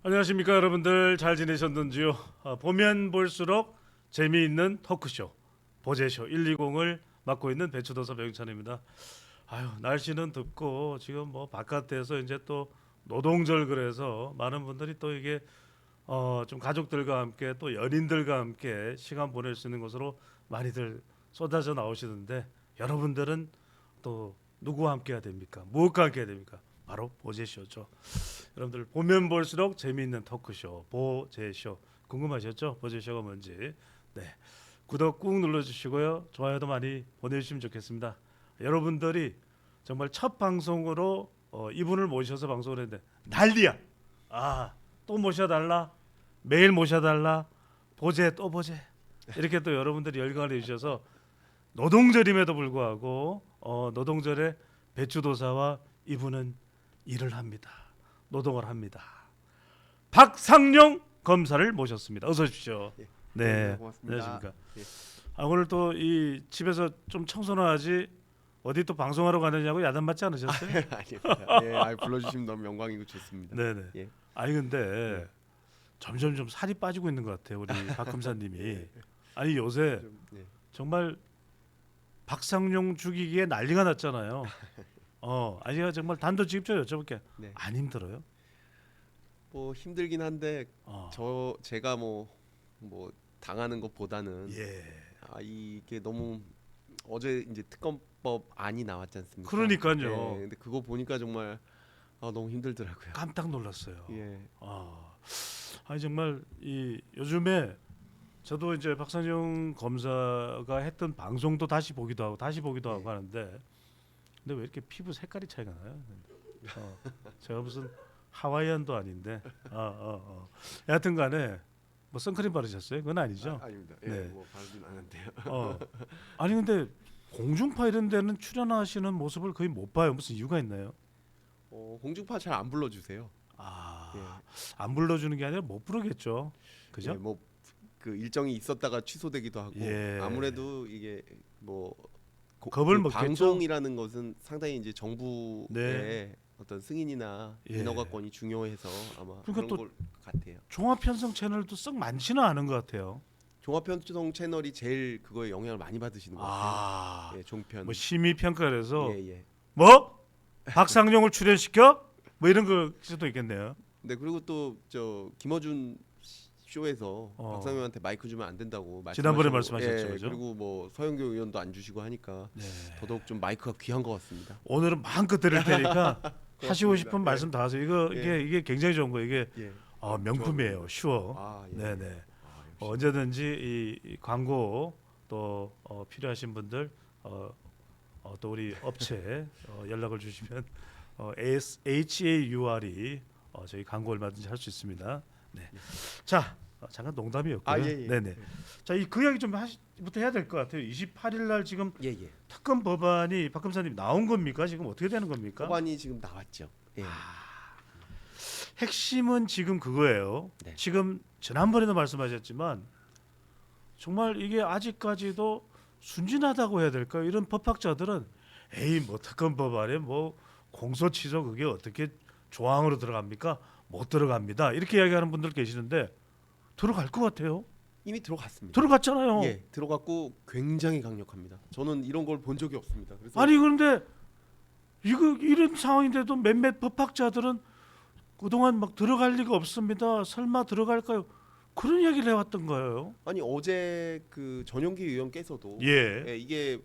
안녕하십니까 여러분들, 잘 지내셨는지요? 보면 볼수록 재미있는 토크쇼 보제쇼 120을 맡고 있는 배추도사 배용찬입니다. 아유, 날씨는 덥고 지금 뭐 바깥에서 이제 또 노동절, 그래서 많은 분들이 또 이게 좀 가족들과 함께 또 연인들과 함께 시간 보낼 수 있는 곳으로 많이들 쏟아져 나오시는데, 여러분들은 또 누구와 함께 해야 됩니까? 무엇과 함께 해야 됩니까? 바로 보제쇼죠. 여러분들 보면 볼수록 재미있는 토크쇼 보제쇼, 궁금하셨죠? 보제쇼가 뭔지. 네, 구독 꾹 눌러주시고요, 좋아요도 많이 보내주시면 좋겠습니다. 여러분들이 정말 첫 방송으로 이분을 모셔서 방송을 했는데 난리야. 또 모셔달라, 매일 모셔달라, 보제 또 보제, 이렇게 또 여러분들이 열광을 해주셔서 노동절임에도 불구하고 노동절에 배추도사와 이분은 일을 합니다. 노동을 합니다. 박상용 검사를 모셨습니다. 어서 오십시오. 예. 네, 고맙습니다. 안녕하십니까. 예. 오늘 또 이 집에서 좀 청소는 하지 어디 또 방송하러 가느냐고 야단 맞지 않으셨어요? 아닙니다. 예, 불러주시면 너무 영광이고 좋습니다. 네네. 예. 근데 점점 좀 살이 빠지고 있는 것 같아요, 우리 박 검사님이. 아니 요새 예. 정말 박상용 죽이기에 난리가 났잖아요. 제가 정말 단도직입적으로 여쭤볼게요. 네. 안 힘들어요? 뭐 힘들긴 한데 제가 뭐 당하는 것보다는 예. 이게 너무 어제 이제 특검법 안이 나왔지 않습니까? 그러니까요. 예, 근데 그거 보니까 정말 너무 힘들더라고요. 깜짝 놀랐어요. 예. 정말 이 요즘에 저도 이제 박상용 검사가 했던 방송도 다시 보기도 하고 네. 하는데, 근데 왜 이렇게 피부 색깔이 차이가 나요? 제가 무슨 하와이안도 아닌데. 여하튼간에 뭐 선크림 바르셨어요? 그건 아니죠? 아닙니다. 예, 네. 뭐 바르진 않은데요. 아니 근데 공중파 이런 데는 출연하시는 모습을 거의 못 봐요. 무슨 이유가 있나요? 공중파 잘 안 불러주세요. 예. 안 불러주는 게 아니라 못 부르겠죠. 그죠? 예, 그 일정이 있었다가 취소되기도 하고 예. 아무래도 이게 뭐 겁을 그 먹겠죠? 방송이라는 것은 상당히 이제 정부의 네. 어떤 승인이나 예. 인허가권이 중요해서 아마 그러니까 그런 또 걸 같아요. 종합편성 채널도 썩 많지는 않은 것 같아요. 종합편성 채널이 제일 그거에 영향을 많이 받으시는 것 같아요. 예, 종편. 뭐 심의 평가에서 예. 뭐 박상용을 출연시켜? 뭐 이런 걸 수도 있겠네요. 네, 그리고 또 저 김어준 쇼에서 박상용한테 마이크 주면 안 된다고 지난번에 말씀하시고, 말씀하셨죠, 그죠? 그리고 뭐 서영교 의원도 안 주시고 하니까 네. 더더욱 좀 마이크가 귀한 것 같습니다. 오늘은 마음껏 드릴 테니까 하시고 싶은 예. 말씀 다 하세요. 이게 굉장히 좋은 거예요. 이게 예. 명품이에요. 쉬워. 예. 네네. 역시. 언제든지 이 광고 또 필요하신 분들 또 우리 업체 연락을 주시면 HAUR이 저희 광고 얼마든지 할 수 있습니다. 네. 자, 잠깐 농담이었고요. 예. 네네. 자, 그 이야기 좀 부터 해야 될 것 같아요. 28일 날 지금 예. 특검 법안이 박 검사님 나온 겁니까? 지금 어떻게 되는 겁니까? 법안이 지금 나왔죠. 예. 핵심은 지금 그거예요. 네. 지금 지난번에도 말씀하셨지만 정말 이게 아직까지도 순진하다고 해야 될까요? 이런 법학자들은 뭐 특검 법안에 뭐 공소취소 그게 어떻게 조항으로 들어갑니까? 못 들어갑니다. 이렇게 이야기하는 분들 계시는데 들어갈 것 같아요. 이미 들어갔습니다. 들어갔잖아요. 예, 들어갔고 굉장히 강력합니다. 저는 이런 걸 본 적이 없습니다. 그래서 그런데 이런 상황인데도 몇몇 법학자들은 그동안 막 들어갈 리가 없습니다. 설마 들어갈까요? 그런 얘기를 해왔던 거예요. 어제 그 전용기 의원께서도 예. 이게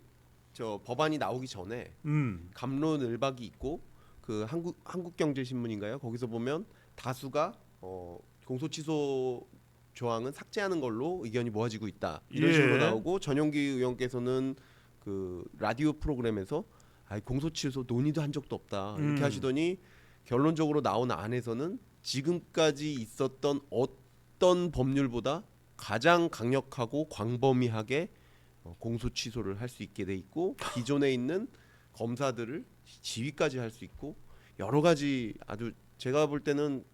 저 법안이 나오기 전에 갑론을박이 있고 그 한국경제신문인가요? 거기서 보면 다수가 공소취소 조항은 삭제하는 걸로 의견이 모아지고 있다. 이런 식으로 나오고 전용기 의원께서는 그 라디오 프로그램에서 공소취소 논의도 한 적도 없다. 이렇게 하시더니 결론적으로 나온 안에서는 지금까지 있었던 어떤 법률보다 가장 강력하고 광범위하게 공소 취소를 할 수 있게 돼 있고 기존에 있는 검사들을 지휘까지 할 수 있고 여러 가지 아주 제가 볼 때는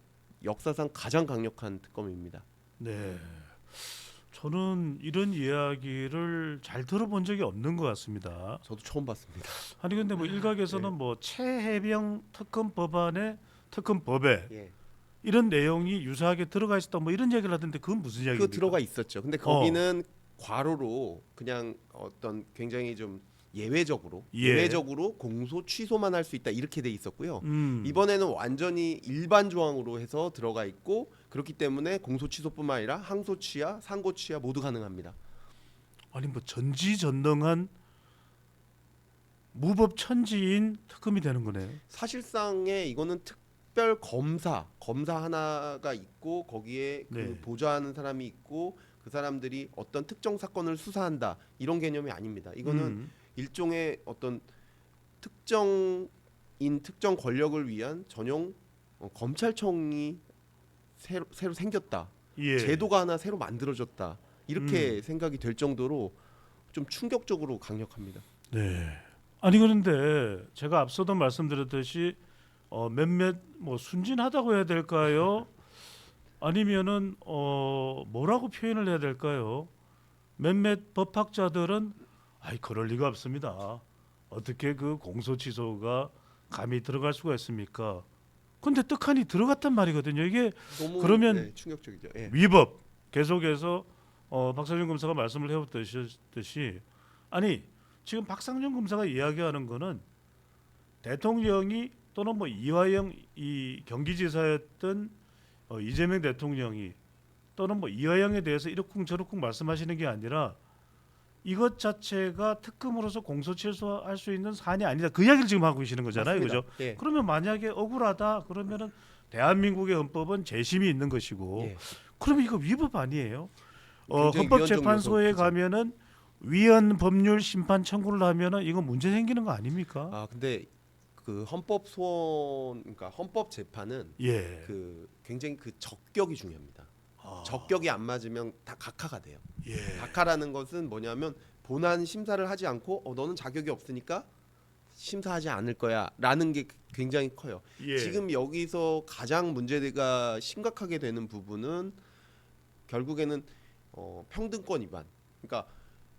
역사상 가장 강력한 특검입니다. 네. 저는 이런 이야기를 잘 들어본 적이 없는 것 같습니다. 저도 처음 봤습니다. 근데 뭐 일각에서는 뭐 최혜병 특검 법안에 특검법에 예. 이런 내용이 유사하게 들어가 있었다 뭐 이런 얘기를 하던데 그건 무슨 그 이야기입니까? 들어가 있었죠. 근데 거기는 과로로 그냥 어떤 굉장히 좀 예외적으로 예. 예외적으로 공소 취소만 할 수 있다 이렇게 돼 있었고요. 음. 이번에는 완전히 일반 조항으로 해서 들어가 있고 그렇기 때문에 공소 취소뿐만 아니라 항소 취하, 상고 취하 모두 가능합니다. 아니 뭐 전지전능한 무법천지인 특검이 되는 거네요. 사실상의 이거는 특별 검사 하나가 있고 거기에 그 네. 보좌하는 사람이 있고 그 사람들이 어떤 특정 사건을 수사한다 이런 개념이 아닙니다. 이거는 일종의 어떤 특정 권력을 위한 전용 검찰청이 새로 생겼다. 예. 제도가 하나 새로 만들어졌다. 이렇게 생각이 될 정도로 좀 충격적으로 강력합니다. 네. 아니 그런데 제가 앞서도 말씀드렸듯이 몇몇 뭐 순진하다고 해야 될까요? 아니면은 뭐라고 표현을 해야 될까요? 몇몇 법학자들은 아이 그럴 리가 없습니다. 어떻게 그 공소 취소가 감히 들어갈 수가 있습니까? 근데 떡하니 들어갔단 말이거든요. 이게 너무 그러면 충격적이죠. 예. 위법 계속해서 박상준 검사가 말씀을 해왔듯이 아니 지금 박상준 검사가 이야기하는 거는 대통령이 또는 뭐 이화영 이 경기지사였던 이재명 대통령이 또는 뭐 이화영에 대해서 이렇쿵 저렇쿵 말씀하시는 게 아니라 이것 자체가 특검으로서 공소 취소할 수 있는 사안이 아니다. 그 이야기를 지금 하고 계시는 거잖아요. 맞습니다. 그죠? 예. 그러면 만약에 억울하다 그러면은 대한민국의 헌법은 재심이 있는 것이고 예. 그러면 이거 위법 아니에요? 굉장히 헌법재판소에 위헌적 요소죠. 가면은 위헌 법률 심판 청구를 하면은 이거 문제 생기는 거 아닙니까? 아 근데 그 헌법 소원 그러니까 헌법 재판은 예. 그 굉장히 그 적격이 중요합니다. 아, 적격이 안 맞으면 다 각하가 돼요. 예. 각하라는 것은 뭐냐면 본안 심사를 하지 않고 너는 자격이 없으니까 심사하지 않을 거야라는 게 굉장히 커요. 예. 지금 여기서 가장 문제가 심각하게 되는 부분은 결국에는 평등권 위반. 그러니까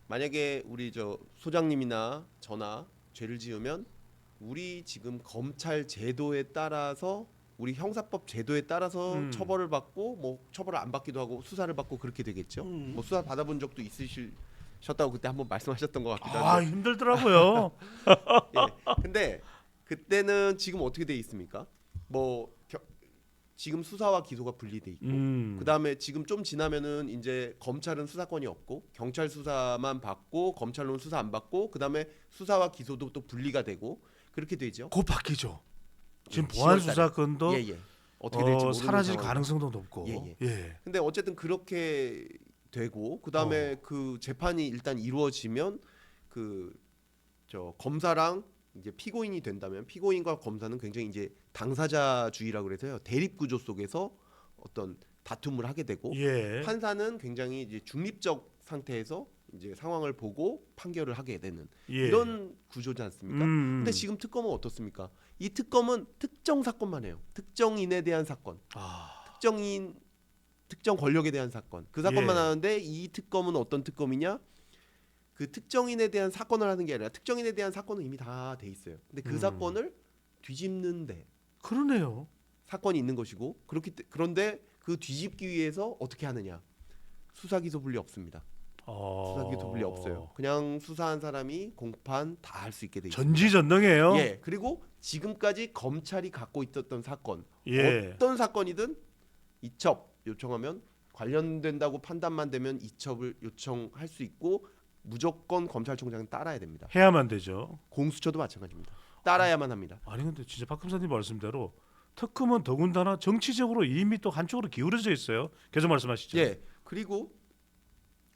만약에 우리 저 소장님이나 저나 죄를 지으면 우리 지금 검찰 제도에 따라서 우리 형사법 제도에 따라서 처벌을 받고 뭐 처벌을 안 받기도 하고 수사를 받고 그렇게 되겠죠. 뭐 수사 받아본 적도 있으셨다고 그때 한번 말씀하셨던 것 같기도 아 한데. 힘들더라고요. 예. 근데 그때는 지금 어떻게 돼 있습니까? 뭐 지금 수사와 기소가 분리돼 있고 그다음에 지금 좀 지나면은 이제 검찰은 수사권이 없고 경찰 수사만 받고 검찰로는 수사 안 받고 그다음에 수사와 기소도 또 분리가 되고 그렇게 되죠. 곧 바뀌죠. 지금 예, 보안 10월 달에. 수사권도 예. 어떻게 될지 모르는 사라질 상황이다. 가능성도 높고. 예. 예. 근데 어쨌든 그렇게 되고 그다음에 그 재판이 일단 이루어지면 그 저 검사랑 이제 피고인이 된다면 피고인과 검사는 굉장히 이제 당사자주의라고 그래서요. 대립 구조 속에서 어떤 다툼을 하게 되고 예. 판사는 굉장히 이제 중립적 상태에서 이제 상황을 보고 판결을 하게 되는 예. 이런 구조지 않습니까? 근데 지금 특검은 어떻습니까? 이 특검은 특정 사건만 해요. 특정인에 대한 사건, 특정 권력에 대한 사건, 그 사건만 예. 하는데 이 특검은 어떤 특검이냐? 그 특정인에 대한 사건을 하는 게 아니라 특정인에 대한 사건은 이미 다 돼 있어요. 근데 그 사건을 뒤집는데 그러네요. 사건이 있는 것이고 그런데 그 뒤집기 위해서 어떻게 하느냐? 수사 기소 분리 없습니다. 수사 기소 분리 없어요. 그냥 수사한 사람이 공판 다 할 수 있게 돼 있어요. 전지전능해요. 예. 그리고 지금까지 검찰이 갖고 있었던 사건 예. 어떤 사건이든 이첩 요청하면 관련된다고 판단만 되면 이첩을 요청할 수 있고 무조건 검찰총장은 따라야 됩니다. 해야만 되죠. 공수처도 마찬가지입니다. 따라야만 합니다. 아니 근데 진짜 박 검사님 말씀대로 특검은 더군다나 정치적으로 이미 또 한쪽으로 기울어져 있어요. 계속 말씀하시죠. 예. 그리고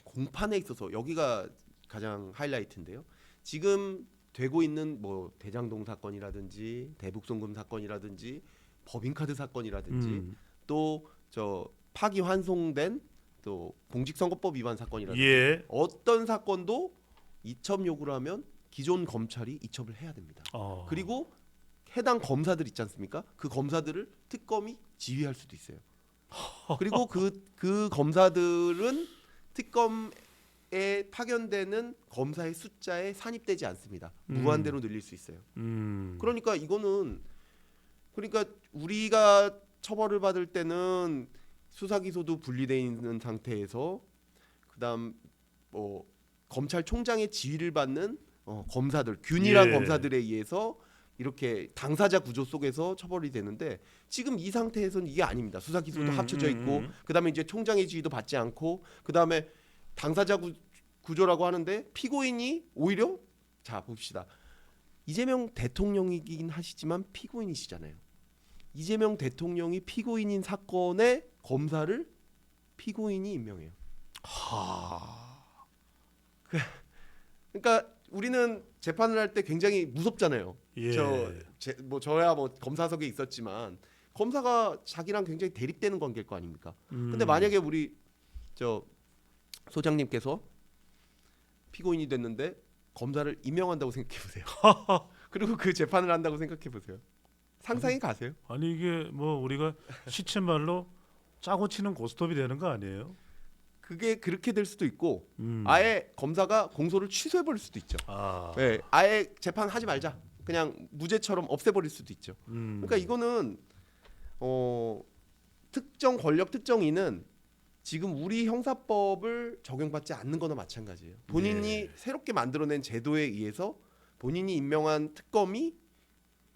공판에 있어서 여기가 가장 하이라이트인데요. 지금 되고 있는 뭐 대장동 사건이라든지 대북송금 사건이라든지 법인카드 사건이라든지 또 저 파기환송된 또 공직선거법 위반 사건이라든지 예. 어떤 사건도 이첩 요구를 하면 기존 검찰이 이첩을 해야 됩니다. 그리고 해당 검사들 있지 않습니까? 그 검사들을 특검이 지휘할 수도 있어요. 그리고 그 검사들은 특검에 파견되는 검사의 숫자에 산입되지 않습니다. 무한대로 늘릴 수 있어요. 그러니까 이거는 그러니까 우리가 처벌을 받을 때는 수사 기소도 분리돼 있는 상태에서 그다음 뭐 검찰총장의 지휘를 받는 검사들 균일한 예. 검사들에 의해서 이렇게 당사자 구조 속에서 처벌이 되는데 지금 이 상태에서는 이게 아닙니다. 수사 기소도 합쳐져 있고 그다음에 이제 총장의 지휘도 받지 않고 그다음에 당사자 구조라고 하는데 피고인이 오히려 자 봅시다. 이재명 대통령이긴 하시지만 피고인이시잖아요. 이재명 대통령이 피고인인 사건의 검사를 피고인이 임명해요. 그러니까 우리는 재판을 할 때 굉장히 무섭잖아요. 예. 저야 뭐 검사석에 있었지만 검사가 자기랑 굉장히 대립되는 관계일 거 아닙니까? 근데 만약에 우리 저 소장님께서 피고인이 됐는데 검사를 임명한다고 생각해 보세요. 그리고 그 재판을 한다고 생각해 보세요. 상상이 가세요? 아니 이게 뭐 우리가 시쳇말로 짜고 치는 고스톱이 되는 거 아니에요? 그게 그렇게 될 수도 있고 아예 검사가 공소를 취소해 버릴 수도 있죠. 아. 네, 아예 재판 하지 말자. 그냥 무죄처럼 없애버릴 수도 있죠. 그러니까 이거는 특정 권력 특정인은 지금 우리 형사법을 적용받지 않는 거나 마찬가지예요. 본인이 새롭게 만들어낸 제도에 의해서 본인이 임명한 특검이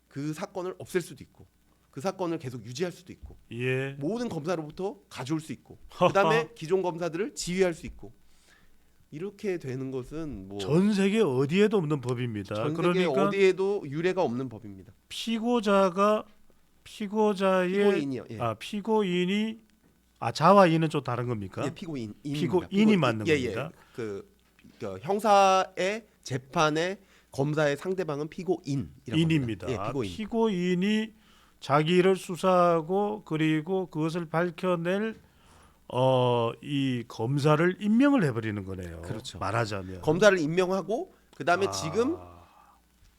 그 사건을 없앨 수도 있고 그 사건을 계속 유지할 수도 있고 예. 모든 검사로부터 가져올 수 있고 그다음에 기존 검사들을 지휘할 수 있고 이렇게 되는 것은 뭐 전 세계 어디에도 없는 법입니다. 전 세계 그러니까 어디에도 유례가 없는 법입니다. 피고자의 피고인이요. 예. 피고인이 자와 인은 좀 다른 겁니까? 예, 피고인이 맞는 예, 겁니다. 그 형사의 재판의 검사의 상대방은 피고인이라고 인입니다. 합니다. 예, 피고인. 피고인이 자기를 수사하고 그리고 그것을 밝혀낼 이 검사를 임명을 해버리는 거네요. 그렇죠. 말하자면 검사를 임명하고 그다음에 지금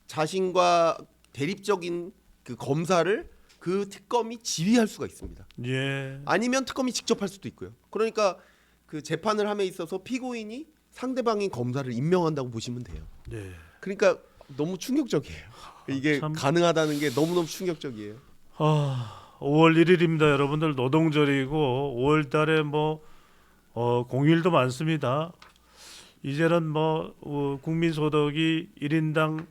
자신과 대립적인 그 검사를 그 특검이 지휘할 수가 있습니다. 예. 아니면 특검이 직접 할 수도 있고요. 그러니까 그 재판을 함에 있어서 피고인이 상대방인 검사를 임명한다고 보시면 돼요. 네. 그러니까 너무 충격적이에요. 이게 참. 가능하다는 게 너무너무 충격적이에요. 5월 1일입니다. 여러분들 노동절이고 5월 달에 뭐 공휴일도 많습니다. 이제는 뭐 국민 소득이 1인당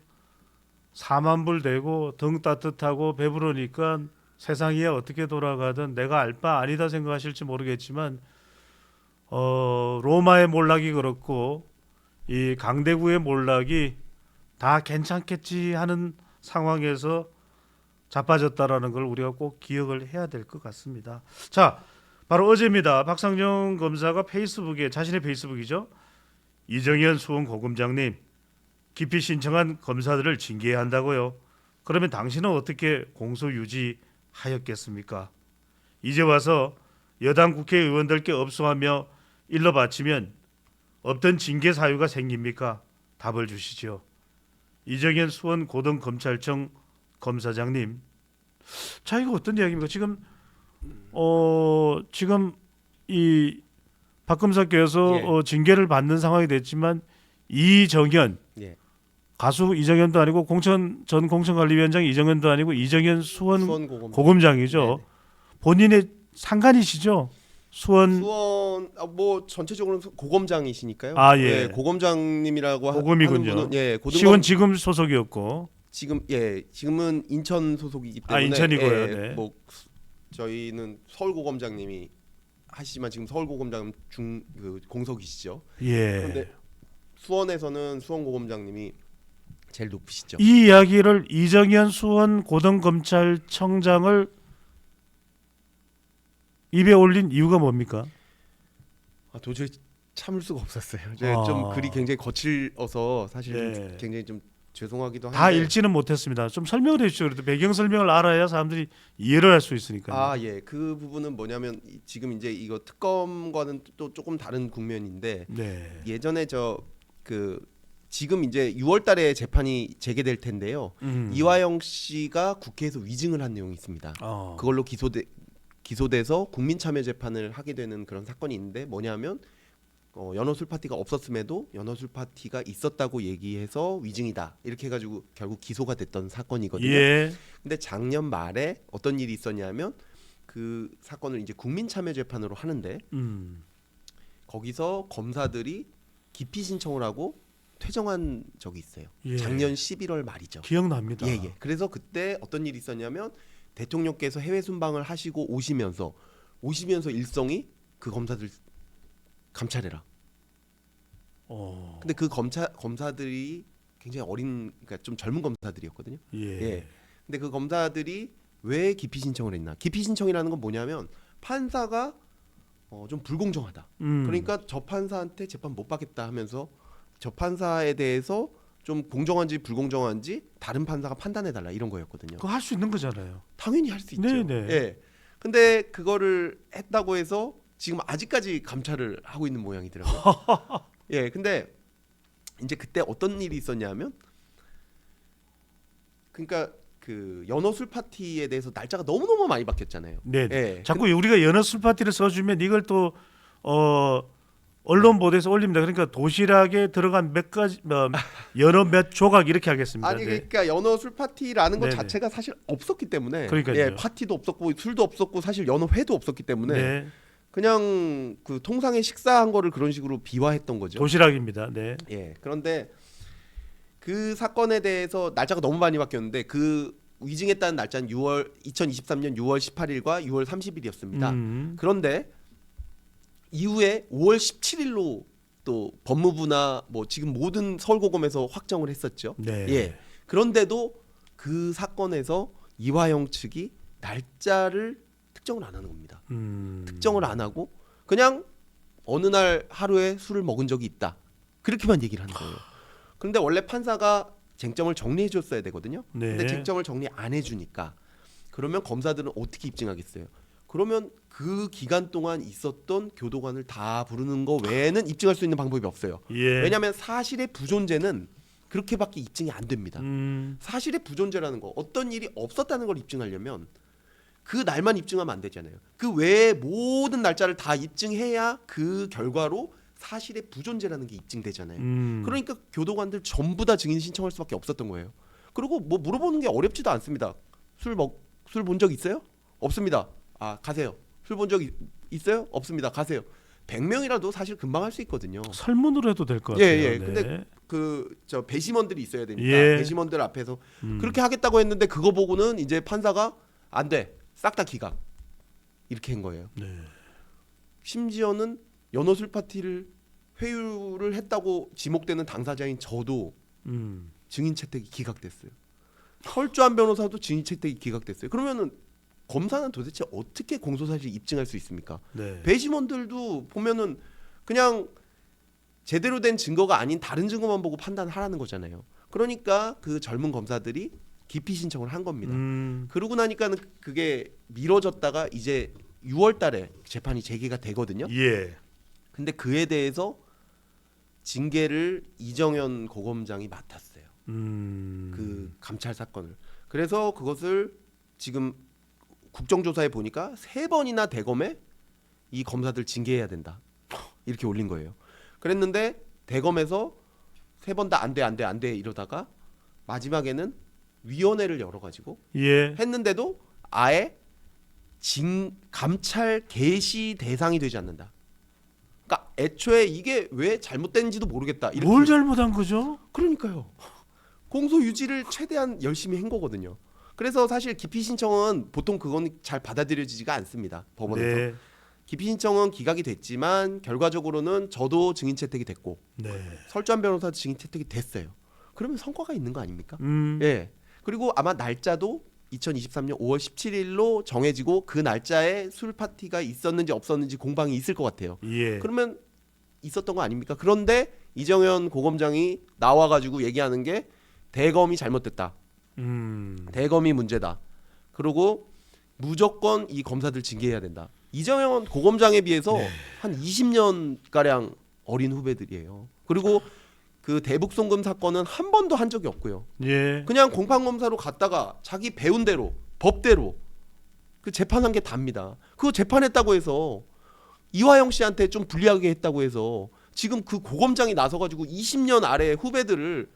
4만 불 되고 등 따뜻하고 배부르니까 세상이 어떻게 돌아가든 내가 알 바 아니다 생각하실지 모르겠지만 로마의 몰락이 그렇고 이 강대구의 몰락이 다 괜찮겠지 하는 상황에서 자빠졌다라는 걸 우리가 꼭 기억을 해야 될 것 같습니다. 자, 바로 어제입니다. 박상정 검사가 페이스북에 자신의 페이스북이죠. 이정현 수원고검장님 기피 신청한 검사들을 징계해야 한다고요. 그러면 당신은 어떻게 공소 유지하였겠습니까? 이제 와서 여당 국회의원들께 업소하며 일러 바치면 없던 징계 사유가 생깁니까? 답을 주시죠. 이정현 수원고등검찰청 검사장님, 자 이거 어떤 이야기입니까? 지금 이 박 검사께서 징계를 받는 상황이 됐지만 이정현 가수 이정현도 아니고 전 공천관리위원장 이정현도 아니고 이정현 수원 고검장이죠. 네네. 본인의 상관이시죠? 수원 뭐 전체적으로 고검장이시니까요. 예. 네, 고검장님이라고 고검이군요. 하는 분은 시원 지금 소속이었고 지금은 인천 소속이기 때문에 인천이고요. 네. 뭐 저희는 서울고검장님이 하시지만 지금 서울고검장 그 공석이시죠. 예. 그런데 수원에서는 수원고검장님이 제일 높으시죠. 이 이야기를 이정현 수원 고등검찰청장을 입에 올린 이유가 뭡니까? 도저히 참을 수가 없었어요. 좀 글이 굉장히 거칠어서 사실 굉장히 좀 죄송하기도 한데 다 읽지는 못했습니다. 좀 설명을 해주시죠. 그래도 배경 설명을 알아야 사람들이 이해를 할 수 있으니까요. 예. 그 부분은 뭐냐면 지금 이제 이거 특검과는 또 조금 다른 국면인데 예전에 지금 이제 6월달에 재판이 재개될 텐데요. 이화영 씨가 국회에서 위증을 한 내용이 있습니다. 그걸로 기소돼서 국민참여재판을 하게 되는 그런 사건이 있는데 뭐냐면 연어술 파티가 없었음에도 연어술 파티가 있었다고 얘기해서 위증이다 이렇게 해가지고 결국 기소가 됐던 사건이거든요. 근데 작년 말에 어떤 일이 있었냐면 그 사건을 이제 국민참여재판으로 하는데 음. 거기서 검사들이 기피 신청을 하고 퇴정한 적이 있어요. 예. 작년 11월 말이죠. 기억납니다. 예. 그래서 그때 어떤 일이 있었냐면 대통령께서 해외 순방을 하시고 오시면서 일성이 그 검사들 감찰해라. 근데 그 검사들이 굉장히 그러니까 좀 젊은 검사들이었거든요. 예. 근데 그 검사들이 왜 기피 신청을 했나? 기피 신청이라는 건 뭐냐면 판사가 좀 불공정하다. 그러니까 저 판사한테 재판 못 받겠다 하면서 저 판사에 대해서 좀 공정한지 불공정한지 다른 판사가 판단해 달라 이런 거였거든요. 그거 할 수 있는 거잖아요. 당연히 할 수 있죠. 네네. 예. 근데 그거를 했다고 해서 지금 아직까지 감찰을 하고 있는 모양이더라고요. 예. 근데 이제 그때 어떤 일이 있었냐면 그러니까 그 연어 술 파티에 대해서 날짜가 너무너무 많이 바뀌었잖아요. 네. 예. 자꾸 우리가 연어 술 파티를 써주면 이걸 또 언론 보도에서 올립니다. 그러니까 도시락에 들어간 몇 가지 연어 몇 조각 이렇게 하겠습니다. 아니 그러니까 연어 술 파티라는 것 네네. 자체가 사실 없었기 때문에 그러니까요. 예, 파티도 없었고 술도 없었고 사실 연어 회도 없었기 때문에 네. 그냥 그 통상의 식사한 거를 그런 식으로 비화했던 거죠. 도시락입니다. 네. 예. 그런데 그 사건에 대해서 날짜가 너무 많이 바뀌었는데 그 위증했다는 날짜는 2023년 6월 18일과 6월 30일이었습니다. 그런데 이후에 5월 17일로 또 법무부나 뭐 지금 모든 서울고검에서 확정을 했었죠. 네. 예. 그런데도 그 사건에서 이화영 측이 날짜를 특정을 안 하는 겁니다. 특정을 안 하고 그냥 어느 날 하루에 술을 먹은 적이 있다. 그렇게만 얘기를 하는 거예요. 그런데 원래 판사가 쟁점을 정리해 줬어야 되거든요. 네. 근데 쟁점을 정리 안 해주니까 그러면 검사들은 어떻게 입증하겠어요? 그러면 그 기간 동안 있었던 교도관을 다 부르는 거 외에는 입증할 수 있는 방법이 없어요. 예. 왜냐하면 사실의 부존재는 그렇게밖에 입증이 안 됩니다. 사실의 부존재라는 거, 어떤 일이 없었다는 걸 입증하려면 그 날만 입증하면 안 되잖아요. 그 외에 모든 날짜를 다 입증해야 그 결과로 사실의 부존재라는 게 입증되잖아요. 그러니까 교도관들 전부 다 증인 신청할 수밖에 없었던 거예요. 그리고 뭐 물어보는 게 어렵지도 않습니다. 술 본 적 있어요? 없습니다. 아 가세요. 술 본 적 있어요? 없습니다. 가세요. 100명이라도 사실 금방 할 수 있거든요. 설문으로 해도 될 것 같아요. 예. 네. 근데 그 저 배심원들이 있어야 되니까 예. 배심원들 앞에서 그렇게 하겠다고 했는데 그거 보고는 이제 판사가 안 돼. 싹 다 기각. 이렇게 한 거예요. 네. 심지어는 연어술 파티를 회유를 했다고 지목되는 당사자인 저도 증인 채택이 기각됐어요. 헐주한 변호사도 증인 채택이 기각됐어요. 그러면은 검사는 도대체 어떻게 공소사실 입증할 수 있습니까? 네. 배심원들도 보면은 그냥 제대로 된 증거가 아닌 다른 증거만 보고 판단하라는 거잖아요. 그러니까 그 젊은 검사들이 기피 신청을 한 겁니다. 그러고 나니까는 그게 미뤄졌다가 이제 6월 달에 재판이 재개가 되거든요. 예. 근데 그에 대해서 징계를 이정현 고검장이 맡았어요. 그 감찰 사건을. 그래서 그것을 지금 국정조사에 보니까 3번이나 대검에 이 검사들 징계해야 된다. 이렇게 올린 거예요. 그랬는데 대검에서 3번 다 안 돼 이러다가 마지막에는 위원회를 열어가지고 예. 했는데도 아예 감찰 개시 대상이 되지 않는다. 그러니까 애초에 이게 왜 잘못된지도 모르겠다. 이렇게. 뭘 잘못한 거죠? 그러니까요. 공소 유지를 최대한 열심히 한 거거든요. 그래서 사실 기피 신청은 보통 그건 잘 받아들여지지가 않습니다. 법원에서. 네. 기피 신청은 기각이 됐지만 결과적으로는 저도 증인 채택이 됐고 네. 설주한 변호사도 증인 채택이 됐어요. 그러면 성과가 있는 거 아닙니까? 음. 예. 그리고 아마 날짜도 2023년 5월 17일로 정해지고 그 날짜에 술 파티가 있었는지 없었는지 공방이 있을 것 같아요. 예. 그러면 있었던 거 아닙니까? 그런데 이정현 고검장이 나와가지고 얘기하는 게 대검이 잘못됐다. 대검이 문제다. 그리고 무조건 이 검사들 징계해야 된다. 이정현 고검장에 비해서 네. 한 20년 가량 어린 후배들이에요. 그리고 그 대북 송금 사건은 한 번도 한 적이 없고요. 예. 그냥 공판검사로 갔다가 자기 배운 대로 법대로 그 재판한 게 답니다. 그거 재판했다고 해서 이화영 씨한테 좀 불리하게 했다고 해서 지금 그 고검장이 나서가지고 20년 아래 후배들을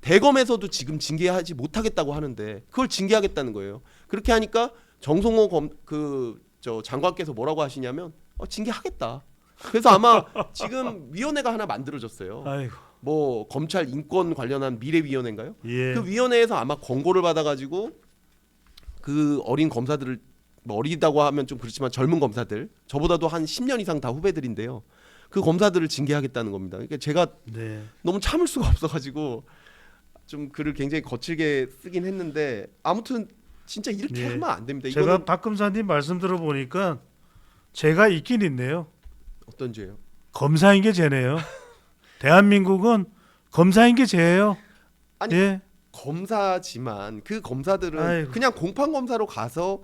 대검에서도 지금 징계하지 못하겠다고 하는데 그걸 징계하겠다는 거예요. 그렇게 하니까 정성호 저 장관께서 뭐라고 하시냐면 징계하겠다. 그래서 아마 지금 위원회가 하나 만들어졌어요. 아이고. 뭐 검찰 인권 관련한 미래위원회인가요? 예. 그 위원회에서 아마 권고를 받아가지고 그 어린 검사들을 뭐 어리다고 하면 좀 그렇지만 젊은 검사들 저보다도 한 10년 이상 다 후배들인데요. 그 검사들을 징계하겠다는 겁니다. 그러니까 제가 네. 너무 참을 수가 없어가지고 좀 글을 굉장히 거칠게 쓰긴 했는데 아무튼 진짜 이렇게 예. 하면 안 됩니다. 제가 이거는 박 검사님 말씀 들어보니까 제가 있긴 있네요. 어떤 죄요? 검사인 게 죄네요. 대한민국은 검사인 게 죄예요. 아니, 예. 검사지만 그 검사들은 아이고. 그냥 공판 검사로 가서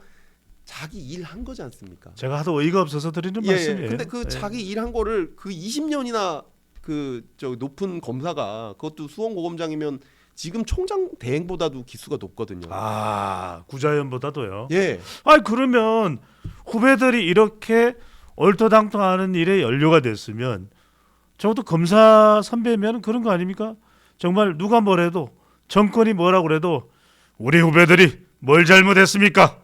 자기 일 한 거지 않습니까? 제가 하도 어이가 없어서 드리는 예. 말씀이에요. 근데 그 예. 자기 일 한 거를 그 20년이나 그 저 높은 검사가 그것도 수원고검장이면 지금 총장 대행보다도 기수가 높거든요. 아, 구자연보다도요. 예. 아니 그러면 후배들이 이렇게 얼토당토하는 일에 연료가 됐으면 적어도 검사 선배면 그런 거 아닙니까? 정말 누가 뭐래도 정권이 뭐라고 그래도 우리 후배들이 뭘 잘못했습니까?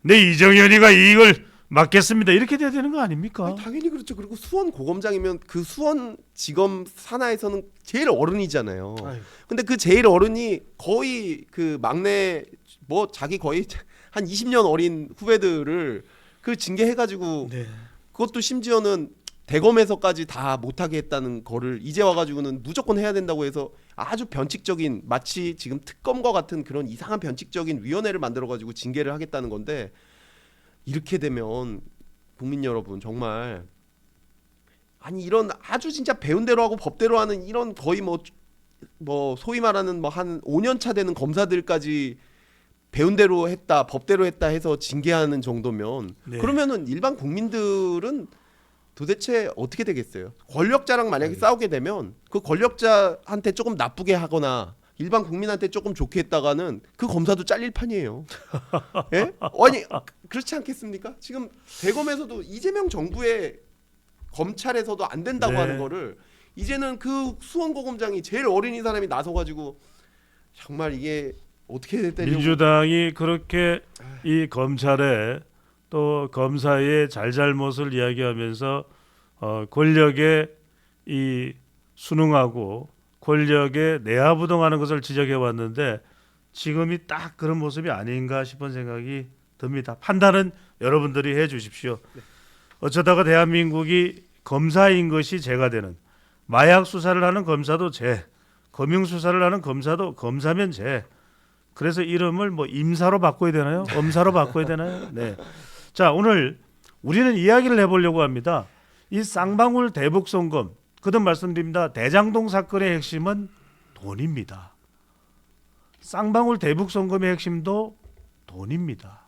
내 이정현이가 이익을 맡겠습니다. 이렇게 돼야 되는 거 아닙니까? 아니, 당연히 그렇죠. 그리고 수원 고검장이면 그 수원 지검 산하에서는 제일 어른이잖아요. 아이고. 근데 그 제일 어른이 거의 그 막내 뭐 자기 거의 한 20년 어린 후배들을 그 징계해가지고 네. 그것도 심지어는 대검에서까지 다 못하게 했다는 거를 이제 와가지고는 무조건 해야 된다고 해서 아주 변칙적인 마치 지금 특검과 같은 그런 이상한 변칙적인 위원회를 만들어가지고 징계를 하겠다는 건데 이렇게 되면 국민 여러분 정말 아니 이런 아주 진짜 배운 대로 하고 법대로 하는 이런 거의 뭐 소위 말하는 뭐 한 5년 차 되는 검사들까지 배운 대로 했다 법대로 했다 해서 징계하는 정도면 네. 그러면은 일반 국민들은 도대체 어떻게 되겠어요? 권력자랑 만약에 싸우게 되면 그 권력자한테 조금 나쁘게 하거나 일반 국민한테 조금 좋게 했다가는 그 검사도 잘릴 판이에요. 예? 아니 그렇지 않겠습니까? 지금 대검에서도 이재명 정부의 검찰에서도 안 된다고 네. 하는 거를 이제는 그 수원고검장이 제일 어린 사람이 나서가지고 정말 이게 어떻게 됐다니 민주당이 그렇게 이 검찰에 또 검사의 잘잘못을 이야기하면서 권력에 이 순응하고 권력에 내화부동하는 것을 지적해 왔는데 지금이 딱 그런 모습이 아닌가 싶은 생각이 듭니다. 판단은 여러분들이 해 주십시오. 어쩌다가 대한민국이 검사인 것이 죄가 되는 마약 수사를 하는 검사도 죄, 금융 수사를 하는 검사도 검사면 죄. 그래서 이름을 뭐 임사로 바꿔야 되나요? 엄사로 바꿔야 되나요? 네. 자, 오늘 우리는 이야기를 해보려고 합니다. 이 쌍방울 대북송금 거듭 말씀드립니다. 대장동 사건의 핵심은 돈입니다. 쌍방울 대북송금의 핵심도 돈입니다.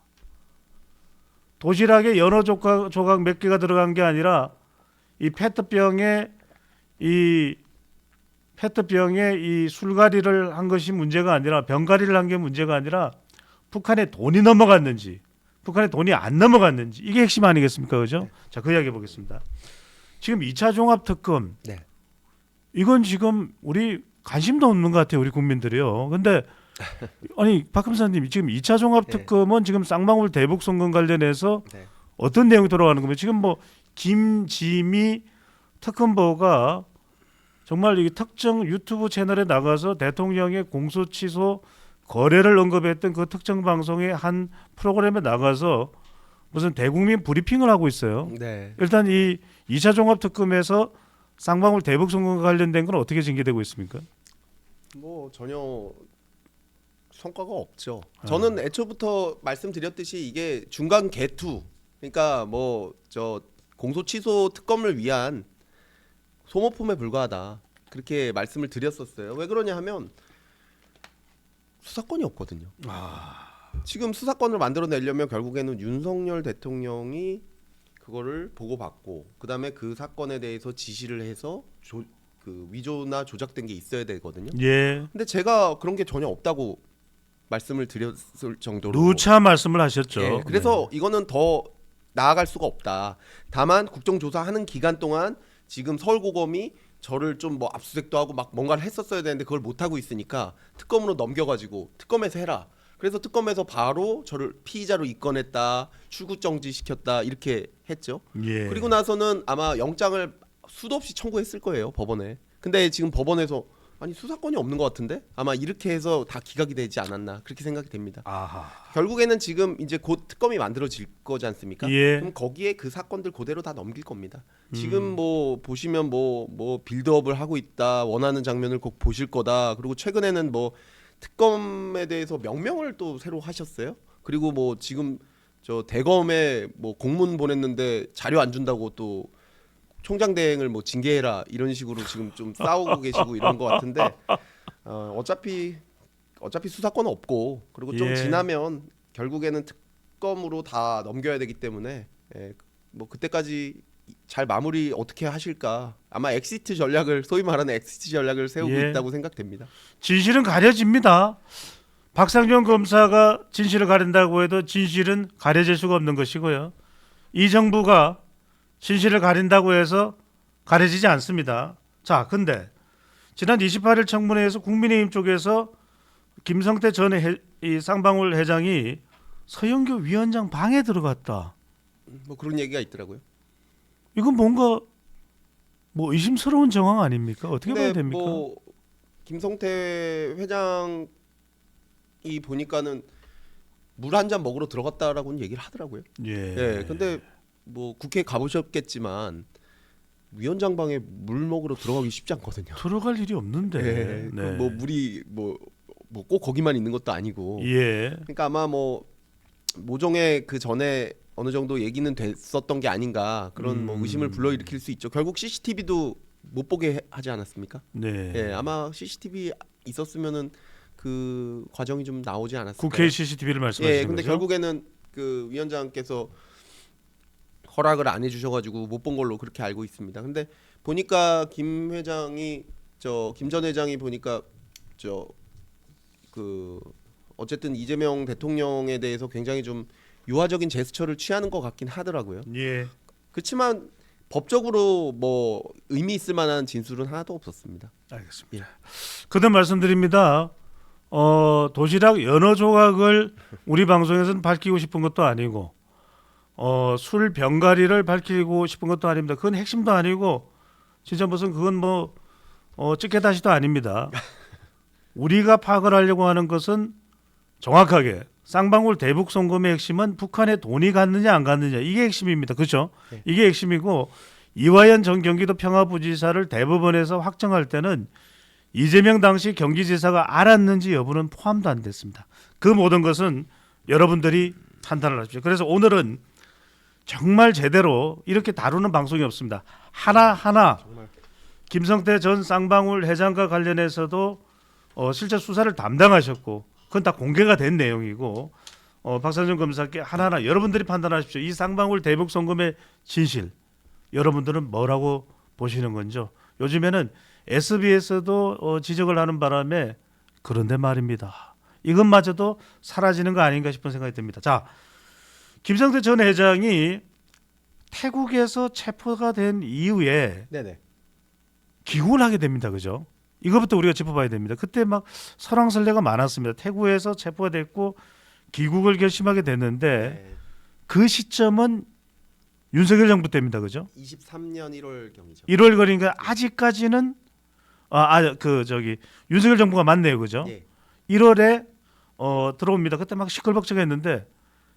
도시락에 연어 조각 몇 개가 들어간 게 아니라 이 페트병에 이 술가리를 한 것이 문제가 아니라 병가리를 한 게 문제가 아니라 북한에 돈이 넘어갔는지 북한에 돈이 안 넘어갔는지 이게 핵심 아니겠습니까? 그죠? 네. 자, 그 이야기 보겠습니다. 지금 2차 종합특검 네. 이건 지금 우리 관심도 없는 것 같아요. 우리 국민들이요. 근데 아니 박 검사님 지금 2차 종합특검은 지금 쌍방울 대북송금 관련해서 네. 어떤 내용이 들어가는 겁니까? 지금 뭐 김지미 특검보가 정말 이 특정 유튜브 채널에 나가서 대통령의 공소취소 거래를 언급했던 그 특정 방송의 한 프로그램에 나가서 무슨 대국민 브리핑을 하고 있어요. 네. 일단 이 2차 종합특검에서 쌍방울 대북송금과 관련된 건 어떻게 징계되고 있습니까? 뭐 전혀 성과가 없죠. 저는 애초부터 말씀드렸듯이 이게 중간 개투, 그러니까 뭐 저 공소 취소 특검을 위한 소모품에 불과하다 그렇게 말씀을 드렸었어요. 왜 그러냐 하면 수사권이 없거든요. 지금 수사권을 만들어내려면 결국에는 윤석열 대통령이 그거를 보고받고 그다음에 그 사건에 대해서 지시를 해서 그 위조나 조작된 게 있어야 되거든요. 예. 근데 제가 그런 게 전혀 없다고 말씀을 드렸을 정도로 누차 말씀을 하셨죠. 예, 그래서 이거는 더 나아갈 수가 없다. 다만 국정조사하는 기간 동안 지금 서울고검이 저를 좀 뭐 압수수색도 하고 막 뭔가를 했었어야 되는데 그걸 못 하고 있으니까 특검으로 넘겨가지고 특검에서 해라. 그래서 특검에서 바로 저를 피의자로 입건했다, 출국 정지시켰다 이렇게 했죠. 예. 그리고 나서는 아마 영장을 수도 없이 청구했을 거예요, 법원에. 근데 지금 법원에서 아니 수사권이 없는 것 같은데 아마 이렇게 해서 다 기각이 되지 않았나 그렇게 생각이 됩니다. 아하. 결국에는 지금 이제 곧 특검이 만들어질 거지 않습니까? 예. 그럼 거기에 그 사건들 그대로 다 넘길 겁니다. 지금 뭐 보시면 뭐 빌드업을 하고 있다, 원하는 장면을 꼭 보실 거다. 그리고 최근에는 뭐 특검에 대해서 명명을 또 새로 하셨어요. 그리고 뭐 지금 저 대검에 뭐 공문 보냈는데 자료 안 준다고 또 총장 대행을 뭐 징계해라 이런 식으로 지금 좀 싸우고 계시고 이런 것 같은데 어차피 수사권 없고 그리고 좀 예. 지나면 결국에는 특검으로 다 넘겨야 되기 때문에 뭐 그때까지 잘 마무리 어떻게 하실까 아마 엑시트 전략을 소위 말하는 엑시트 전략을 세우고 예. 있다고 생각됩니다. 진실은 가려집니다. 박상정 검사가 진실을 가린다고 해도 진실은 가려질 수가 없는 것이고요. 이 정부가 진실을 가린다고 해서 가려지지 않습니다. 자, 근데 지난 28일 청문회에서 국민의힘 쪽에서 김성태 전 이 쌍방울 회장이 서영교 위원장 방에 들어갔다. 뭐 그런 얘기가 있더라고요. 이건 뭔가 뭐 의심스러운 정황 아닙니까? 어떻게 근데 봐야 됩니까? 뭐 김성태 회장이 보니까는 물 한 잔 먹으러 들어갔다라고는 얘기를 하더라고요. 예. 근데 뭐 국회 가보셨겠지만 위원장 방에 물 먹으러 들어가기 쉽지 않거든요. 들어갈 일이 없는데. 네. 뭐 물이 뭐 꼭 거기만 있는 것도 아니고. 예. 그러니까 아마 뭐 모종의 그 전에 어느 정도 얘기는 됐었던 게 아닌가 그런 뭐 의심을 불러일으킬 수 있죠. 결국 CCTV도 못 보게 하지 않았습니까? 네. 예, 아마 CCTV 있었으면은 그 과정이 좀 나오지 않았을까요? 국회 CCTV를 말씀하시는 예, 근데 거죠? 결국에는 그 위원장께서 허락을 안 해주셔가지고 못 본 걸로 그렇게 알고 있습니다. 근데 보니까 김 회장이 김 전 회장이 보니까 그 어쨌든 이재명 대통령에 대해서 굉장히 좀 유화적인 제스처를 취하는 것 같긴 하더라고요. 예. 그렇지만 법적으로 뭐 의미 있을 만한 진술은 하나도 없었습니다. 알겠습니다. 그다음 말씀드립니다. 도시락 연어 조각을 우리 방송에서는 밝히고 싶은 것도 아니고 술 병가리를 밝히고 싶은 것도 아닙니다. 그건 핵심도 아니고 진짜 무슨 그건 뭐 찌개다시도 아닙니다. 우리가 파악을 하려고 하는 것은 정확하게 쌍방울 대북 송금의 핵심은 북한에 돈이 갔느냐 안 갔느냐 이게 핵심입니다. 그렇죠? 네. 이게 핵심이고 이화연 전 경기도 평화부지사를 대법원에서 확정할 때는 이재명 당시 경기지사가 알았는지 여부는 포함도 안 됐습니다. 그 모든 것은 여러분들이 판단을 하십시오. 그래서 오늘은 정말 제대로 이렇게 다루는 방송이 없습니다. 하나하나 정말 김성태 전 쌍방울 회장과 관련해서도 실제 수사를 담당하셨고 그건 다 공개가 된 내용이고 박상정 검사께 하나하나 여러분들이 판단하십시오. 이 쌍방울 대북 송금의 진실 여러분들은 뭐라고 보시는 건죠? 요즘에는 SBS도 지적을 하는 바람에 그런데 말입니다. 이것마저도 사라지는 거 아닌가 싶은 생각이 듭니다. 자, 김성태 전 회장이 태국에서 체포가 된 이후에 네네. 귀국을 하게 됩니다. 그죠? 이것부터 우리가 짚어봐야 됩니다. 그때 막 설왕설래가 많았습니다. 태국에서 체포가 됐고 귀국을 결심하게 됐는데 네. 그 시점은 윤석열 정부 때입니다. 그죠? 23년 1월 경이죠. 1월 거리니까 아직까지는 윤석열 정부가 맞네요. 그죠? 예. 1월에 들어옵니다. 그때 막 시끌벅적했는데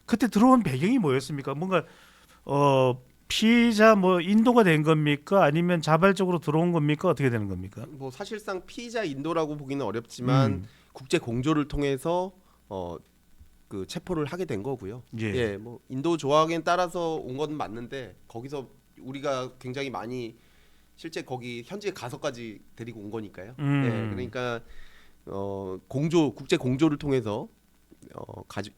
그때 들어온 배경이 뭐였습니까? 뭔가 피의자 뭐 인도가 된 겁니까? 아니면 자발적으로 들어온 겁니까? 어떻게 되는 겁니까? 뭐 사실상 피의자 인도라고 보기는 어렵지만 국제 공조를 통해서 그 체포를 하게 된 거고요. 예. 뭐 인도 조항에 따라서 온 건 맞는데 거기서 우리가 굉장히 많이 실제 거기 현지에 가서까지 데리고 온 거니까요. 그러니까 국제 공조를 통해서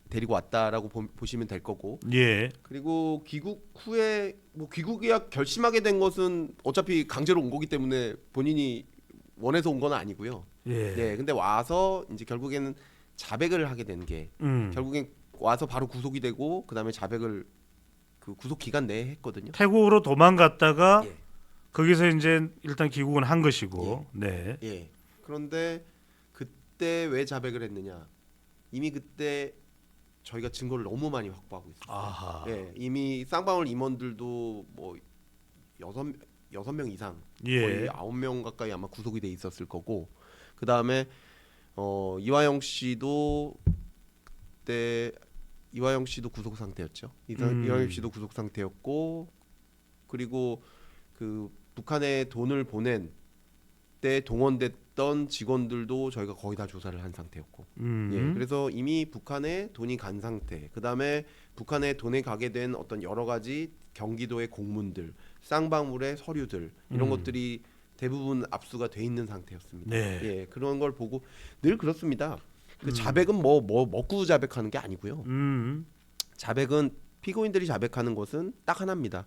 데리고 왔다라고 보시면 될 거고. 예. 그리고 귀국 후에 뭐 귀국이야 결심하게 된 것은 어차피 강제로 온 거기 때문에 본인이 원해서 온 건 아니고요. 예. 근데 와서 이제 결국에는 자백을 하게 된 게 결국엔 와서 바로 구속이 되고 그다음에 자백을 그 구속 기간 내에 했거든요. 태국으로 도망갔다가 예. 거기서 이제 일단 귀국은 한 것이고. 네. 예. 그런데 그때 왜 자백을 했느냐? 이미 그때 저희가 증거를 너무 많이 확보하고 있었어요. 아하. 예, 이미 쌍방울 임원들도 뭐 여섯 명 이상 예. 거의 9명 가까이 아마 구속이 돼 있었을 거고 그 다음에 이화영 씨도 그때 이화영 씨도 구속 상태였죠. 이화영 씨도 구속 상태였고 그리고 그 북한에 돈을 보낸 때 동원됐던 직원들도 저희가 거의 다 조사를 한 상태였고 예, 그래서 이미 북한에 돈이 간 상태 그 다음에 북한에 돈이 가게 된 어떤 여러 가지 경기도의 공문들 쌍방울의 서류들 이런 것들이 대부분 압수가 돼 있는 상태였습니다. 네. 예, 그런 걸 보고 늘 그렇습니다. 그 자백은 뭐 먹고 자백하는 게 아니고요. 자백은 피고인들이 자백하는 것은 딱 하나입니다.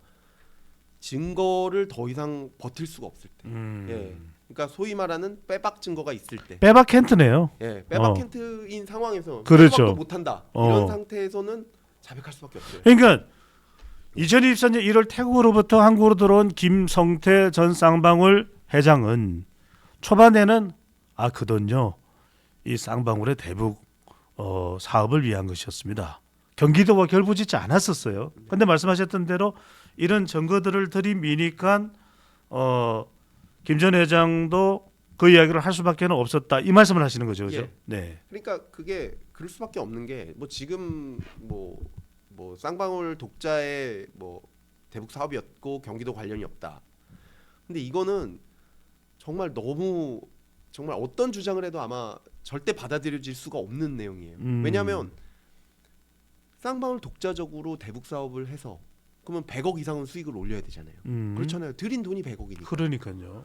증거를 더 이상 버틸 수가 없을 때. 예. 그러니까 소위 말하는 빼박 증거가 있을 때. 빼박 캔트네요. 예. 빼박 캔트인 상황에서 그렇죠. 빼박도 못 한다. 이런 상태에서는 자백할 수밖에 없어요. 그러니까 2024년 1월 태국으로부터 한국으로 들어온 김성태 전 쌍방울 회장은 초반에는 그 돈요 이 쌍방울의 대북 사업을 위한 것이었습니다. 경기도와 결부짓지 않았었어요. 그런데 말씀하셨던 대로 이런 증거들을 들이미니까 김 전 회장도 그 이야기를 할 수밖에 없었다 이 말씀을 하시는 거죠, 그죠? 예. 네. 그러니까 그게 그럴 수밖에 없는 게 뭐 지금 뭐 쌍방울 독자의 뭐 대북 사업이었고 경기도 관련이 없다. 근데 이거는 정말 너무 정말 어떤 주장을 해도 아마 절대 받아들여질 수가 없는 내용이에요. 왜냐하면 쌍방울 독자적으로 대북 사업을 해서 그러면 100억 이상은 수익을 올려야 되잖아요. 그렇잖아요. 들인 돈이 100억이니까. 그러니까요.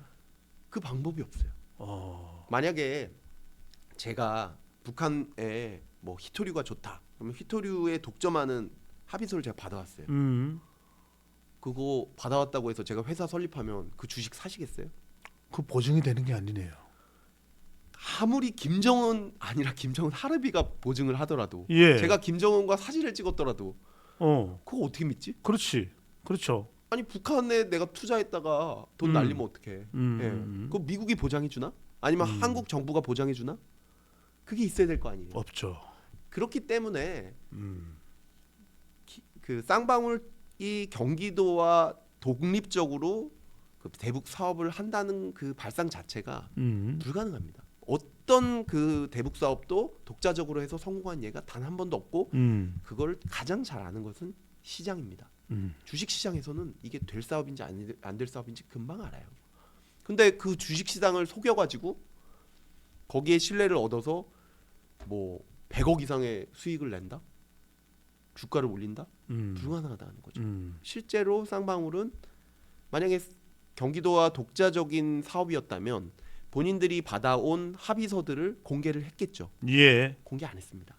그 방법이 없어요. 만약에 제가 북한에 뭐 히토류가 좋다. 그러면 히토류에 독점하는 합의서를 제가 받아왔어요. 그거 받아왔다고 해서 제가 회사 설립하면 그 주식 사시겠어요? 그 보증이 되는 게 아니네요. 아무리 김정은 아니라 김정은 하르비가 보증을 하더라도 예. 제가 김정은과 사진을 찍었더라도 그거 어떻게 믿지? 그렇지. 그렇죠. 아니 북한에 내가 투자했다가 돈 날리면 어떡해? 예. 그거 미국이 보장해 주나? 아니면 한국 정부가 보장해 주나? 그게 있어야 될 거 아니에요. 없죠. 그렇기 때문에 그 쌍방울이 경기도와 독립적으로 그 대북 사업을 한다는 그 발상 자체가 불가능합니다. 어떤 그 대북 사업도 독자적으로 해서 성공한 예가 단 한 번도 없고 그걸 가장 잘 아는 것은 시장입니다. 주식 시장에서는 이게 될 사업인지 안 될 사업인지 금방 알아요. 근데 그 주식 시장을 속여가지고 거기에 신뢰를 얻어서 뭐 100억 이상의 수익을 낸다? 주가를 올린다? 불가능하다는 거죠. 실제로 쌍방울은 만약에 경기도와 독자적인 사업이었다면 본인들이 받아온 합의서들을 공개를 했겠죠. 예. 공개 안 했습니다.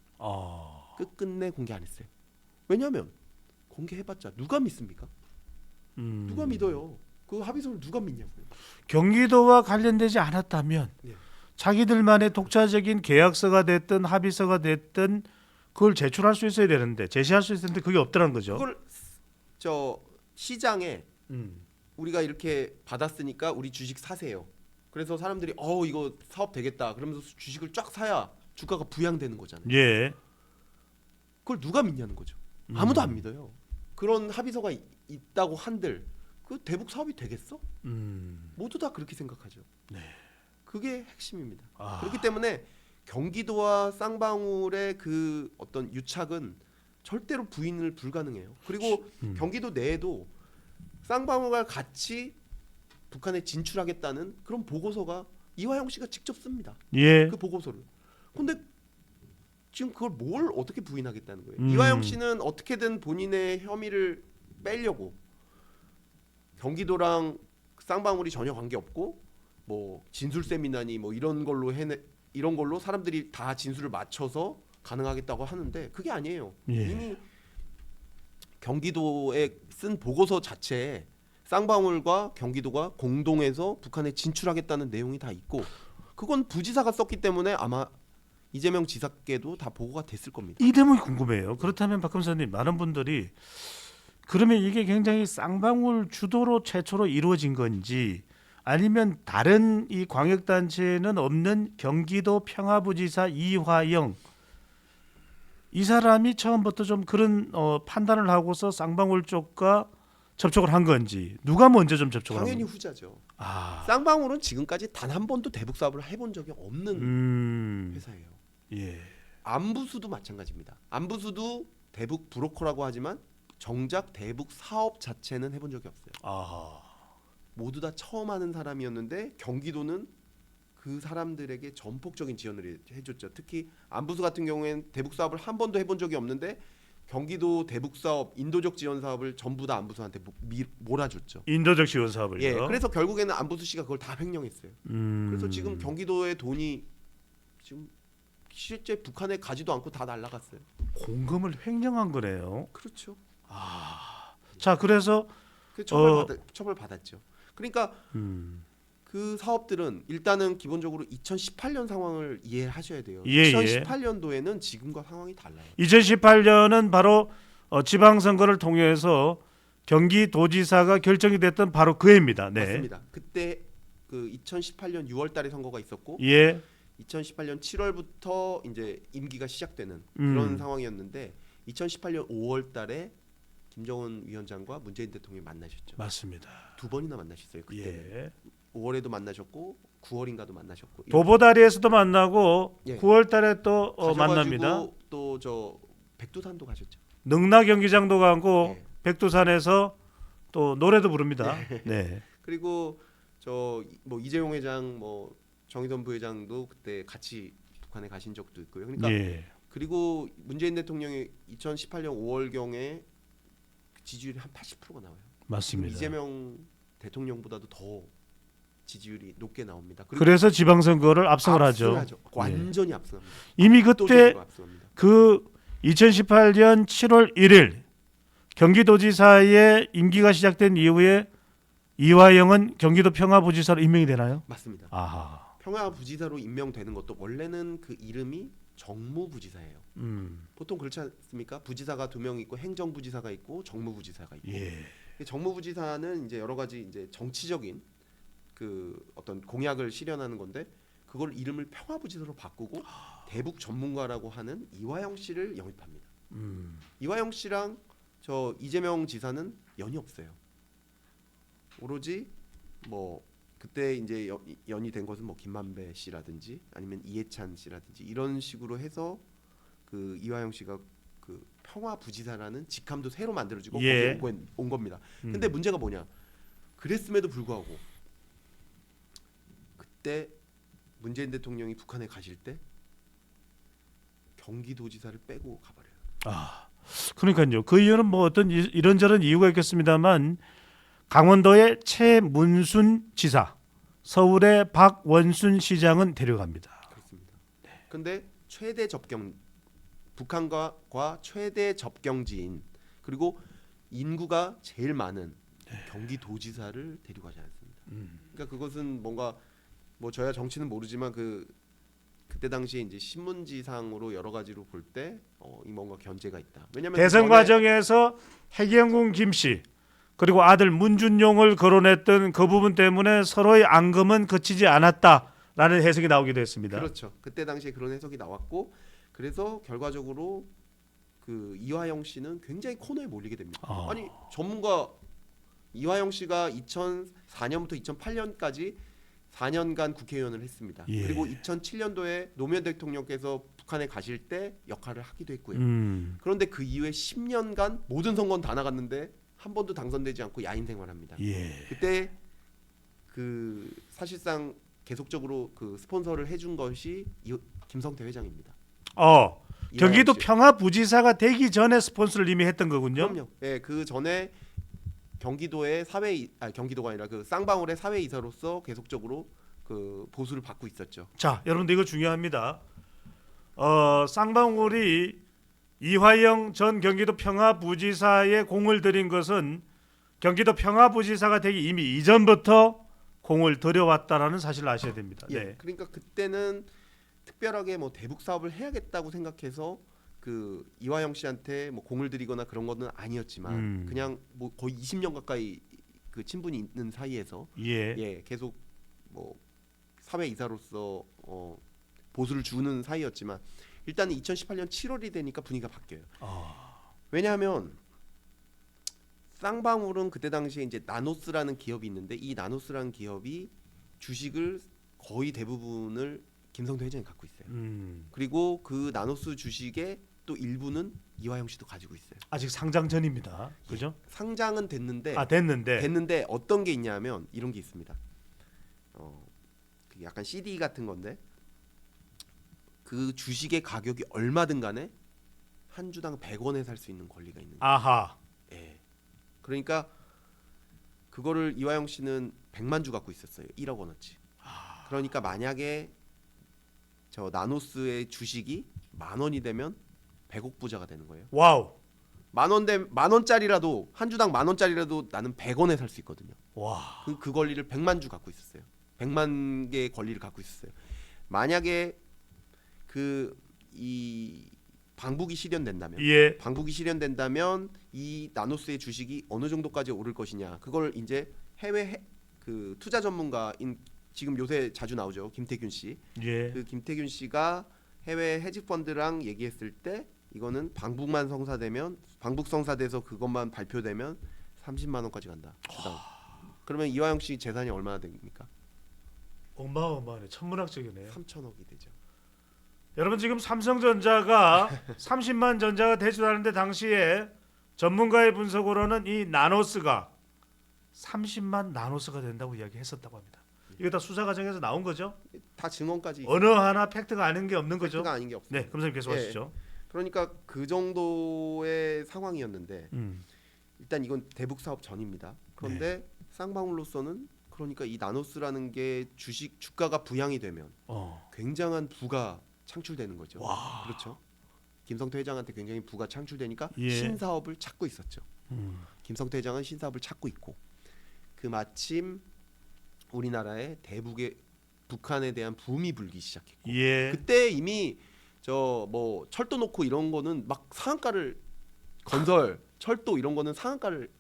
끝끝내 공개 안 했어요. 왜냐하면 공개해봤자 누가 믿습니까? 누가 믿어요? 그 합의서를 누가 믿냐고요. 경기도와 관련되지 않았다면 예. 자기들만의 독자적인 계약서가 됐든 합의서가 됐든 그걸 제출할 수 있어야 되는데 제시할 수 있어야 되는데 그게 없더라는 거죠. 그걸 저 시장에 우리가 이렇게 받았으니까 우리 주식 사세요. 그래서 사람들이 이거 사업 되겠다. 그러면서 주식을 쫙 사야 주가가 부양되는 거잖아요. 예. 그걸 누가 믿냐는 거죠. 아무도 안 믿어요. 그런 합의서가 있다고 한들 그 대북 사업이 되겠어? 모두 다 그렇게 생각하죠. 네. 그게 핵심입니다. 그렇기 때문에 경기도와 쌍방울의 그 어떤 유착은 절대로 부인을 불가능해요. 그리고 경기도 내에도 쌍방울과 같이 북한에 진출하겠다는 그런 보고서가 이화영 씨가 직접 씁니다. 예. 그 보고서를. 근데 지금 그걸 뭘 어떻게 부인하겠다는 거예요. 이화영 씨는 어떻게든 본인의 혐의를 빼려고 경기도랑 쌍방울이 전혀 관계 없고 뭐 진술 세미나니 뭐 이런 걸로 사람들이 다 진술을 맞춰서 가능하겠다고 하는데 그게 아니에요. 예. 이미 경기도에 쓴 보고서 자체에 쌍방울과 경기도가 공동해서 북한에 진출하겠다는 내용이 다 있고 그건 부지사가 썼기 때문에 아마 이재명 지사께도 다 보고가 됐을 겁니다. 이 대목이 궁금해요. 그렇다면 박 검사님 많은 분들이 그러면 이게 굉장히 쌍방울 주도로 최초로 이루어진 건지 아니면 다른 이 광역단체는 없는 경기도 평화부지사 이화영 이 사람이 처음부터 좀 그런 판단을 하고서 쌍방울 쪽과 접촉을 한 건지 누가 먼저 좀 접촉을 한 당연히 건지. 후자죠. 아, 쌍방울은 지금까지 단 한 번도 대북 사업을 해본 적이 없는 회사예요. 예, 안부수도 마찬가지입니다. 안부수도 대북 브로커라고 하지만 정작 대북 사업 자체는 해본 적이 없어요. 아, 모두 다 처음 하는 사람이었는데 경기도는 그 사람들에게 전폭적인 지원을 해줬죠. 특히 안부수 같은 경우에는 대북 사업을 한 번도 해본 적이 없는데 경기도 대북 사업, 인도적 지원 사업을 전부 다 안부수한테 몰아줬죠. 인도적 지원 사업을요. 예, 그래서 결국에는 안부수 씨가 그걸 다 횡령했어요. 그래서 지금 경기도의 돈이 지금 실제 북한에 가지도 않고 다 날라갔어요. 공금을 횡령한 거네요. 그렇죠. 자, 그래서 그 처벌 받았죠. 그러니까 그 사업들은 일단은 기본적으로 2018년 상황을 이해하셔야 돼요. 예, 2018년도에는 지금과 상황이 달라요. 2018년은 바로 지방선거를 통해서 경기도지사가 결정이 됐던 바로 그 해입니다. 네. 맞습니다. 그때 그 2018년 6월달에 선거가 있었고, 예. 2018년 7월부터 이제 임기가 시작되는 그런 상황이었는데, 2018년 5월달에 김정은 위원장과 문재인 대통령이 만나셨죠. 맞습니다. 두 번이나 만나셨어요. 그때는 예. 5월에도 만나셨고 9월인가도 만나셨고. 도보다리에서도 만나고 예. 9월달에 또 가셔가지고 만납니다. 또 저 백두산도 가셨죠. 능라 경기장도 가고 예. 백두산에서 또 노래도 부릅니다. 네. 그리고 저 뭐 이재용 회장, 뭐 정의선 부회장도 그때 같이 북한에 가신 적도 있고요. 그러니까 예. 그리고 문재인 대통령이 2018년 5월경에 지지율이 한 80%가 나와요. 지금 맞습니다. 이재명 대통령보다도 더 지지율이 높게 나옵니다. 그래서 지방선거를 압승을 하죠. 완전히 압승합니다. 이미 그때 압도적으로 압승합니다. 그 2018년 7월 1일 경기도지사의 임기가 시작된 이후에 이화영은 경기도 평화부지사로 임명이 되나요? 맞습니다. 아하. 평화부지사로 임명되는 것도 원래는 그 이름이 정무부지사예요. 보통 그렇지 않습니까? 부지사가 2명 있고 행정부지사가 있고 정무부지사가 있고. 예. 정무부지사는 이제 여러 가지 이제 정치적인 그 어떤 공약을 실현하는 건데 그걸 이름을 평화부지사로 바꾸고 대북 전문가라고 하는 이화영 씨를 영입합니다. 이화영 씨랑 저 이재명 지사는 연이 없어요. 오로지 뭐 그때 이제 연이 된 것은 뭐 김만배 씨라든지 아니면 이해찬 씨라든지 이런 식으로 해서 그 이화영 씨가 그 평화부지사라는 직함도 새로 만들어지고 예. 거기에 온 겁니다. 근데 문제가 뭐냐? 그랬음에도 불구하고 그때 문재인 대통령이 북한에 가실 때 경기도지사를 빼고 가버려요. 아. 그러니까요. 그 이유는 뭐 어떤 이런저런 이유가 있겠습니다만 강원도의 최문순 지사, 서울의 박원순 시장은 데려갑니다. 그렇습니다. 근데 최대 접경 북한과 최대 접경지인 그리고 인구가 제일 많은 경기도지사를 데려가지 않습니다. 그러니까 그것은 뭔가 뭐 저야 정치는 모르지만 그때 당시에 이제 신문지상으로 여러 가지로 볼 때 이 뭔가 견제가 있다. 왜냐면 대선 과정에서 해경군 김씨 그리고 아들 문준용을 거론했던 그 부분 때문에 서로의 앙금은 그치지 않았다라는 해석이 나오기도 했습니다. 그렇죠. 그때 당시에 그런 해석이 나왔고 그래서 결과적으로 그 이화영 씨는 굉장히 코너에 몰리게 됩니다. 아니 전문가 이화영 씨가 2004년부터 2008년까지 4년간 국회의원을 했습니다. 예. 그리고 2007년도에 노무현 대통령께서 북한에 가실 때 역할을 하기도 했고요. 그런데 그 이후에 10년간 모든 선거는 다 나갔는데 한 번도 당선되지 않고 야인 생활합니다. 예. 그때 그 사실상 계속적으로 그 스폰서를 해준 것이 김성태 회장입니다. 경기도 이화영 씨. 평화부지사가 되기 전에 스폰서를 이미 했던 거군요. 그럼요. 예, 그 전에 경기도의 경기도가 아니라 그 쌍방울의 사회이사로서 계속적으로 그 보수를 받고 있었죠. 자, 여러분들 이거 중요합니다. 쌍방울이 이화영 전 경기도 평화부지사에 공을 들인 것은 경기도 평화부지사가 되기 이미 이전부터 공을 들여왔다라는 사실을 아셔야 됩니다. 예, 네. 그러니까 그때는 특별하게 뭐 대북 사업을 해야겠다고 생각해서 그 이화영 씨한테 뭐 공을 들이거나 그런 거는 아니었지만 그냥 뭐 거의 20년 가까이 그 친분이 있는 사이에서 예. 계속 뭐 사회 이사로서 보수를 주는 사이였지만 일단은 2018년 7월이 되니까 분위기가 바뀌어요. 아. 왜냐하면 쌍방울은 그때 당시에 이제 나노스라는 기업이 있는데 이 나노스라는 기업이 주식을 거의 대부분을 김성태 회장이 갖고 있어요. 그리고 그 나노스 주식의 또 일부는 이화영 씨도 가지고 있어요. 아직 상장 전입니다. 그죠? 상장은 됐는데 됐는데 어떤 게 있냐면 이런 게 있습니다. 그게 약간 CD 같은 건데 그 주식의 가격이 얼마든 간에 한 주당 100원에 살 수 있는 권리가 있는 거예요. 아하. 예. 그러니까 그거를 이화영 씨는 100만 주 갖고 있었어요. 1억 원어치. 그러니까 만약에 저 나노스의 주식이 10,000원이 되면 100억 부자가 되는 거예요. 와우. 만 원짜리라도 한 주당 10,000원짜리라도 나는 100원에 살 수 있거든요. 와. 그 권리를 100만 주 갖고 있었어요. 100만 개의 권리를 갖고 있었어요. 만약에 이 방북이 실현된다면 예. 이 나노스의 주식이 어느 정도까지 오를 것이냐. 그걸 이제 해외 그 투자 전문가인 지금 요새 자주 나오죠. 김태균 씨. 예. 그 김태균 씨가 해외 헤지 펀드랑 얘기했을 때 이거는 방북만 성사되면 방북 성사돼서 그것만 발표되면 30만 원까지 간다. 주당. 그러면 이화영 씨 재산이 얼마나 됩니까? 어마어마하네. 천문학적이네요. 3천억이 되죠. 여러분 지금 삼성전자가 30만 전자가 대출하는데 당시에 전문가의 분석으로는 이 나노스가 30만 나노스가 된다고 이야기했었다고 합니다. 이거 다 수사 과정에서 나온 거죠? 다 증언까지 어느 하나 팩트가 아닌 게 없는 거죠? 팩트가 아닌 게 없어요. 네, 검사님 계속하시죠. 그러니까 그 정도의 상황이었는데 일단 이건 대북 사업 전입니다. 그런데 쌍방울로서는 그러니까 이 나노스라는 게 주가가 부양이 되면 굉장한 부가 창출되는 거죠. 와. 그렇죠. 김성태 회장한테 굉장히 부가 창출되니까 예. 신사업을 찾고 있었죠. 김성태 회장은 신사업을 찾고 있고 그 마침 우리나라의 대북의 북한에 대한 붐이 불기 시작했고 예. 그때 이미 저 뭐 철도 놓고 이런 거는 막 상한가를 건설 철도 이런 거는 상한가를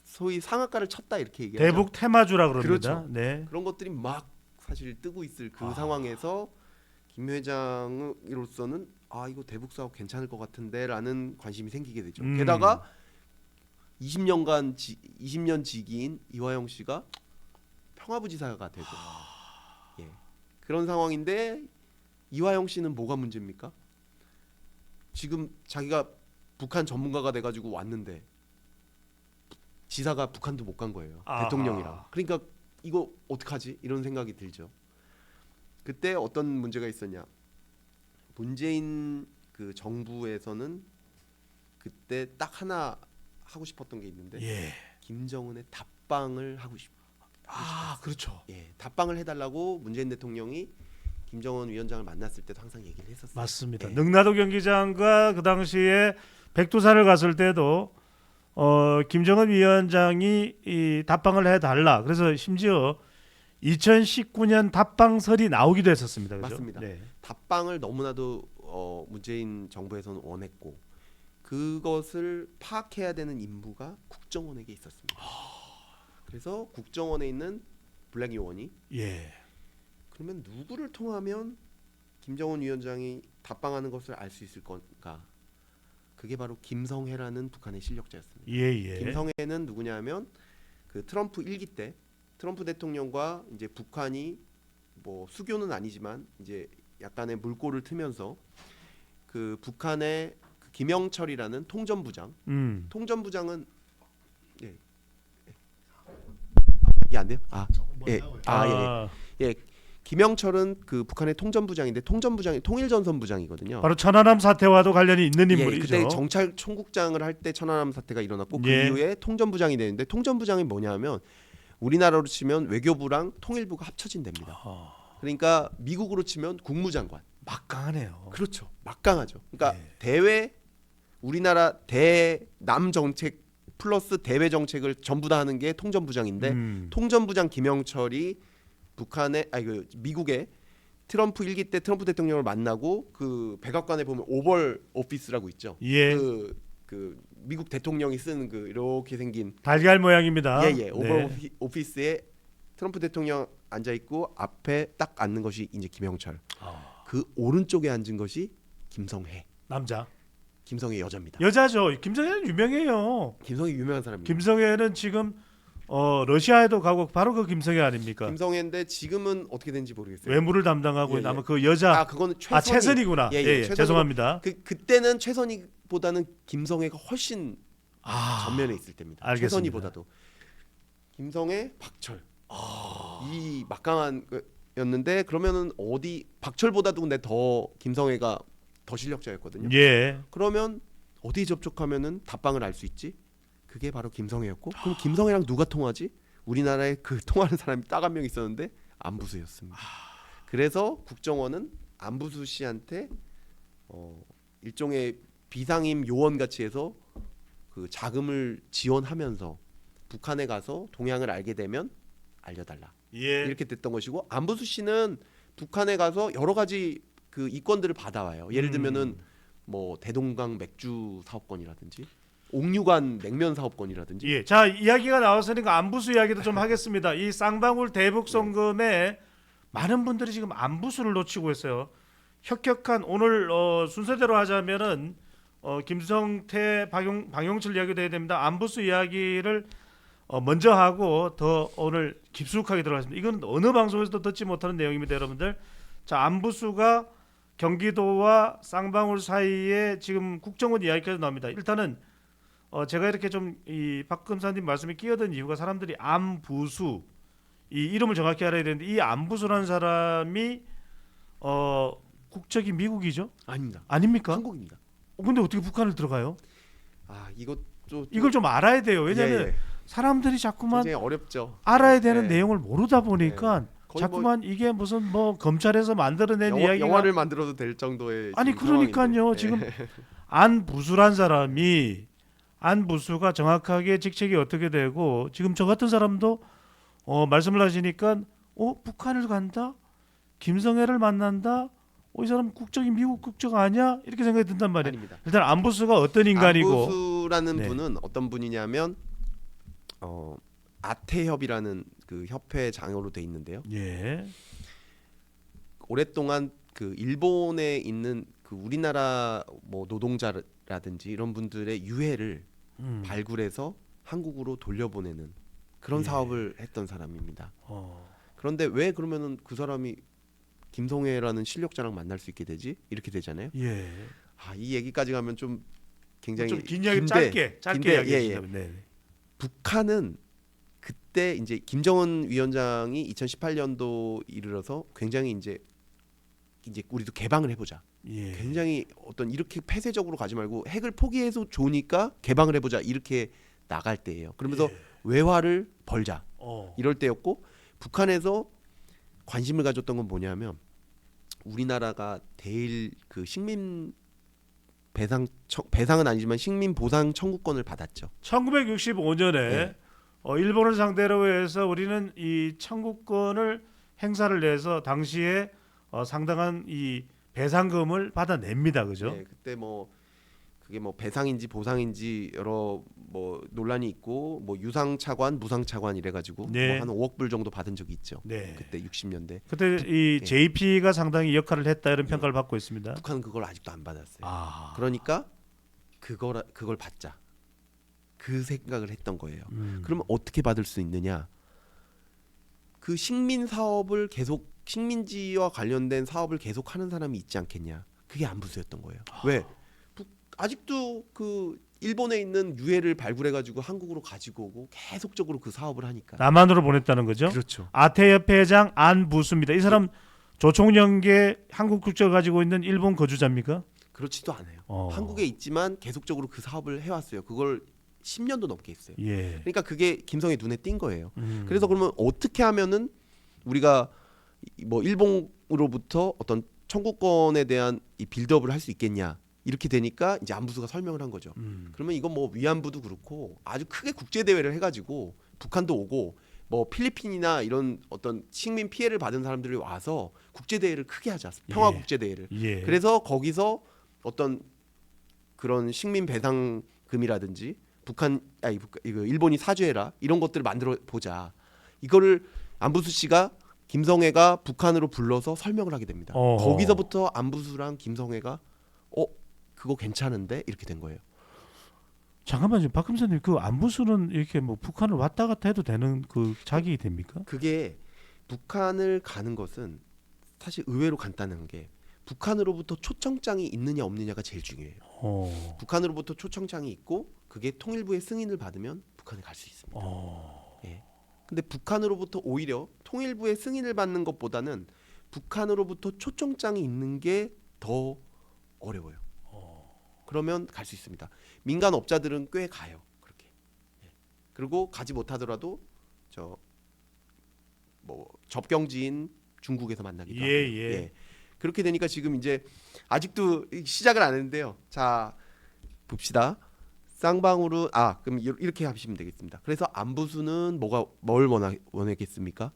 소위 상한가를 쳤다 이렇게 얘기하죠. 대북 테마주라 그럽니다. 그렇죠. 네. 그런 것들이 막 사실 뜨고 있을 그 상황에서 김 회장으로서는 아 이거 대북 사업 괜찮을 것 같은데라는 관심이 생기게 되죠. 게다가 20년 지기인 이화영 씨가 평화부지사가 되고 예. 그런 상황인데 이화영 씨는 뭐가 문제입니까? 지금 자기가 북한 전문가가 돼가지고 왔는데 지사가 북한도 못 간 거예요. 아하. 대통령이랑. 그러니까 이거 어떡하지? 이런 생각이 들죠. 그때 어떤 문제가 있었냐? 문재인 그 정부에서는 그때 딱 하나 하고 싶었던 게 있는데 예. 김정은의 답방을 하고 싶. 그렇죠. 예, 답방을 해달라고 문재인 대통령이 김정은 위원장을 만났을 때도 항상 얘기를 했었어요. 맞습니다. 예. 능라도 경기장과 그 당시에 백두산을 갔을 때도 김정은 위원장이 이 답방을 해달라. 그래서 심지어 2019년 답방설이 나오기도 했었습니다. 그렇죠? 맞습니다. 네. 답방을 너무나도 문재인 정부에서는 원했고 그것을 파악해야 되는 임무가 국정원에게 있었습니다. 그래서 국정원에 있는 블랙 요원이 예. 그러면 누구를 통하면 김정은 위원장이 답방하는 것을 알 수 있을 건가? 그게 바로 김성애라는 북한의 실력자였습니다. 예. 김성애는 누구냐면 그 트럼프 1기 때 트럼프 대통령과 이제 북한이 뭐 수교는 아니지만 이제 약간의 물꼬를 트면서 그 북한의 그 김영철이라는 통전부장, 통전부장은 예. 이게 안 돼요? 예. 김영철은 그 북한의 통전부장인데 통전부장이 통일전선부장이거든요. 바로 천안함 사태와도 관련이 있는 인물이죠. 그때 정찰 총국장을 할 때 천안함 사태가 일어났고 그 예. 이후에 통전부장이 되는데 통전부장이 뭐냐면 우리나라로 치면 외교부랑 통일부가 합쳐진 데입니다. 그러니까 미국으로 치면 국무장관. 막강하네요. 그렇죠. 막강하죠. 그러니까 예. 우리나라 대남 정책 플러스 대외 정책을 전부 다 하는 게 통전부장인데 통전부장 김영철이 미국의 트럼프 1기 때 트럼프 대통령을 만나고 그 백악관에 보면 오벌 오피스라고 있죠. 예. 그 미국 대통령이 쓰는 그 이렇게 생긴 달걀 모양입니다. 오벌 오피스에 트럼프 대통령 앉아 있고 앞에 딱 앉는 것이 이제 김영철. 그 오른쪽에 앉은 것이 김성해. 남자. 김성해 여자입니다. 여자죠. 김성애는 유명해요. 김성해 유명한 사람입니다. 김성애는 지금 러시아에도 가고 바로 그 김성애 아닙니까? 김성해인데 지금은 어떻게 된지 모르겠어요. 외무를 담당하고 예, 있는 예. 아마 그 여자. 그거는 최선이구나. 예, 최선이고, 죄송합니다. 그때는 최선희보다는 김성해가 훨씬 전면에 있을 때입니다. 알겠습니다. 최선희보다도 김성해, 박철 이 막강한 였는데 그러면은 어디 박철보다도 근데 더 김성해가 더 실력자였거든요. 예. 그러면 어디 접촉하면은 답방을 알 수 있지? 그게 바로 김성해였고 그럼 김성해랑 누가 통하지? 우리나라에 그 통하는 사람이 딱 한 명 있었는데 안부수였습니다. 그래서 국정원은 안부수 씨한테 일종의 비상임 요원 같이 해서 그 자금을 지원하면서 북한에 가서 동향을 알게 되면 알려달라. 예. 이렇게 됐던 것이고 안부수 씨는 북한에 가서 여러 가지 그 이권들을 받아와요. 예를 들면은 뭐 대동강 맥주 사업권이라든지 옥류관 냉면 사업권이라든지. 예. 자, 이야기가 나왔으니까 안부수 이야기도 좀 하겠습니다. 이 쌍방울 대북 송금에 많은 분들이 지금 안부수를 놓치고 있어요. 혁혁한 오늘 순서대로 하자면은 김성태, 방용철 이야기도 해야 됩니다. 안부수 이야기를 먼저 하고 더 오늘 깊숙하게 들어가겠습니다. 이건 어느 방송에서도 듣지 못하는 내용입니다, 여러분들. 자, 안부수가 경기도와 쌍방울 사이에 지금 국정원 이야기까지 나옵니다. 일단은 제가 이렇게 좀 이 박 검사님 말씀에 끼어든 이유가 사람들이 안부수 이 이름을 정확히 알아야 되는데 이 안부수라는 사람이 국적이 미국이죠? 아닙니다. 아닙니까? 한국입니다. 근데 어떻게 북한을 들어가요? 이것도 이걸 좀 알아야 돼요. 왜냐하면 사람들이 자꾸만 굉장히 어렵죠. 알아야 되는 예. 내용을 모르다 보니까 거의 자꾸만 이게 무슨 뭐 검찰에서 만들어낸 이야기가 영화를 만들어도 될 정도의 아니 지금 그러니까요. 상황인데. 지금 안부수란 사람이 안부수가 정확하게 직책이 어떻게 되고 지금 저 같은 사람도 말씀을 하시니까 북한을 간다? 김성애를 만난다? 이 사람 국적이 미국 국적 아니야? 이렇게 생각이 든단 말이에요. 아닙니다. 일단 안부수가 어떤 인간이고 안부수라는 네. 분은 어떤 분이냐면 아태협이라는 그 협회 장으로 돼 있는데요. 예. 오랫동안 그 일본에 있는 그 우리나라 뭐 노동자라든지 이런 분들의 유해를 발굴해서 한국으로 돌려보내는 그런 예. 사업을 했던 사람입니다. 그런데 왜 그러면은 그 사람이 김성애라는 실력자랑 만날 수 있게 되지? 이렇게 되잖아요. 예. 이 얘기까지 가면 좀 굉장히 좀 긴 이야기 짧게 긴데, 이야기해 예, 주시면 네. 북한은 그때 이제 김정은 위원장이 2018년도 이르러서 굉장히 이제 우리도 개방을 해보자. 예. 굉장히 어떤 이렇게 폐쇄적으로 가지 말고 핵을 포기해서 좋으니까 개방을 해보자 이렇게 나갈 때예요. 그러면서 외화를 벌자 이럴 때였고 북한에서 관심을 가졌던 건 뭐냐면 우리나라가 대일 그 식민 배상은 아니지만 식민 보상 청구권을 받았죠. 1965년에 네. 일본을 상대로 해서 우리는 이 청구권을 행사를 해서 당시에 상당한 이 배상금을 받아냅니다, 그죠? 네, 그때 뭐 그게 뭐 배상인지 보상인지 여러 뭐 논란이 있고 뭐 유상차관, 무상차관 이래가지고 네. 뭐 한 5억 불 정도 받은 적이 있죠. 네. 그때 60년대. 그때 이 네. JP가 상당히 역할을 했다 이런 평가를 받고 있습니다. 북한은 그걸 아직도 안 받았어요. 아. 그러니까 그걸 받자. 그 생각을 했던 거예요. 그러면 어떻게 받을 수 있느냐? 그 식민 사업을 계속 식민지와 관련된 사업을 계속 하는 사람이 있지 않겠냐? 그게 안부수였던 거예요. 왜? 아직도 그 일본에 있는 유해를 발굴해가지고 한국으로 가지고 오고 계속적으로 그 사업을 하니까. 남한으로 보냈다는 거죠? 그렇죠. 아태협회 회장 안부수입니다. 이 사람 조총련계 한국 국적을 가지고 있는 일본 거주자입니까? 그렇지도 않아요. 어. 한국에 있지만 계속적으로 그 사업을 해왔어요. 그걸 10년도 넘게 했어요. 예. 그러니까 그게 김성애 눈에 띈 거예요. 그래서 그러면 어떻게 하면은 우리가 뭐 일본으로부터 어떤 청구권에 대한 이 빌드업을 할 수 있겠냐 이렇게 되니까 이제 안부수가 설명을 한 거죠. 그러면 이건 뭐 위안부도 그렇고 아주 크게 국제 대회를 해가지고 북한도 오고 뭐 필리핀이나 이런 어떤 식민 피해를 받은 사람들이 와서 국제 대회를 크게 하자. 평화 국제 대회를. 예. 그래서 거기서 어떤 그런 식민 배상금이라든지 이거 일본이 사죄해라 이런 것들을 만들어 보자. 이거를 안부수 씨가 김성애가 북한으로 불러서 설명을 하게 됩니다. 어허. 거기서부터 안부수랑 김성애가 그거 괜찮은데 이렇게 된 거예요. 잠깐만요, 박금선님, 그 안부수는 이렇게 뭐 북한을 왔다 갔다 해도 되는 그 자격이 됩니까? 그게 북한을 가는 것은 사실 의외로 간단한 게 북한으로부터 초청장이 있느냐 없느냐가 제일 중요해요. 북한으로부터 초청장이 있고 그게 통일부의 승인을 받으면 북한에 갈 수 있습니다. 예. 근데 북한으로부터 오히려 통일부의 승인을 받는 것보다는 북한으로부터 초청장이 있는 게 더 어려워요. 그러면 갈 수 있습니다. 민간 업자들은 꽤 가요. 그렇게. 예. 그리고 가지 못하더라도 저 뭐 접경지인 중국에서 만나기도 하고. 예. 그렇게 되니까 지금 이제 아직도 시작을 안 했는데요. 자, 봅시다. 쌍방울은 그럼 이렇게 하시면 되겠습니다. 그래서 안부수는 뭘 원하겠습니까?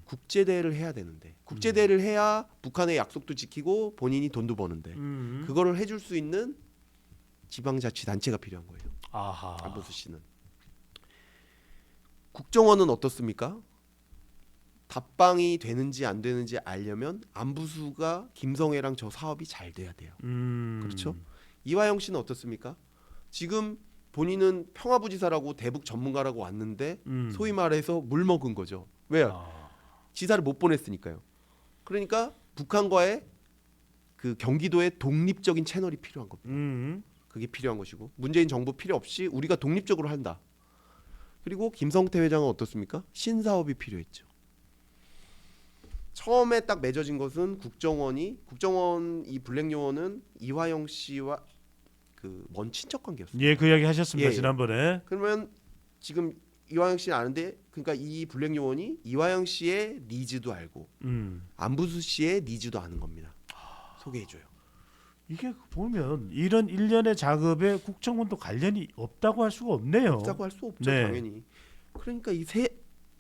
국제 대회를 해야 되는데 국제 대회를 해야 북한의 약속도 지키고 본인이 돈도 버는데 그거를 해줄 수 있는 지방자치단체가 필요한 거예요. 아하. 안부수 씨는 국정원은 어떻습니까? 답방이 되는지 안 되는지 알려면 안부수가 김성애랑 저 사업이 잘 돼야 돼요. 그렇죠? 이화영 씨는 어떻습니까? 지금 본인은 평화부지사라고 대북 전문가라고 왔는데 소위 말해서 물 먹은 거죠. 왜요? 지사를 못 보냈으니까요. 그러니까 북한과의 그 경기도의 독립적인 채널이 필요한 겁니다. 그게 필요한 것이고 문재인 정부 필요 없이 우리가 독립적으로 한다. 그리고 김성태 회장은 어떻습니까? 신사업이 필요했죠. 처음에 딱 맺어진 것은 국정원 이 블랙 요원은 이화영 씨와 그 먼 친척 관계였어요. 예, 그 이야기 하셨습니다. 예. 지난번에. 그러면 지금 이화영 씨는 아는데 그러니까 이 블랙 요원이 이화영 씨의 니즈도 알고 안부수 씨의 니즈도 아는 겁니다. 소개해줘요. 이게 보면 이런 일련의 작업에 국정원도 관련이 없다고 할 수가 없네요. 없다고 할 수 없죠. 네. 당연히. 그러니까 이 세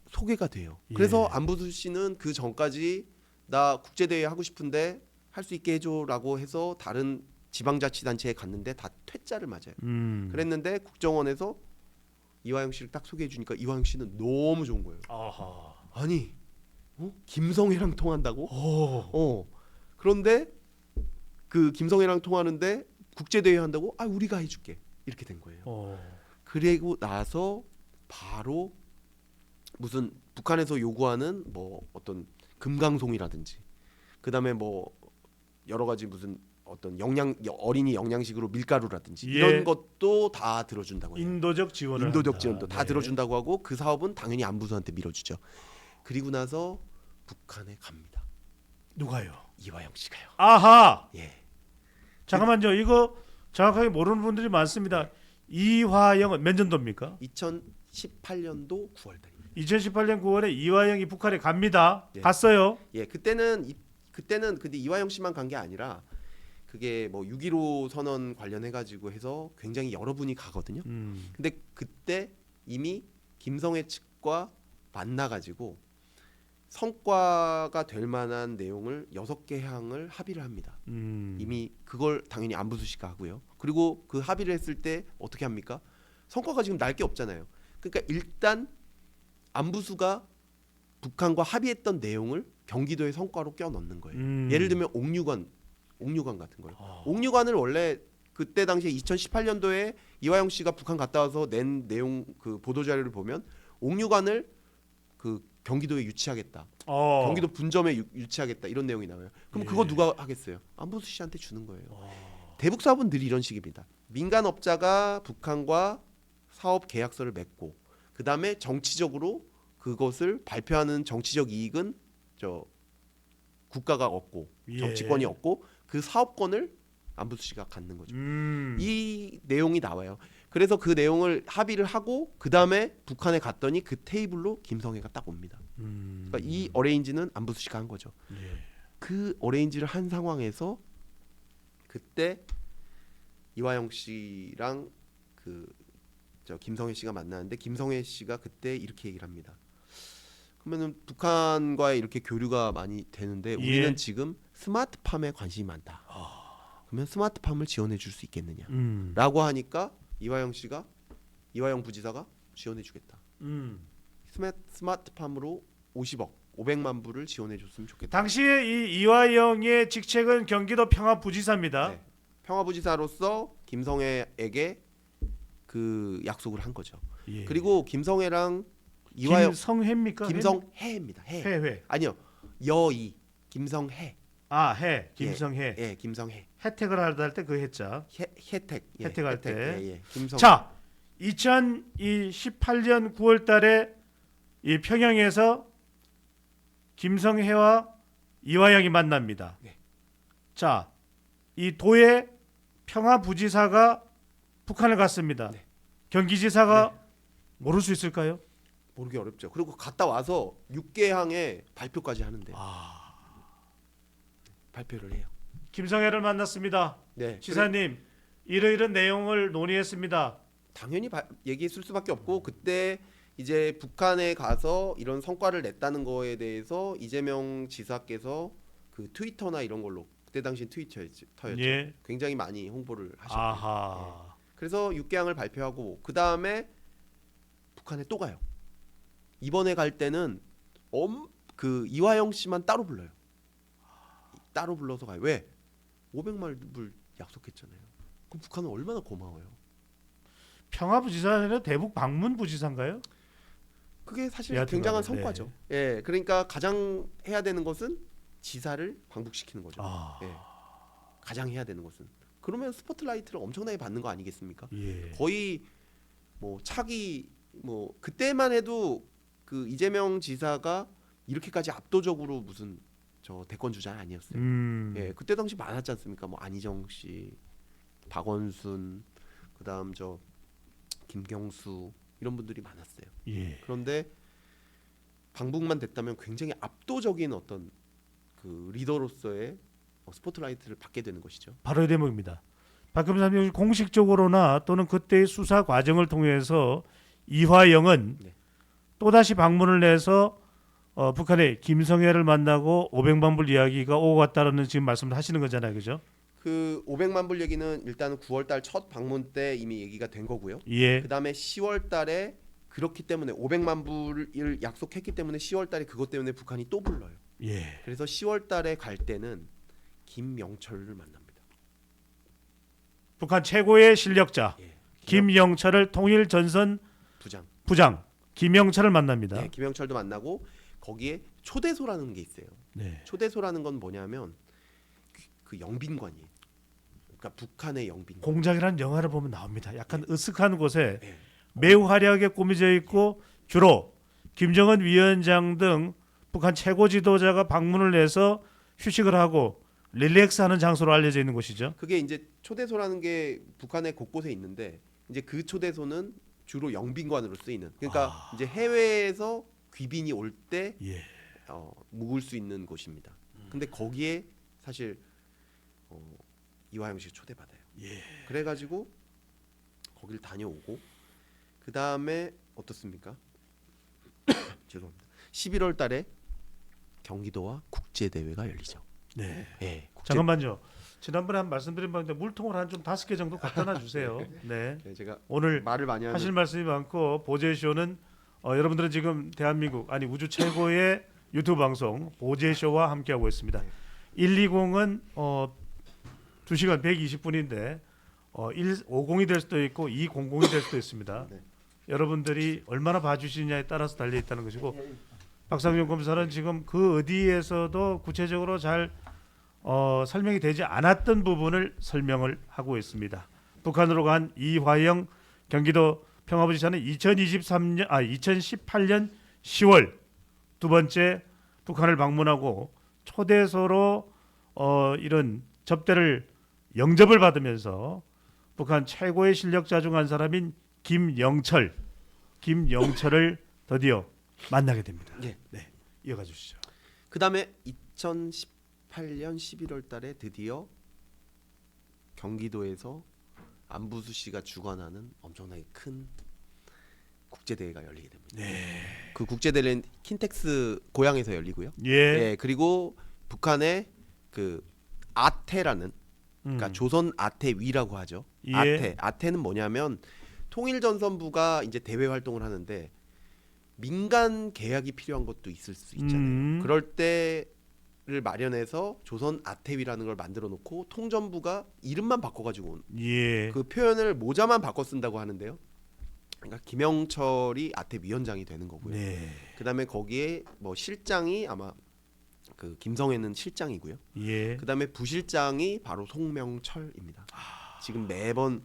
소개가 돼요. 예. 그래서 안부수 씨는 그 전까지 나 국제대회 하고 싶은데 할 수 있게 해줘라고 해서 다른 지방자치단체에 갔는데 다 퇴짜를 맞아요. 그랬는데 국정원에서 이화영 씨를 딱 소개해 주니까 이화영 씨는 너무 좋은 거예요. 아하. 아니 김성애랑 통한다고? 그런데 그 김성애랑 통하는데 국제대회 한다고? 우리가 해줄게. 이렇게 된 거예요. 그리고 나서 바로 무슨 북한에서 요구하는 뭐 어떤 금강송이라든지 그다음에 뭐 여러 가지 무슨 어떤 어린이 영양식으로 밀가루라든지 이런 것도 다 들어준다고 해요. 인도적 지원도 다 들어준다고 하고 그 사업은 당연히 안부수한테 밀어주죠. 그리고 나서 북한에 갑니다. 누가요? 이화영 씨가요. 아하. 예. 잠깐만요. 이거 정확하게 모르는 분들이 많습니다. 이화영은 몇 년도입니까? 2018년도 9월달입니다. 2018년 9월에 이화영이 북한에 갑니다. 예. 갔어요. 예, 그때는 근데 이화영 씨만 간 게 아니라 그게 뭐 6.15 선언 관련해 가지고 해서 굉장히 여러 분이 가거든요. 근데 그때 이미 김성애 측과 만나 가지고 성과가 될 만한 내용을 6개 항을 합의를 합니다. 이미 그걸 당연히 안부수 씨가 하고요. 그리고 그 합의를 했을 때 어떻게 합니까? 성과가 지금 날 게 없잖아요. 그러니까 일단 안부수가 북한과 합의했던 내용을 경기도의 성과로 껴 넣는 거예요. 예를 들면 옥류관 같은 거요. 옥류관을 원래 그때 당시에 2018년도에 이화영 씨가 북한 갔다 와서 낸 내용 그 보도 자료를 보면 옥류관을 그 경기도에 유치하겠다. 경기도 분점에 유치하겠다 이런 내용이 나와요. 그럼 그거 누가 하겠어요? 안부수 씨한테 주는 거예요. 대북 사업은 늘 이런 식입니다. 민간 업자가 북한과 사업 계약서를 맺고 그 다음에 정치적으로 그것을 발표하는 정치적 이익은 국가가 얻고 정치권이 얻고 그 사업권을 안부수 씨가 갖는 거죠. 이 내용이 나와요. 그래서 그 내용을 합의를 하고 그 다음에 북한에 갔더니 그 테이블로 김성애가 딱 옵니다. 그러니까 이 어레인지는 안부수 씨가 한 거죠. 그 어레인지를 한 상황에서 그때 이화영 씨랑 김성애 씨가 만나는데 김성애 씨가 그때 이렇게 얘기를 합니다. 그러면은 북한과의 이렇게 교류가 많이 되는데 우리는 지금 스마트팜에 관심이 많다. 그러면 스마트팜을 지원해 줄 수 있겠느냐? 라고 하니까 이화영 부지사가 지원해 주겠다. 스마트팜으로 50억, 500만 불을 지원해 줬으면 좋겠다. 당시에 이 이화영의 직책은 경기도 평화부지사입니다. 네. 평화부지사로서 김성애에게 그 약속을 한 거죠. 예. 그리고 김성애랑 이화영 김성혜입니까? 김성혜입니다. 회. 아니요. 여이 김성혜. 해. 김성혜. 예, 김성혜. 혜택을 할 때 그 해자. 혜택. 예, 혜택할 때. 예. 김성. 자, 2018년 9월달에 이 평양에서 김성혜와 이화영이 만납니다. 네. 자, 이 도의 평화부지사가 북한을 갔습니다. 네. 경기지사가 모를 수 있을까요? 모르기 어렵죠. 그리고 갔다 와서 6개항에 발표까지 하는데 발표를 해요. 김성혜를 만났습니다. 네. 지사님, 이러이런 내용을 논의했습니다. 당연히 얘기했을 수밖에 없고 그때 이제 북한에 가서 이런 성과를 냈다는 거에 대해서 이재명 지사께서 그 트위터나 이런 걸로 그때 당시 트위터였죠. 예. 굉장히 많이 홍보를 하셨고 아하. 그래서 6개항을 발표하고 그 다음에 북한에 또 가요. 이번에 갈 때는 그 이화영 씨만 따로 불러요. 따로 불러서 가요. 왜? 500만 불 약속했잖아요. 그럼 북한은 얼마나 고마워요. 평화부지사는 대북 방문부지사인가요? 그게 사실 여하튼 굉장한 간에, 성과죠. 예, 그러니까 가장 해야 되는 것은 지사를 방북시키는 거죠. 예, 가장 해야 되는 것은 그러면 스포트라이트를 엄청나게 받는 거 아니겠습니까? 예. 거의 뭐 차기 뭐 그때만 해도 그 이재명 지사가 이렇게까지 압도적으로 무슨 저 대권 주자 아니었어요. 예, 그때 당시 많았지 않습니까? 뭐 안희정 씨, 박원순, 그다음 저 김경수 이런 분들이 많았어요. 예. 그런데 방북만 됐다면 굉장히 압도적인 어떤 그 리더로서의 스포트라이트를 받게 되는 것이죠. 바로 이 대목입니다. 박근혜 대통령이 공식적으로나 또는 그때의 수사 과정을 통해서 이화영은 네. 또다시 방문을 해서 북한의 김성애를 만나고 500만 불 이야기가 오고 갔다는 지금 말씀을 하시는 거잖아요, 그죠? 그 500만 불 얘기는 일단 9월달 첫 방문 때 이미 얘기가 된 거고요. 예. 그 다음에 10월달에 그렇기 때문에 500만 불을 약속했기 때문에 10월달에 그것 때문에 북한이 또 불러요. 예. 그래서 10월달에 갈 때는 김영철을 만납니다. 북한 최고의 실력자 예. 김영철을 통일 전선 부장 김영철을 만납니다. 네, 김영철도 만나고 거기에 초대소라는 게 있어요. 네. 초대소라는 건 뭐냐면 그 영빈관이에요. 그러니까 북한의 영빈관. 공작이라는 영화를 보면 나옵니다. 약간 으슥한 곳에 네. 매우 화려하게 꾸며져 있고 주로 김정은 위원장 등 북한 최고 지도자가 방문을 해서 휴식을 하고 릴렉스하는 장소로 알려져 있는 곳이죠. 그게 이제 초대소라는 게 북한의 곳곳에 있는데 이제 그 초대소는 주로 영빈관으로 쓰이는. 그러니까 이제 해외에서 귀빈이 올 때 예. 묵을 수 있는 곳입니다. 근데 거기에 사실 이화영 씨가 초대받아요. 예. 그래가지고 거기를 다녀오고 그 다음에 어떻습니까? 죄송합니다. 11월달에 경기도와 국제 대회가 열리죠. 네. 예, 잠깐만요. 지난번에 한 말씀드린 바인데 물통을 한 좀 5개 정도 갖다 놔 주세요. 네. 네, 제가 오늘 말을 많이 하는 하실 말씀이 많고 보제쇼는 여러분들은 지금 대한민국 아니 우주 최고의 유튜브 방송 보제쇼와 함께하고 있습니다. 120은 2시간 120분인데 150이 될 수도 있고 200이 될 수도 있습니다. 네. 여러분들이 얼마나 봐주시냐에 따라서 달려 있다는 것이고 박상용 검사는 지금 그 어디에서도 구체적으로 잘 설명이 되지 않았던 부분을 설명을 하고 있습니다. 북한으로 간 이화영 경기도 평화부지사는 2018년 10월 두 번째 북한을 방문하고 초대소로 이런 접대를 영접을 받으면서 북한 최고의 실력자 중 한 사람인 김영철을 드디어 만나게 됩니다. 예. 네, 이어가 주시죠. 그 다음에 2018년 11월달에 드디어 경기도에서 안부수 씨가 주관하는 엄청나게 큰 국제 대회가 열리게 됩니다. 네. 그 국제 대회는 킨텍스 고향에서 열리고요. 예. 예, 그리고 북한의 그 아태라는 그러니까 조선 아태위라고 하죠. 예. 아태는 뭐냐면 통일전선부가 이제 대외 활동을 하는데 민간 계약이 필요한 것도 있을 수 있잖아요. 그럴 때 마련해서 조선 아태위라는 걸 만들어 놓고 통전부가 이름만 바꿔가지고 예. 그 표현을 모자만 바꿔 쓴다고 하는데요. 그러니까 김영철이 아태위원장이 되는 거고요. 네. 그다음에 거기에 뭐 실장이 아마 그 김성애는 실장이고요. 예. 그다음에 부실장이 바로 송명철입니다. 지금 매번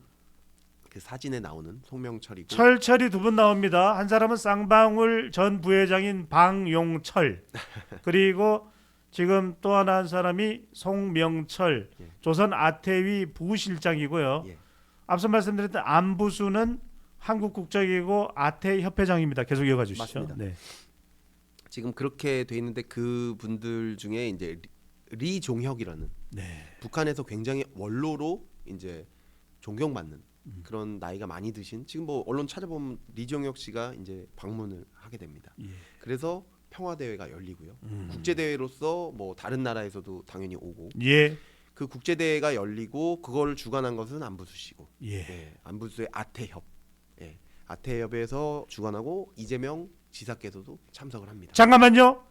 그 사진에 나오는 송명철이고 철철이 두 분 나옵니다. 한 사람은 쌍방울 전 부회장인 방용철. 그리고 지금 또 하나 한 사람이 송명철. 예. 조선 아태위 부실장이고요. 예. 앞서 말씀드렸던 안부수는 한국 국적이고 아태 협회장입니다. 계속 이어가 주시죠. 맞습니다. 네. 지금 그렇게 돼 있는데 그 분들 중에 이제 리종혁이라는 네. 북한에서 굉장히 원로로 이제 존경받는 그런 나이가 많이 드신 지금 뭐 언론 찾아보면 리종혁 씨가 이제 방문을 하게 됩니다. 예. 그래서 평화 대회가 열리고요. 국제 대회로서 뭐 다른 나라에서도 당연히 오고 예. 그 국제 대회가 열리고 그걸 주관한 것은 안부수 씨고 예. 예, 안부수의 아태협 예, 아태협에서 주관하고 이재명 지사께서도 참석을 합니다. 잠깐만요.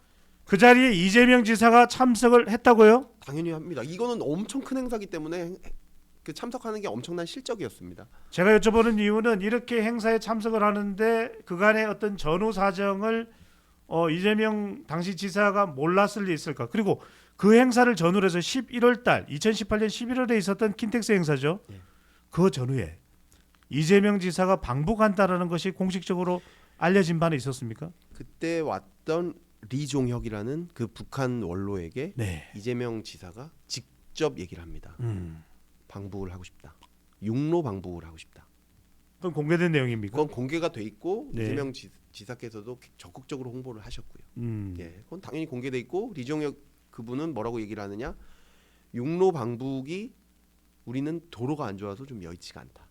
그 자리에 이재명 지사가 참석을 했다고요? 당연히 합니다. 이거는 엄청 큰 행사기 때문에 그 참석하는 게 엄청난 실적이었습니다. 제가 여쭤보는 이유는 이렇게 행사에 참석을 하는데 그간의 어떤 전후 사정을 이재명 당시 지사가 몰랐을 리 있을까? 그리고 그 행사를 전후로 해서 11월 달 2018년 11월에 있었던 킨텍스 행사죠. 예. 그 전후에 이재명 지사가 방북한다라는 것이 공식적으로 알려진 바는 있었습니까? 그때 왔던 리종혁이라는 그 북한 원로에게 네. 이재명 지사가 직접 얘기를 합니다. 방북을 하고 싶다. 육로 방북을 하고 싶다. 그건 공개된 내용입니까? 그건 공개가 돼 있고 네. 이재명 지사께서도 적극적으로 홍보를 하셨고요. 예, 그건 당연히 공개돼 있고 리종혁 그분은 뭐라고 얘기를 하느냐? 육로 방북이 우리는 도로가 안 좋아서 좀 여의치가 않다.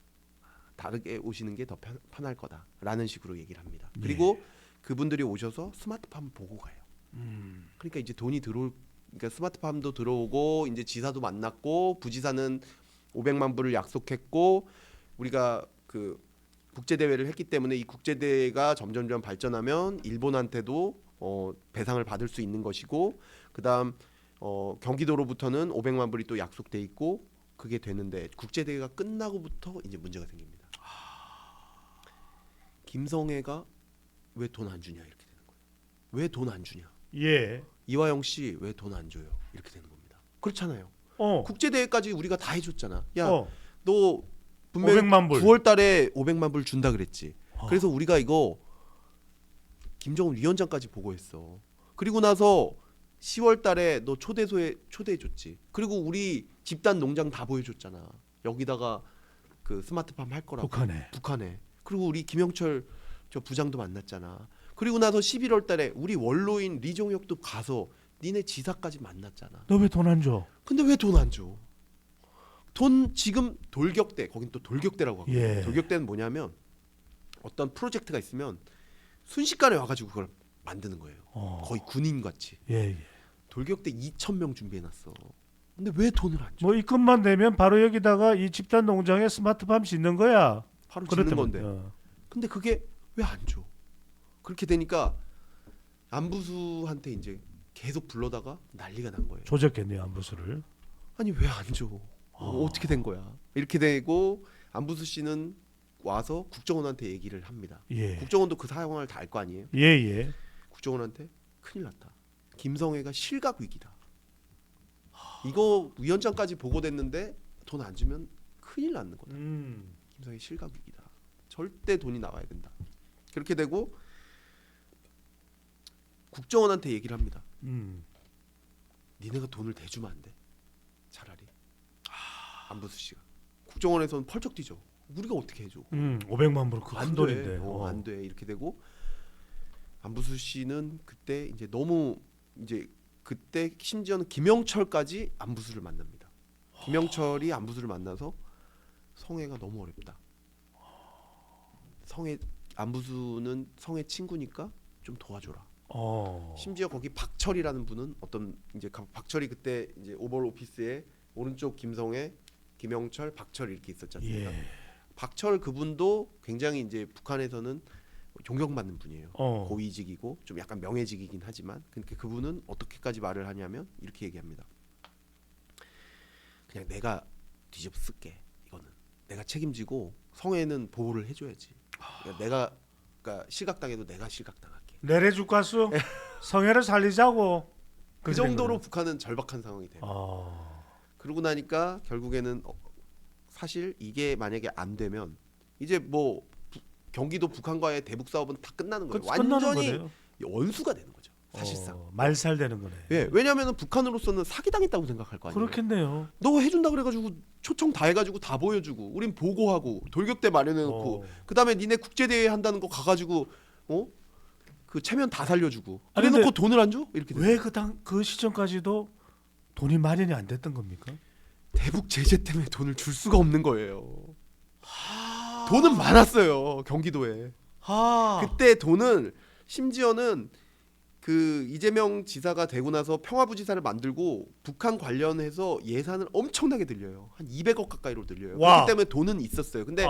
다르게 오시는 게 더 편할 거다라는 식으로 얘기를 합니다. 그리고 그분들이 오셔서 스마트팜 보고 가요. 그러니까 이제 돈이 그러니까 스마트팜도 들어오고 이제 지사도 만났고 부지사는 500만 불을 약속했고 우리가 그 국제 대회를 했기 때문에 이 국제 대회가 점점점 발전하면 일본한테도 배상을 받을 수 있는 것이고 그다음 경기도로부터는 500만 불이 또 약속돼 있고 그게 되는데 국제 대회가 끝나고부터 이제 문제가 생깁니다. 김성애가 왜 돈 안 주냐 이렇게 되는 거예요. 왜 돈 안 주냐? 예. 이화영 씨 왜 돈 안 줘요? 이렇게 되는 겁니다. 그렇잖아요. 어. 국제 대회까지 우리가 다 해줬잖아. 야, 어. 너 분명히 500만 불. 9월달에 500만 불 준다 그랬지. 어. 그래서 우리가 이거 김정은 위원장까지 보고했어. 그리고 나서 10월달에 너 초대해줬지. 그리고 우리 집단 농장 다 보여줬잖아. 여기다가 그 스마트팜 할 거라고. 북한에. 그리고 우리 김영철 저 부장도 만났잖아. 그리고 나서 11월달에 우리 원로인 리종혁도 가서 니네 지사까지 만났잖아. 너 왜 돈 안 줘? 근데 왜 돈 안 줘? 돈 지금 돌격대 거긴 또 돌격대라고 하거든요. 예. 돌격대는 뭐냐면 어떤 프로젝트가 있으면 순식간에 와가지고 그걸 만드는 거예요. 거의 군인 같이. 예. 돌격대 2,000명 준비해놨어. 근데 왜 돈을 안 줘? 뭐 입금만 되면 바로 여기다가 이 집단 농장에 스마트팜 짓는 거야. 바로 짓는 건데. 어. 근데 그게 왜 안 줘? 그렇게 되니까 안부수한테 이제 계속 불러다가 난리가 난 거예요. 조졌겠네요 안부수를. 아니 왜 안 줘? 어떻게 된 거야? 이렇게 되고 안부수 씨는 와서 국정원한테 얘기를 합니다. 예. 국정원도 그 상황을 다 알 거 아니에요? 예. 국정원한테 큰일 났다. 김성애가 실각 위기다. 이거 위원장까지 보고됐는데 돈 안 주면 큰일 나는 거다. 김성애 실각 위기다. 절대 돈이 나와야 된다. 그렇게 되고 국정원한테 얘기를 합니다. 니네가 돈을 대주면 안 돼. 차라리. 안부수 씨가. 국정원에서는 펄쩍 뛰죠. 우리가 어떻게 해줘? 500만 불 큰 돈인데. 안 돼. 이렇게 되고 안부수 씨는 그때 이제 너무 이제 그때 심지어는 김영철까지 안부수를 만납니다. 김영철이 안부수를 만나서 성애가 너무 어렵다. 안부수는 성애 친구니까 좀 도와줘라. 심지어 거기 박철이라는 분은 어떤 이제 박철이 그때 이제 오벌 오피스에 오른쪽 김성애, 김영철, 박철 이렇게 있었지 않습니까? 예. 박철 그분도 굉장히 이제 북한에서는 존경받는 분이에요. 어. 고위직이고 좀 약간 명예직이긴 하지만 그러니까 그분은 어떻게까지 말을 하냐면 이렇게 얘기합니다. 그냥 내가 뒤집어 쓸게. 이거는 내가 책임지고 성에는 보호를 해줘야지. 그러니까 실각당해도 내가 실각당할게. 내래 주가수 성애를 살리자고 그 그렇게 정도로 된 북한은 절박한 상황이 돼요. 거예요. 그러고 나니까 결국에는 사실 이게 만약에 안 되면 이제 뭐 경기도 북한과의 대북 사업은 다 끝나는 거예요. 끝나는 완전히 거네요. 원수가 되는 거죠. 사실상. 말살되는 거네. 예, 왜냐하면 북한으로서는 사기당했다고 생각할 거 아니에요. 그렇겠네요. 너 해준다 그래가지고 초청 다 해가지고 다 보여주고, 우린 보고하고 돌격대 마련해놓고, 그 다음에 니네 국제대회 한다는 거 가가지고, 그 체면 다 살려주고, 아니, 그래놓고 돈을 안 줘? 이렇게 돼. 왜 그 시점까지도 돈이 마련이 안 됐던 겁니까? 대북 제재 때문에 돈을 줄 수가 없는 거예요. 돈은 많았어요, 경기도에. 그때 돈을 심지어는 그 이재명 지사가 되고 나서 평화부지사를 만들고 북한 관련해서 예산을 엄청나게 들려요. 한 200억 가까이로 들려요. 와. 그렇기 때문에 돈은 있었어요. 근데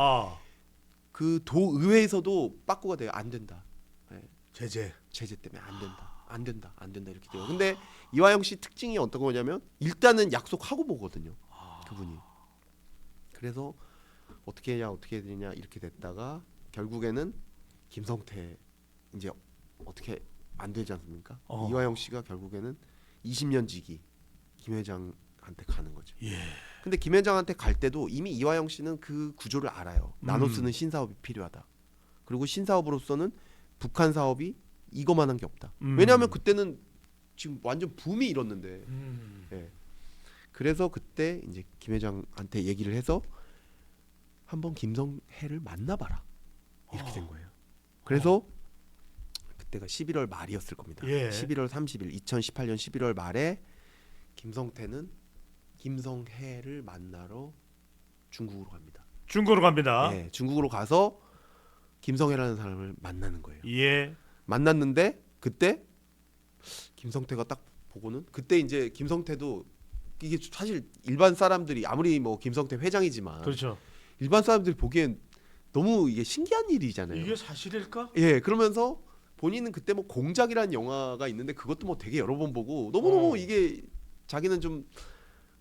그 도의회에서도 빠꾸가 돼요. 안 된다. 제재 때문에 안 된다 이렇게 돼요. 근데 이화영 씨 특징이 어떤 거냐면 일단은 약속하고 보거든요. 그분이. 그래서 어떻게 해야 되냐 이렇게 됐다가 결국에는 김성태 이제 어떻게 안 되지 않습니까? 이화영 씨가 결국에는 20년 지기 김 회장한테 가는 거죠. 예. 근데 김 회장한테 갈 때도 이미 이화영 씨는 그 구조를 알아요. 나눠 쓰는 신사업이 필요하다. 그리고 신사업으로서는 북한 사업이 이거만한 게 없다. 왜냐하면 그때는 지금 완전 붐이 일었는데. 예. 그래서 그때 이제 김 회장한테 얘기를 해서 한번 김성혜를 만나봐라 이렇게 된 거예요. 그래서 그때가 11월 말이었을 겁니다. 예. 11월 30일 2018년 11월 말에 김성태는 김성혜를 만나러 중국으로 갑니다. 중국으로 갑니다. 예, 중국으로 가서 김성혜라는 사람을 만나는 거예요. 예. 만났는데 그때 김성태가 딱 보고는 그때 이제 김성태도 이게 사실 일반 사람들이 아무리 뭐 김성태 회장이지만 그렇죠. 일반 사람들이 보기엔 너무 이게 신기한 일이잖아요. 이게 사실일까? 예, 그러면서 본인은 그때 뭐 공작이라는 영화가 있는데 그것도 뭐 되게 여러 번 보고 너무너무 이게 자기는 좀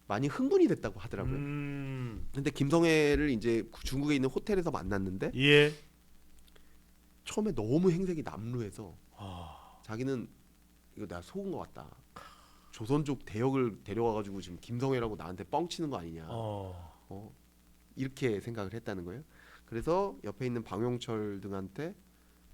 많이 흥분이 됐다고 하더라고요. 근데 김성애를 이제 중국에 있는 호텔에서 만났는데 예. 처음에 너무 행색이 남루해서 자기는 이거 내가 속은 것 같다. 조선족 대역을 데려와가지고 지금 김성애라고 나한테 뻥치는 거 아니냐. 이렇게 생각을 했다는 거예요. 그래서 옆에 있는 방용철 등한테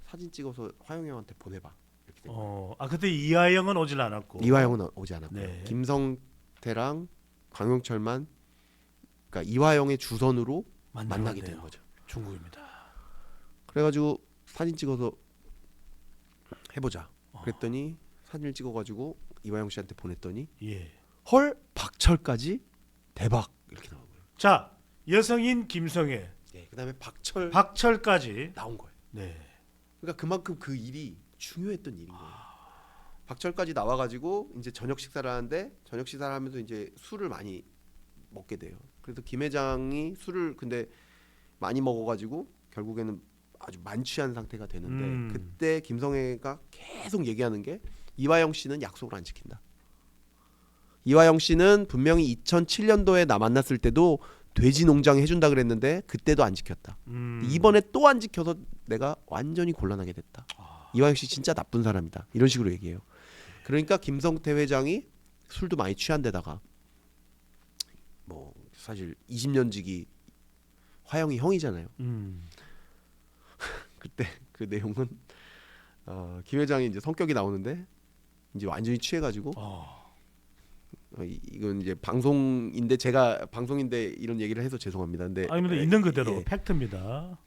사진 찍어서 화영이 형한테 보내봐 이렇게 된 거예요. 그때 이하영은 오질 않았고. 이화영은 오지 않았고요. 네. 김성태랑 방용철만 그러니까 이화영의 주선으로 만나게 만나게 된 거죠. 중국입니다. 그래가지고 사진 찍어서 해보자. 그랬더니 사진을 찍어가지고 이화영 씨한테 보냈더니 예. 헐 박철까지 대박 이렇게 나온 거예요. 자, 여성인 김성애, 예, 그다음에 박철 박철까지. 나온 거예요. 네. 그러니까 그만큼 그 일이 중요했던 일인 거예요. 박철까지 나와가지고 이제 저녁 식사를 하는데 저녁 식사를 하면서 이제 술을 많이 먹게 돼요. 그래서 김 회장이 술을 근데 많이 먹어가지고 결국에는 아주 만취한 상태가 되는데 그때 김성애가 계속 얘기하는 게 이화영 씨는 약속을 안 지킨다. 이화영 씨는 분명히 2007년도에 나 만났을 때도 돼지 농장 해준다 그랬는데 그때도 안 지켰다. 이번에 또 안 지켜서 내가 완전히 곤란하게 됐다. 이화영 씨 진짜 나쁜 사람이다. 이런 식으로 얘기해요. 그러니까 김성태 회장이 술도 많이 취한 데다가 뭐 사실 20년 지기 화영이 형이잖아요. 그때 그 내용은 김 회장이 이제 성격이 나오는데 이제 완전히 취해가지고 이건 이제 방송인데 제가 방송인데 이런 얘기를 해서 죄송합니다. 근데 아닙니다. 있는 그대로 예. 팩트입니다.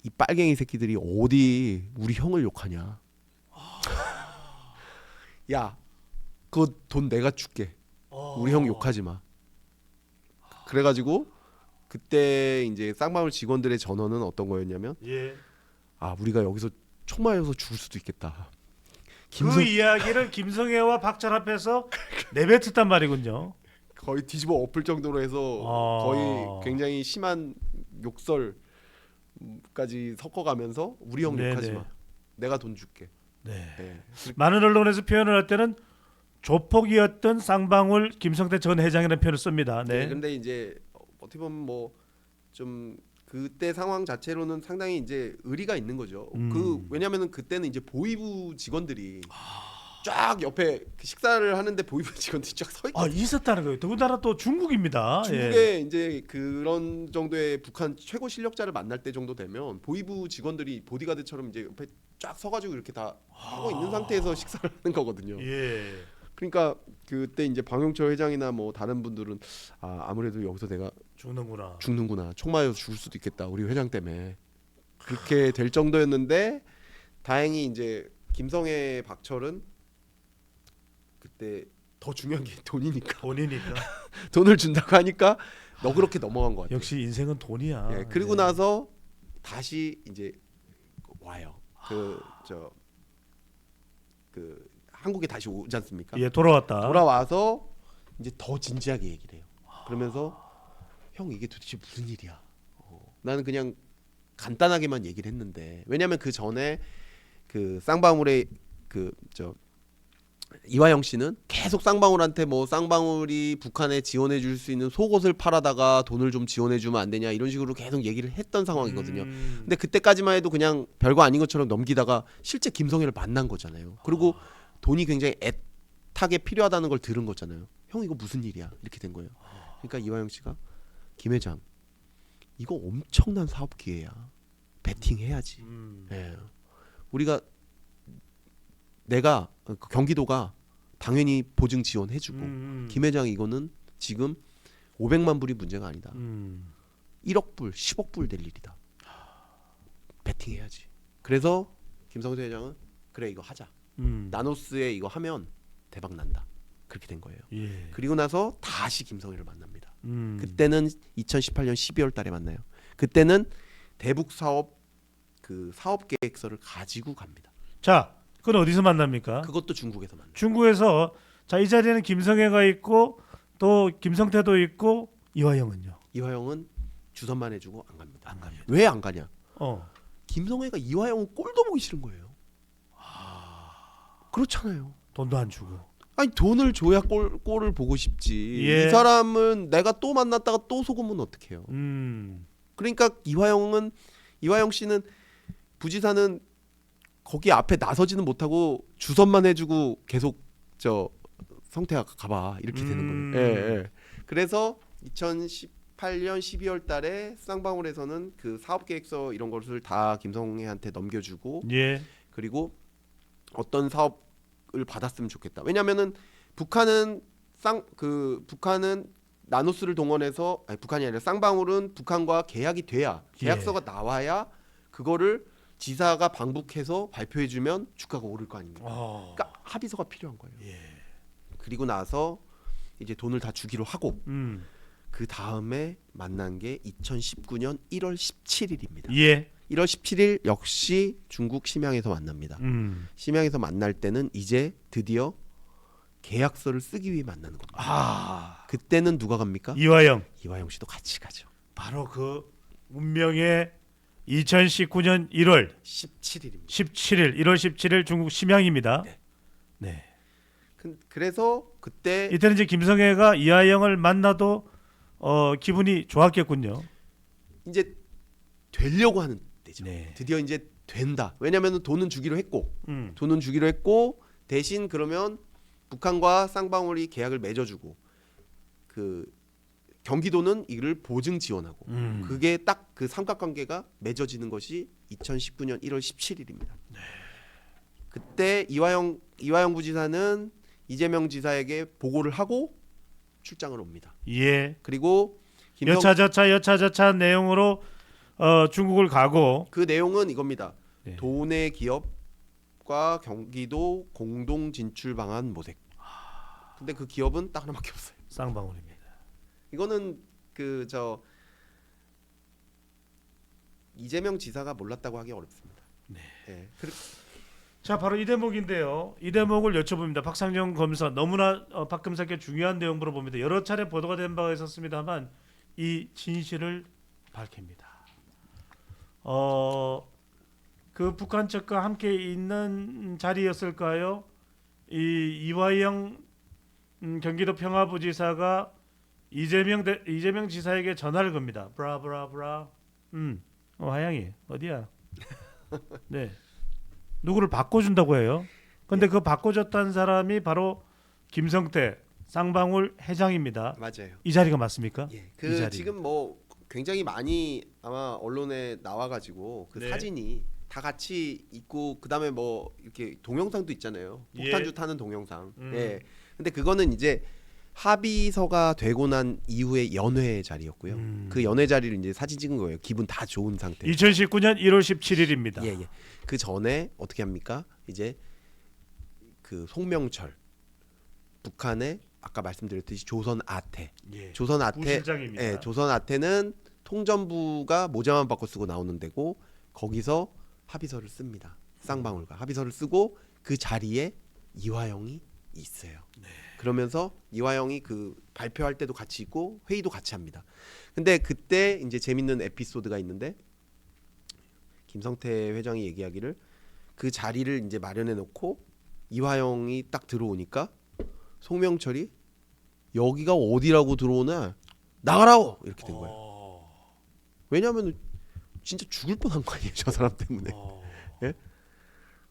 이 빨갱이 새끼들이 어디 우리 형을 욕하냐? 야, 그거 돈 내가 줄게. 우리 형 욕하지 마. 그래가지고 그때 이제 쌍방울 직원들의 전언은 어떤 거였냐면, 예. 우리가 여기서 총 맞아서 죽을 수도 있겠다. 그 이야기를 김성애와 박철 앞에서 내뱉었단 말이군요. 거의 뒤집어 엎을 정도로 해서 거의 굉장히 심한 욕설 까지 섞어가면서 우리 형 네네. 욕하지 마. 내가 돈 줄게. 네. 예. 많은 언론에서 표현을 할 때는 조폭이었던 쌍방울 김성태 전 회장이라는 표현을 씁니다. 네. 근데 이제 어떻게 보면 뭐 좀 그때 상황 자체로는 상당히 이제 의리가 있는 거죠. 왜냐면은 그때는 이제 보이부 직원들이 쫙 옆에 그 식사를 하는데 보이부 직원들이 쫙 서 있고 있었다는 거예요. 더군다나 또 중국입니다. 중국에 이제 그런 정도의 북한 최고 실력자를 만날 때 정도 되면 보이부 직원들이 보디가드처럼 이제 옆에 쫙 서가지고 이렇게 다 하고 있는 상태에서 식사를 하는 거거든요. 예. 그러니까 그때 이제 방용철 회장이나 뭐 다른 분들은 아무래도 여기서 내가 죽는구나 총 맞아서 죽을 수도 있겠다 우리 회장 때문에 그렇게 될 정도였는데 다행히 이제 김성애 박철은 그때 더 중요한 게 돈이니까 돈을 준다고 하니까 너그럽게 넘어간 것 같아요. 역시 인생은 돈이야. 예, 그리고 나서 다시 이제 와요. 한국에 다시 오지 않습니까? 예, 돌아와서 이제 더 진지하게 얘기를 해요. 그러면서 형 이게 도대체 무슨 일이야? 나는 그냥 간단하게만 얘기를 했는데 왜냐하면 그 전에 그 쌍방울의 이화영 씨는 계속 쌍방울한테 뭐 쌍방울이 북한에 지원해 줄 수 있는 속옷을 팔아다가 돈을 좀 지원해 주면 안 되냐 이런 식으로 계속 얘기를 했던 상황이거든요. 근데 그때까지만 해도 그냥 별거 아닌 것처럼 넘기다가 실제 김성애를 만난 거잖아요. 그리고 돈이 굉장히 애타게 필요하다는 걸 들은 거잖아요. 형 이거 무슨 일이야? 이렇게 된 거예요. 그러니까 이화영 씨가 김 회장 이거 엄청난 사업 기회야. 베팅 해야지. 예. 내가 경기도가 당연히 보증 지원해주고 김 회장 이거는 지금 500만 불이 문제가 아니다. 1억 불, 10억 불 될 일이다. 베팅해야지. 그래서 김성태 회장은 그래 이거 하자. 나노스에 이거 하면 대박 난다. 그렇게 된 거예요. 예. 그리고 나서 다시 김성희를 만납니다. 그때는 2018년 12월 달에 만나요. 그때는 대북 사업 그 사업 계획서를 가지고 갑니다. 자, 그건 어디서 만납니까? 그것도 중국에서 만나요. 중국에서 자, 이 자리에는 김성애가 있고 또 김성태도 있고 이화영은요. 이화영은 주선만 해주고 안 갑니다. 왜 안 가냐? 김성애가 이화영은 꼴도 보기 싫은 거예요. 그렇잖아요. 돈도 안 주고. 아니 돈을 줘야 꼴을 보고 싶지. 예. 이 사람은 내가 또 만났다가 또 속으면 어떡해요. 그러니까 이화영 씨는 부지사는 거기 앞에 나서지는 못하고 주선만 해주고 계속 성태야 가봐 이렇게 되는 거예요. 예. 그래서 2018년 12월 달에 쌍방울에서는 그 사업계획서 이런 것을 다 김성애한테 넘겨주고 예. 그리고 어떤 사업을 받았으면 좋겠다. 왜냐하면은 북한은 나노스를 동원해서 북한이 아니라 쌍방울은 북한과 계약이 돼야 계약서가 나와야 그거를 지사가 방북해서 발표해주면 주가가 오를 거 아닙니까? 그러니까 합의서가 필요한 거예요. 예. 그리고 나서 이제 돈을 다 주기로 하고 그 다음에 만난 게 2019년 1월 17일입니다. 예. 1월 17일 역시 중국 심양에서 만납니다. 심양에서 만날 때는 이제 드디어 계약서를 쓰기 위해 만나는 겁니다. 그때는 누가 갑니까? 이화영 씨도 같이 가죠. 바로 그 운명의 2019년 1월 17일입니다. 1월 17일 중국 심양입니다. 네. 그래서 그때 이때는 이제 김성애가 이화영을 만나도 기분이 좋았겠군요. 이제 되려고 하는 때죠. 네. 드디어 이제 된다. 왜냐하면 돈은 주기로 했고 대신 그러면 북한과 쌍방울이 계약을 맺어주고 그 경기도는 이를 보증 지원하고 그게 딱 그 삼각관계가 맺어지는 것이 2019년 1월 17일입니다. 네. 그때 이화영 부지사는 이재명 지사에게 보고를 하고 출장을 옵니다. 예. 그리고 여차저차 내용으로 중국을 가고 그 내용은 이겁니다. 네. 도내 기업과 경기도 공동 진출 방안 모색. 근데 그 기업은 딱 하나밖에 없어요. 쌍방울입니다. 이거는 이재명 지사가 몰랐다고 하기 어렵습니다. 네. 네. 자, 바로 이 대목인데요. 이 대목을 여쭤봅니다. 박상정 검사 너무나 박 검사께 중요한 내용 물어봅니다. 여러 차례 보도가 된 바가 있었습니다만 이 진실을 밝힙니다. 그 북한 측과 함께 있는 자리였을까요? 이 이화영 경기도 평화부지사가 이재명 지사에게 전화를 겁니다. 브라브라브라. 화양이 어디야? 네. 누구를 바꿔준다고 해요. 근데 그 바꿔줬다는 사람이 바로 김성태 쌍방울 회장입니다. 맞아요. 이 자리가 맞습니까? 예. 이 자리. 지금 뭐 굉장히 많이 아마 언론에 나와가지고 그 네. 사진이 다 같이 있고 그다음에 뭐 이렇게 동영상도 있잖아요. 폭탄주 예. 타는 동영상. 예. 근데 그거는 이제 합의서가 되고 난 이후의 연회 자리였고요. 그 연회 자리를 이제 사진 찍은 거예요. 기분 다 좋은 상태. 2019년 1월 17일입니다. 예, 예. 그 전에 어떻게 합니까? 이제 그 송명철 북한의 아까 말씀드렸듯이 조선 아태. 예. 조선 아태. 부실장입니다. 예, 조선 아태는 통전부가 모자만 바꿔 쓰고 나오는 데고 거기서 합의서를 씁니다. 쌍방울과 합의서를 쓰고 그 자리에 이화영이 있어요. 네. 그러면서 이화영이 그 발표할 때도 같이 있고 회의도 같이 합니다. 근데 그때 이제 재밌는 에피소드가 있는데 김성태 회장이 얘기하기를 그 자리를 이제 마련해 놓고 이화영이 딱 들어오니까 송명철이 여기가 어디라고 들어오나 나가라고 이렇게 된 거예요. 왜냐하면 진짜 죽을 뻔한 거 아니에요, 저 사람 때문에. 예?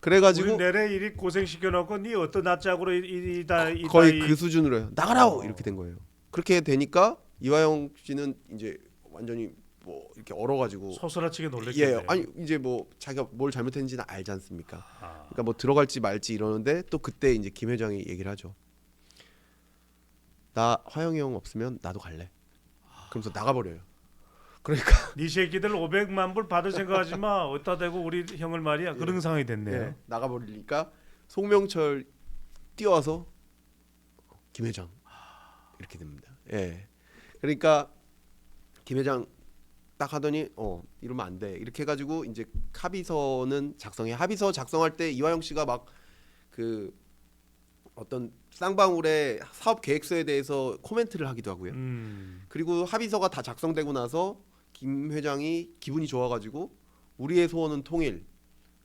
그래가지고 우리 내래 이리 고생 시켜놓고 네 어떤 납작으로 이다 거의 그 수준으로 해요. 나가라고 이렇게 된 거예요. 그렇게 되니까 이화영 씨는 이제 완전히 뭐 이렇게 얼어가지고 소스라치게 놀랬겠네요. 예, 아니 이제 뭐 자기가 뭘 잘못했는지는 알지 않습니까? 그러니까 뭐 들어갈지 말지 이러는데 또 그때 이제 김 회장이 얘기를 하죠. 나 화영이 형 없으면 나도 갈래. 그러면서 나가버려요. 그러니까 네 새끼들 500만 불 받을 생각하지 마. 어디다 대고 우리 형을 말이야. 그런 상황이 됐네요. 예, 나가버리니까 송명철 뛰어와서 김 회장 이렇게 됩니다. 예, 그러니까 김 회장 딱 하더니 이러면 안 돼. 이렇게 해가지고 이제 합의서는 작성해. 합의서 작성할 때 이화영 씨가 막 그 어떤 쌍방울의 사업 계획서에 대해서 코멘트를 하기도 하고요. 그리고 합의서가 다 작성되고 나서 김 회장이 기분이 좋아가지고 우리의 소원은 통일,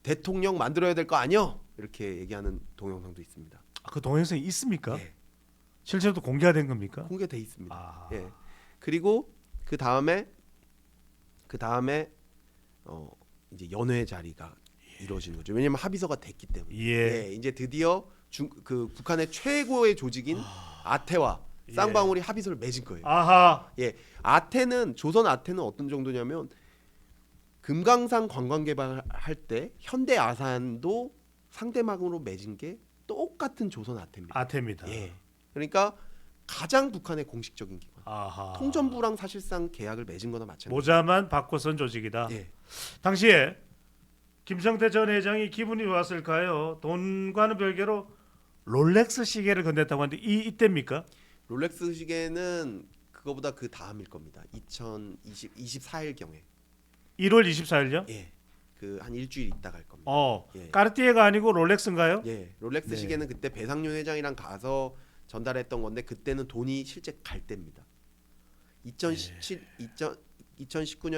대통령 만들어야 될 거 아니요? 이렇게 얘기하는 동영상도 있습니다. 그 동영상이 있습니까? 예, 실제로도 공개가 된 겁니까? 공개돼 있습니다. 아. 예. 그리고 그 다음에 이제 연회 자리가 이루어지는 거죠. 왜냐하면 합의서가 됐기 때문에. 예. 이제 드디어 그 북한의 최고의 조직인 아태와 예. 쌍방울이 합의서를 맺은 거예요. 아하. 예, 조선 아태는 어떤 정도냐면 금강산 관광 개발할 때 현대 아산도 상대방으로 맺은 게 똑같은 조선 아태입니다. 아태입니다. 예, 그러니까 가장 북한의 공식적인 기관. 아하. 통전부랑 사실상 계약을 맺은 거나 마찬가지. 모자만 바꿔선 조직이다. 예, 당시에 김성태 전 회장이 기분이 좋았을까요? 돈과는 별개로 롤렉스 시계를 건넸다고 하는데 이때입니까? 롤렉스 시계는 그거보다 그 다음일 겁니다. 2024일 경에. 1월 24일요? 예, 그 한 일주일 있다 갈 겁니다. 예. 까르띠에가 아니고 롤렉스인가요? 예, 롤렉스 네. 시계는 그때 배상윤 회장이랑 가서 전달했던 건데 그때는 돈이 실제 갈 때입니다. 2019년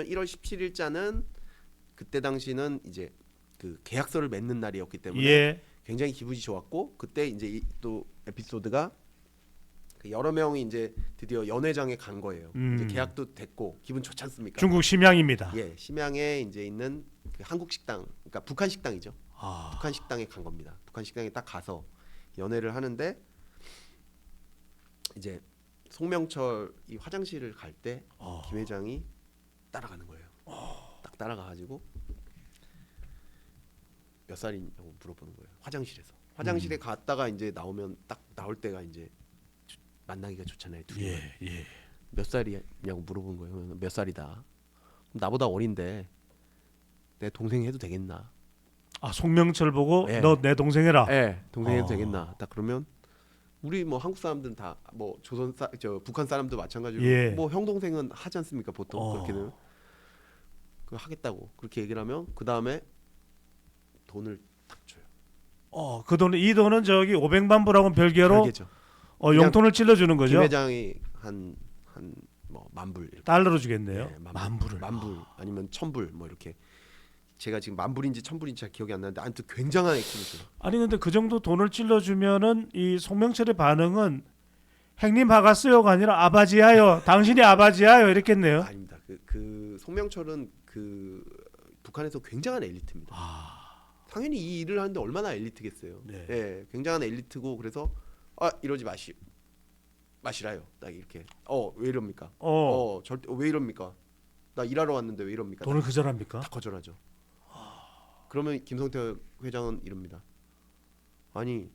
1월 17일자는 그때 당시는 이제 그 계약서를 맺는 날이었기 때문에 예. 굉장히 기분이 좋았고 그때 이제 또 에피소드가 그 여러 명이 이제 드디어 연회장에 간 거예요. 이제 계약도 됐고 기분 좋지 않습니까? 중국 심양입니다. 예, 심양에 이제 있는 그 한국 식당, 그러니까 북한 식당이죠. 아. 북한 식당에 간 겁니다. 북한 식당에 딱 가서 연회를 하는데 이제 송명철이 화장실을 갈 때 김 회장이 따라가는 거예요. 딱 따라가가지고 몇 살이냐고 물어보는 거예요. 화장실에 갔다가 이제 나오면 딱 나올 때가 이제 만나기가 좋잖아요. 둘이. 예. 몇 살이냐고 물어본 거예요. 몇 살이다. 그럼 나보다 어린데 내 동생 해도 되겠나? 아, 송명철 보고 예. 너 내 동생 해라. 네, 동생 해도 되겠나? 딱 그러면 우리 뭐 한국 사람들은 다 뭐 북한 사람도 마찬가지로 예. 뭐 형 동생은 하지 않습니까 보통 그렇게는 그 하겠다고 그렇게 얘기를 하면 그 다음에 돈을 딱 줘요. 그 돈은 이 돈은 저기 500만 불하고는 별개로 별개죠. 용돈을 찔러주는 김 거죠. 회장이 한 뭐 10,000불 이렇게. 달러로 주겠네요. 네, 만 불을. 10,000불 아니면 1,000불 뭐 이렇게 제가 지금 만불인지 천불인지 잘 기억이 안 나는데 아무튼 굉장한 액수를 줘요. 아니 근데 그 정도 돈을 찔러주면은 이 송명철의 반응은 행님 하갔어요가 아니라 아바지야요. 당신이 아바지야요 이랬겠네요. 아닙니다. 그 송명철은 그 북한에서 굉장한 엘리트입니다. 당연히 이 일을 하는데 얼마나 엘리트겠어요. 네. 예, 굉장한 엘리트고 그래서 이러지 마시라요. 딱 이렇게 왜 이럽니까? 절대 왜 이럽니까? 나 일하러 왔는데 왜 이럽니까? 돈을 거절합니까? 다 거절하죠. 그러면 김성태 회장은 이럽니다. 아니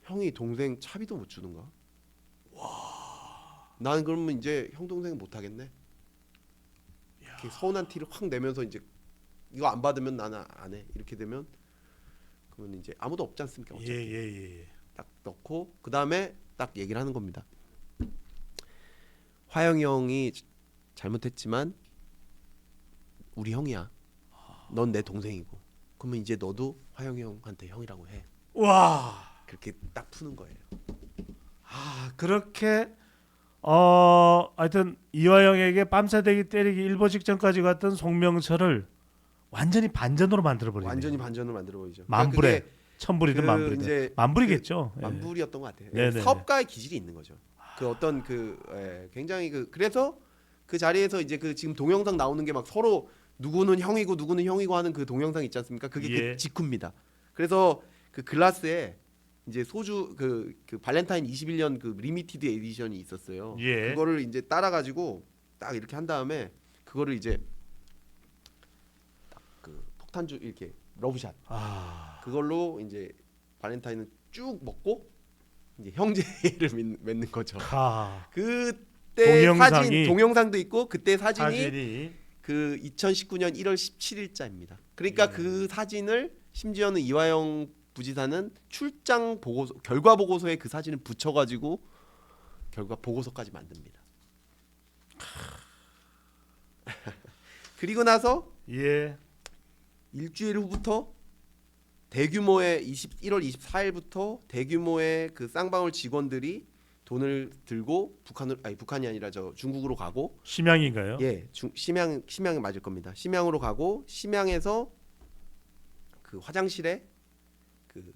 형이 동생 차비도 못 주는가? 나는 그러면 이제 형 동생 못 하겠네. 이렇게 서운한 티를 확 내면서 이제 이거 안 받으면 나는 안 해. 이렇게 되면 그러면 이제 아무도 없지 않습니까? 어차피. 예. 딱 넣고 그 다음에 딱 얘기를 하는 겁니다. 화영이 형이 잘못했지만 우리 형이야. 넌 내 동생이고. 그러면 이제 너도 화영이 형한테 형이라고 해. 와. 그렇게 딱 푸는 거예요. 그렇게 하여튼 이화영에게 빰사대기 때리기 일보 직전까지 갔던 송명철을 완전히 반전으로 만들어 버리네요. 완전히 반전을 만들어 버리죠. 만불에 천불이든 그 만불이든 이제 만불이겠죠. 예. 만불이었던 것 같아요. 네네. 사업가의 기질이 있는 거죠. 그 어떤 굉장히 그래서 그 자리에서 이제 그 지금 동영상 나오는 게 막 서로 누구는 형이고 누구는 형이고 하는 그 동영상 있지 않습니까? 그게 예. 그 직후입니다. 그래서 그 글라스에 이제 소주 그 발렌타인 21년 그 리미티드 에디션이 있었어요. 예. 그거를 이제 따라 가지고 딱 이렇게 한 다음에 그거를 이제 딱 그 폭탄주 이렇게 러브샷 그걸로 이제 발렌타인은 쭉 먹고 이제 형제를 맺는 거죠. 그때 동영상이- 동영상도 있고 그때 사진이 사진이 그 2019년 1월 17일자입니다. 그러니까 그 사진을 심지어는 이화영 부지사는 출장 보고서 결과 보고서에 그 사진을 붙여가지고 결과 보고서까지 만듭니다. 그리고 나서 예. 일주일 후부터 대규모의 1월 24일부터 대규모의 그 쌍방울 직원들이 돈을 들고 북한이 아니라 중국으로 가고 심양인가요? 심양이 맞을 겁니다. 심양으로 가고 심양에서 그 화장실에 그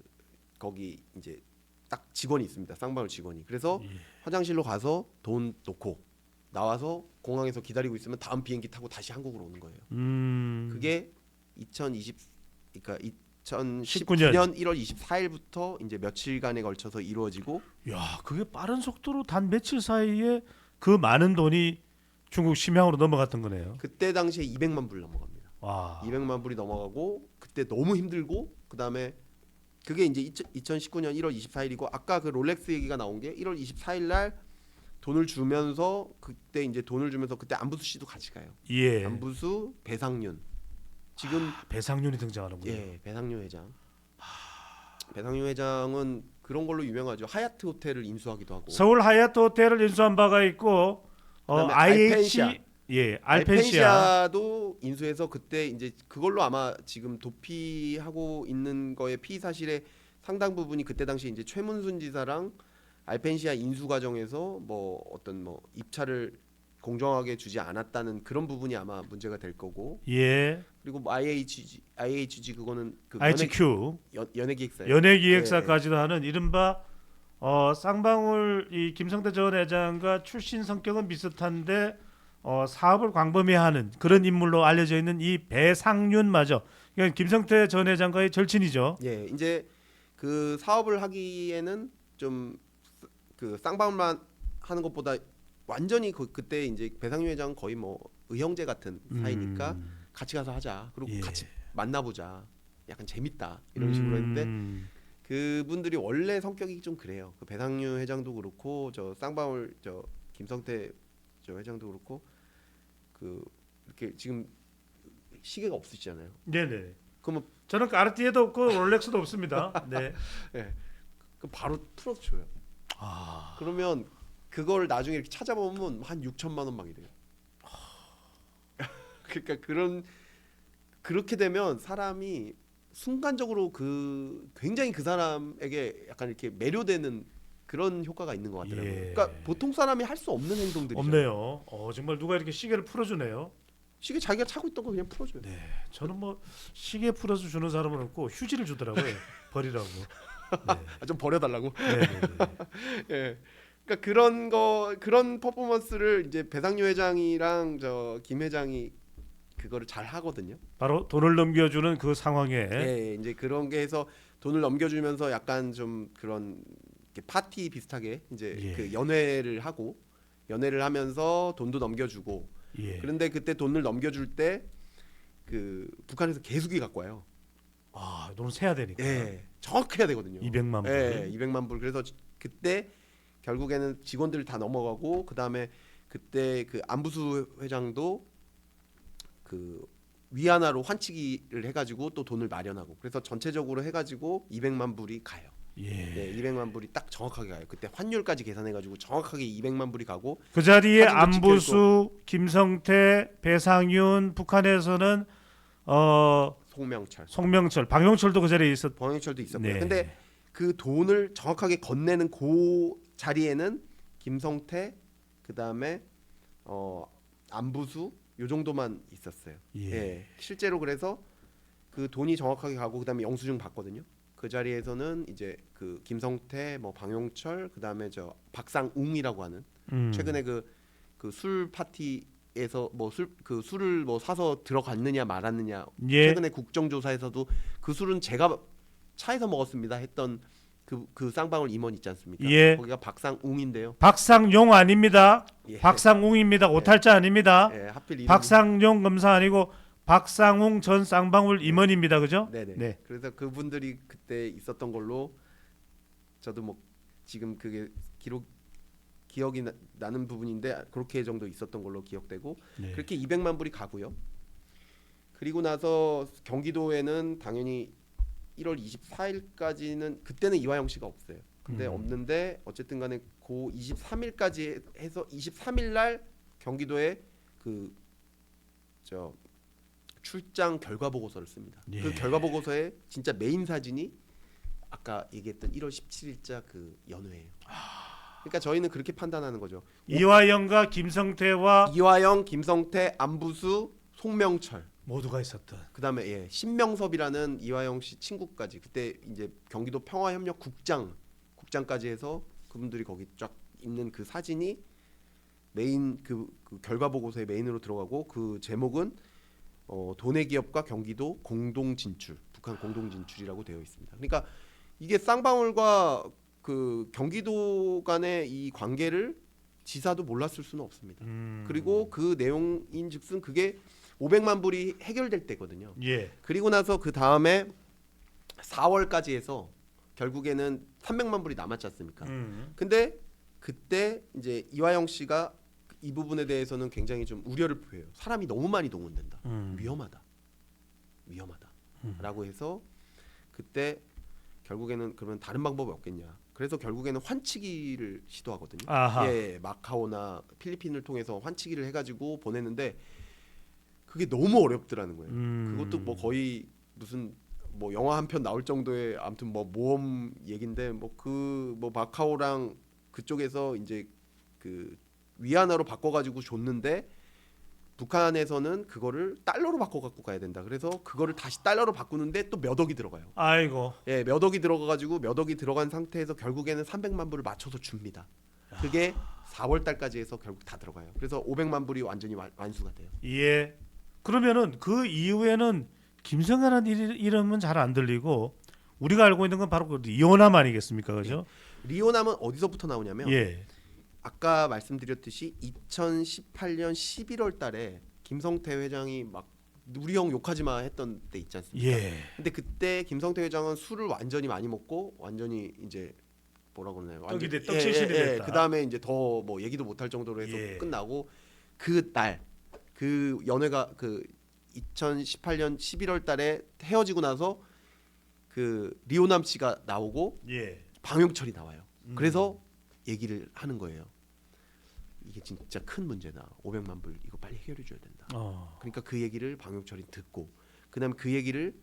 거기 이제 딱 직원이 있습니다. 쌍방울 직원이. 그래서 화장실로 가서 돈 놓고 나와서 공항에서 기다리고 있으면 다음 비행기 타고 다시 한국으로 오는 거예요. 그게 2019년 1월 24일부터 이제 며칠간에 걸쳐서 이루어지고 야, 그게 빠른 속도로 단 며칠 사이에 그 많은 돈이 중국 심양으로 넘어갔던 거네요. 그때 당시에 200만 불 넘어갑니다. 와. 200만 불이 넘어가고 그때 너무 힘들고 그다음에 그게 이제 2019년 1월 24일이고 아까 그 롤렉스 얘기가 나온 게 1월 24일 날 돈을 주면서 그때 이제 돈을 주면서 그때 안부수 씨도 같이 가요. 예. 안부수, 배상윤. 지금 배상윤이 등장하는군요. 배상윤 회장. 배상윤 회장은 그런 걸로 유명하죠. 하얏트 호텔을 인수하기도 하고. 서울 하얏트 호텔을 인수한 바가 있고 그다음에 IH 알펜시아 도 인수해서 그때 이제 그걸로 아마 지금 도피하고 있는 거의 피의 사실의 상당 부분이 그때 당시 이제 최문순 지사랑 알펜시아 인수 과정에서 뭐 어떤 뭐 입찰을 공정하게 주지 않았다는 그런 부분이 아마 문제가 될 거고. 예. 그리고 뭐 IHG 그거는 그 IHQ 연예기획사 연예기획사까지도 하는 이른바 쌍방울 이 김성태 전 회장과 출신 성격은 비슷한데 사업을 광범위하는 그런 인물로 알려져 있는 이 배상윤마저 이건 김성태 전 회장과의 절친이죠. 예, 이제 그 사업을 하기에는 좀 그 쌍방울만 하는 것보다 완전히 그때 이제 배상윤 회장은 거의 뭐 의형제 같은 사이니까 같이 가서 하자. 그리고 같이 만나보자. 약간 재밌다 이런 식으로 했는데 그분들이 원래 성격이 좀 그래요. 그 배상윤 회장도 그렇고 저 쌍방울 김성태 회장도 그렇고 그 이렇게 지금 시계가 없으시잖아요. 네네. 그러면 저는 까르띠에도 없고 롤렉스도 없습니다. 네. 그 바로 풀어서 줘요. 그러면 그걸 나중에 이렇게 찾아보면 한 6천만 원망이 돼요. 그러니까 그렇게 되면 사람이 순간적으로 굉장히 그 사람에게 약간 이렇게 매료되는 그런 효과가 있는 것 같더라고요. 예. 그러니까 보통 사람이 할 수 없는 행동들이죠. 없네요. 정말 누가 이렇게 시계를 풀어주네요. 시계 자기가 차고 있던 거 그냥 풀어줘요. 네, 저는 뭐 시계 풀어서 주는 사람은 없고 휴지를 주더라고요. 버리라고. 네. 좀 버려달라고. 네, 네, 네. 예. 그러니까 그런 퍼포먼스를 이제 배상료 회장이랑 저 김 회장이 그거를 잘 하거든요. 바로 돈을 넘겨주는 그 상황에 예, 이제 그런 게 해서 돈을 넘겨주면서 약간 좀 그런 이렇게 파티 비슷하게 이제 예. 그 연회를 하면서 돈도 넘겨주고. 예. 그런데 그때 돈을 넘겨줄 때 그 북한에서 개수기 갖고 와요. 아, 돈을 세야 되니까. 예, 정확히 해야 되거든요. 200만 불. 예, 200만 불. 그래서 그때 결국에는 직원들 다 넘어가고 그 다음에 그때 그 안부수 회장도 그 위안화로 환치기를 해가지고 또 돈을 마련하고 그래서 전체적으로 해가지고 200만 불이 가요. 예. 네, 200만 불이 딱 정확하게 가요. 그때 환율까지 계산해가지고 정확하게 200만 불이 가고 그 자리에 사진도 안부수, 김성태, 배상윤, 북한에서는 송명철, 송명철, 방용철도 그 자리에 있었. 범행철도 있었고요. 네. 근데 그 돈을 정확하게 건네는 그 자리에는 김성태 그 다음에 안부수 요 정도만 있었어요. 예. 예. 실제로 그래서 그 돈이 정확하게 가고 그다음에 영수증 받거든요. 그 자리에서는 이제 그 김성태, 뭐 방용철, 그다음에 저 박상웅이라고 하는 최근에 그 술 파티에서 뭐 술을 뭐 사서 들어갔느냐 말았느냐 예. 최근에 국정조사에서도 그 술은 제가 차에서 먹었습니다 했던 그 쌍방울 임원 있지 않습니까? 예. 거기가 박상웅인데요. 박상용 아닙니다. 예. 박상웅입니다. 오탈자 아닙니다. 예, 하필 이름이 박상용 검사 아니고 박상웅 전 쌍방울 임원입니다. 그죠? 네네. 네. 그래서 그분들이 그때 있었던 걸로 저도 뭐 지금 그게 기억이 나는 부분인데 그렇게 정도 있었던 걸로 기억되고 네. 그렇게 200만 불이 가고요. 그리고 나서 경기도에는 당연히 1월 24일까지는 그때는 이화영 씨가 없어요. 근데 없는데 어쨌든 간에 그 23일까지 해서 23일 날 경기도에 그 저 출장 결과 보고서를 씁니다. 예. 그 결과 보고서에 진짜 메인 사진이 아까 얘기했던 1월 17일자 그 연회예요. 그러니까 저희는 그렇게 판단하는 거죠. 이화영과 김성태와 이화영, 김성태, 안부수, 송명철, 모두가 있었던. 그다음에 예, 신명섭이라는 이화영 씨 친구까지 그때 이제 경기도 평화협력 국장까지 해서 그분들이 거기 쫙 있는 그 사진이 메인 그 결과 보고서의 메인으로 들어가고 그 제목은 도내 기업과 경기도 공동 진출, 북한 공동 진출이라고 되어 있습니다. 그러니까 이게 쌍방울과 그 경기도 간의 이 관계를 지사도 몰랐을 수는 없습니다. 그리고 그 내용인즉슨 그게 500만 불이 해결될 때거든요. 예. 그리고 나서 그 다음에 4월까지 해서 결국에는 300만 불이 남았지 않습니까? 근데 그때 이제 이화영 씨가 이 부분에 대해서는 굉장히 좀 우려를 표해요. 사람이 너무 많이 동원된다. 위험하다라고 해서 그때 결국에는 그러면 다른 방법이 없겠냐. 그래서 결국에는 환치기를 시도하거든요. 아하. 예, 마카오나 필리핀을 통해서 환치기를 해가지고 보냈는데 그게 너무 어렵더라는 거예요. 그것도 뭐 거의 무슨 뭐 영화 한 편 나올 정도의 아무튼 뭐 모험 얘긴데 뭐 뭐 마카오랑 그쪽에서 이제 그 위안화로 바꿔가지고 줬는데 북한에서는 그거를 달러로 바꿔갖고 가야 된다. 그래서 그거를 다시 달러로 바꾸는데 또 몇 억이 들어가요. 아이고. 예, 몇 억이 들어가가지고 몇 억이 들어간 상태에서 결국에는 300만 불을 맞춰서 줍니다. 그게 4월 달까지 해서 결국 다 들어가요. 그래서 500만 불이 완전히 완수가 돼요. 예. 그러면은 그 이후에는 김성환은 이름은 잘 안 들리고 우리가 알고 있는 건 바로 그 리오남 아니겠습니까, 그죠? 리오남은 어디서부터 나오냐면 예. 아까 말씀드렸듯이 2018년 11월 달에 김성태 회장이 막 우리 형 욕하지 마 했던 때 있지 않습니까? 예. 근데 그때 김성태 회장은 술을 완전히 많이 먹고 완전히 이제 뭐라고 그러나요? 떡칠신이 됐다. 그다음에 이제 더 뭐 얘기도 못할 정도로 해서 예. 끝나고 그 날 그 연회가 그 2018년 11월 달에 헤어지고 나서 그 리오남 씨가 나오고 예. 방용철이 나와요. 그래서 얘기를 하는 거예요. 이게 진짜 큰 문제다. 500만 불 이거 빨리 해결해 줘야 된다. 그러니까 그 얘기를 방용철이 듣고 그다음에 그 얘기를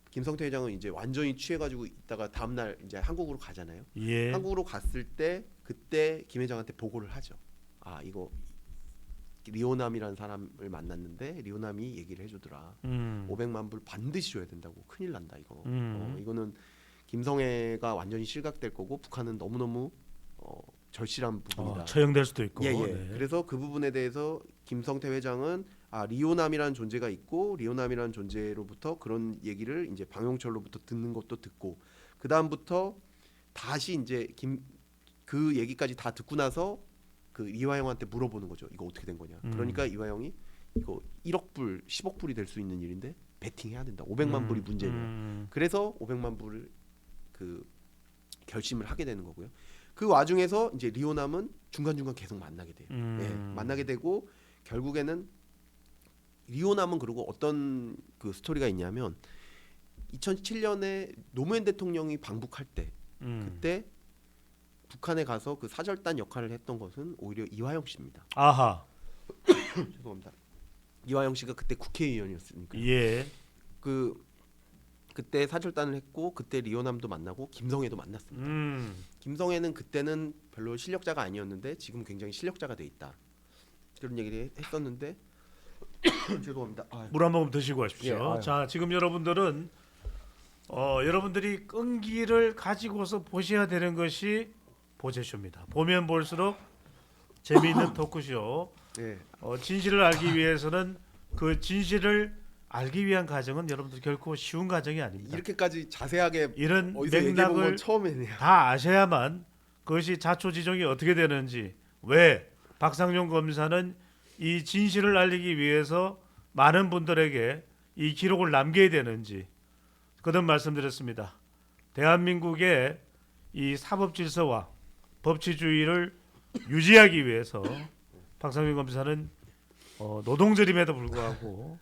김성태 회장은 이제 완전히 취해가지고 있다가 다음 날 이제 한국으로 가잖아요. 예. 한국으로 갔을 때 그때 김 회장한테 보고를 하죠. 아 이거 리오남이라는 사람을 만났는데 리오남이 얘기를 해주더라. 500만 불 반드시 줘야 된다고. 큰일 난다 이거. 이거는 김성애가 완전히 실각될 거고 북한은 너무너무 절실한 부분이다. 처형될 수도 있고. 예. 네. 그래서 그 부분에 대해서 김성태 회장은 리오남이라는 존재가 있고 리오남이라는 존재로부터 그런 얘기를 이제 방용철로부터 듣는 것도 듣고 그 다음부터 다시 이제 그 얘기까지 다 듣고 나서 그 이화영한테 물어보는 거죠. 이거 어떻게 된 거냐. 그러니까 이화영이 이거 1억 불, 10억 불이 될 수 있는 일인데 베팅해야 된다. 500만 불이 문제냐. 그래서 500만 불을 그 결심을 하게 되는 거고요. 그 와중에서 이제 리오남은 중간중간 계속 만나게 돼요. 예, 만나게 되고 결국에는 리오남은 그리고 어떤 그 스토리가 있냐면 2007년에 노무현 대통령이 방북할 때 그때 북한에 가서 그 사절단 역할을 했던 것은 오히려 이화영 씨입니다. 아하. 죄송합니다. 이화영 씨가 그때 국회의원이었으니까. 예. 그때 사절단을 했고 그때 리오남도 만나고 김성애도 만났습니다. 김성애는 그때는 별로 실력자가 아니었는데 지금 굉장히 실력자가 돼 있다. 그런 얘기를 했었는데 죄송합니다. 물 한 모금 드시고 하십시오. 예, 자, 지금 여러분들은 여러분들이 끈기를 가지고서 보셔야 되는 것이 보제쇼입니다. 보면 볼수록 재미있는 토크쇼. 예. 진실을 알기 위해서는 그 진실을 알기 위한 과정은 여러분들 결코 쉬운 과정이 아닙니다. 이렇게까지 자세하게 이런 어디서 얘기해 본 건 맥락을 처음이네요. 다 아셔야만 그것이 자초지종이 어떻게 되는지, 왜 박상용 검사는 이 진실을 알리기 위해서 많은 분들에게 이 기록을 남겨야 되는지 거듭 말씀드렸습니다. 대한민국의 이 사법 질서와 법치주의를 유지하기 위해서 박상용 검사는 노동절임에도 불구하고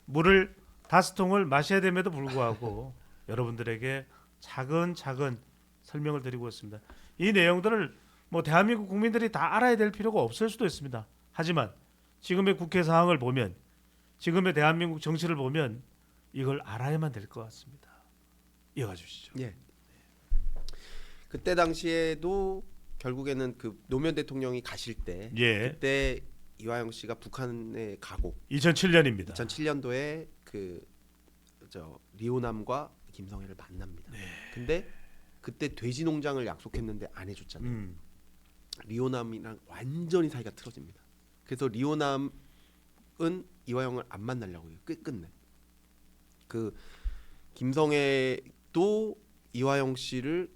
물을 5통을 마셔야 됨에도 불구하고 여러분들에게 차근차근 설명을 드리고 있습니다. 이 내용들을 뭐 대한민국 국민들이 다 알아야 될 필요가 없을 수도 있습니다. 하지만 지금의 국회 상황을 보면, 지금의 대한민국 정치를 보면 이걸 알아야만 될 것 같습니다. 이어가 주시죠. 예. 그때 당시에도 결국에는 그 노무현 대통령이 가실 때 예. 그때 이화영 씨가 북한에 가고 2007년입니다. 2007년도에 리오남과 김성애를 만납니다. 네. 근데 그때 돼지 농장을 약속했는데 안 해줬잖아요. 리오남이랑 완전히 사이가 틀어집니다. 그래서 리오남은 이화영을 안 만나려고 해요. 끝내. 그 김성애도 이화영 씨를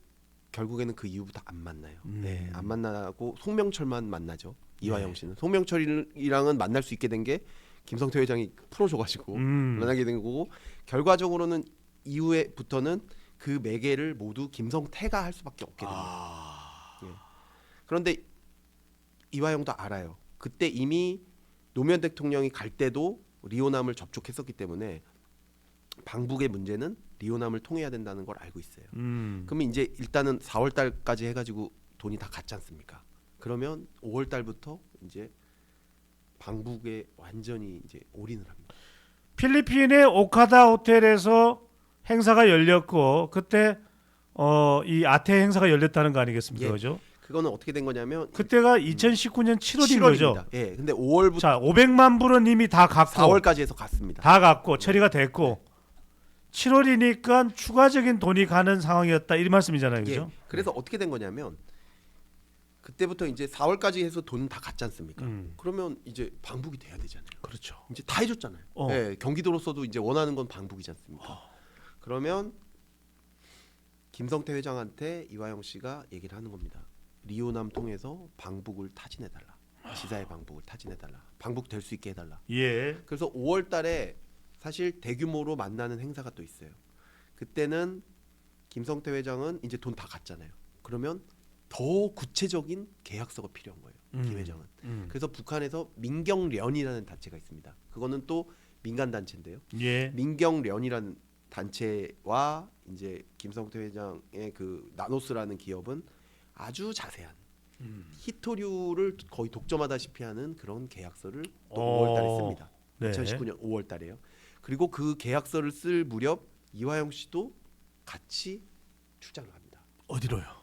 결국에는 그 이후부터 안 만나요. 네, 안 만나고 송명철만 만나죠. 이화영 씨는 송명철이랑은 만날 수 있게 된 게 김성태 회장이 풀어줘가지고 만나게 된 거고 결과적으로는 이후에부터는 그 매개를 모두 김성태가 할 수밖에 없게 됩니다. 예. 그런데 이화영도 알아요. 그때 이미 노무현 대통령이 갈 때도 리오남을 접촉했었기 때문에 방북의 문제는 리오남을 통해야 된다는 걸 알고 있어요. 그러면 이제 일단은 4월 달까지 해가지고 돈이 다 갔지 않습니까? 그러면 5월 달부터 이제 방북에 완전히 이제 올인을 합니다. 필리핀의 오카다 호텔에서 행사가 열렸고 그때 이 아태 행사가 열렸다는 거 아니겠습니까? 예. 그죠? 그거는 어떻게 된 거냐면 그때가 2019년 7월인 거죠. 예. 근데 5월부터 자, 500만 불은 이미 다 갔고 4월까지 해서 갔습니다. 다 갔고 처리가 됐고 7월이니까 추가적인 돈이 가는 상황이었다 이 말씀이잖아요. 그죠? 예. 그래서 어떻게 된 거냐면 그때부터 이제 4월까지 해서 돈 다 갔지 않습니까? 그러면 이제 방북이 돼야 되잖아요. 그렇죠. 이제 다 해줬잖아요. 예, 경기도로서도 이제 원하는 건 방북이지 않습니까? 그러면 김성태 회장한테 이화영 씨가 얘기를 하는 겁니다. 리오남 통해서 방북을 타진해달라. 지사의 방북을 타진해달라. 방북 될 수 있게 해달라. 예. 그래서 5월달에 사실 대규모로 만나는 행사가 또 있어요. 그때는 김성태 회장은 이제 돈 다 갔잖아요. 그러면 더 구체적인 계약서가 필요한 거예요. 김 회장은. 그래서 북한에서 민경련이라는 단체가 있습니다. 그거는 또 민간 단체인데요. 예. 민경련이라는 단체와 이제 김성태 회장의 그 나노스라는 기업은 아주 자세한 히토류를 거의 독점하다시피 하는 그런 계약서를 또 5월달에 씁니다. 네. 2019년 5월달에요. 그리고 그 계약서를 쓸 무렵 이화영 씨도 같이 출장을 합니다. 어디로요?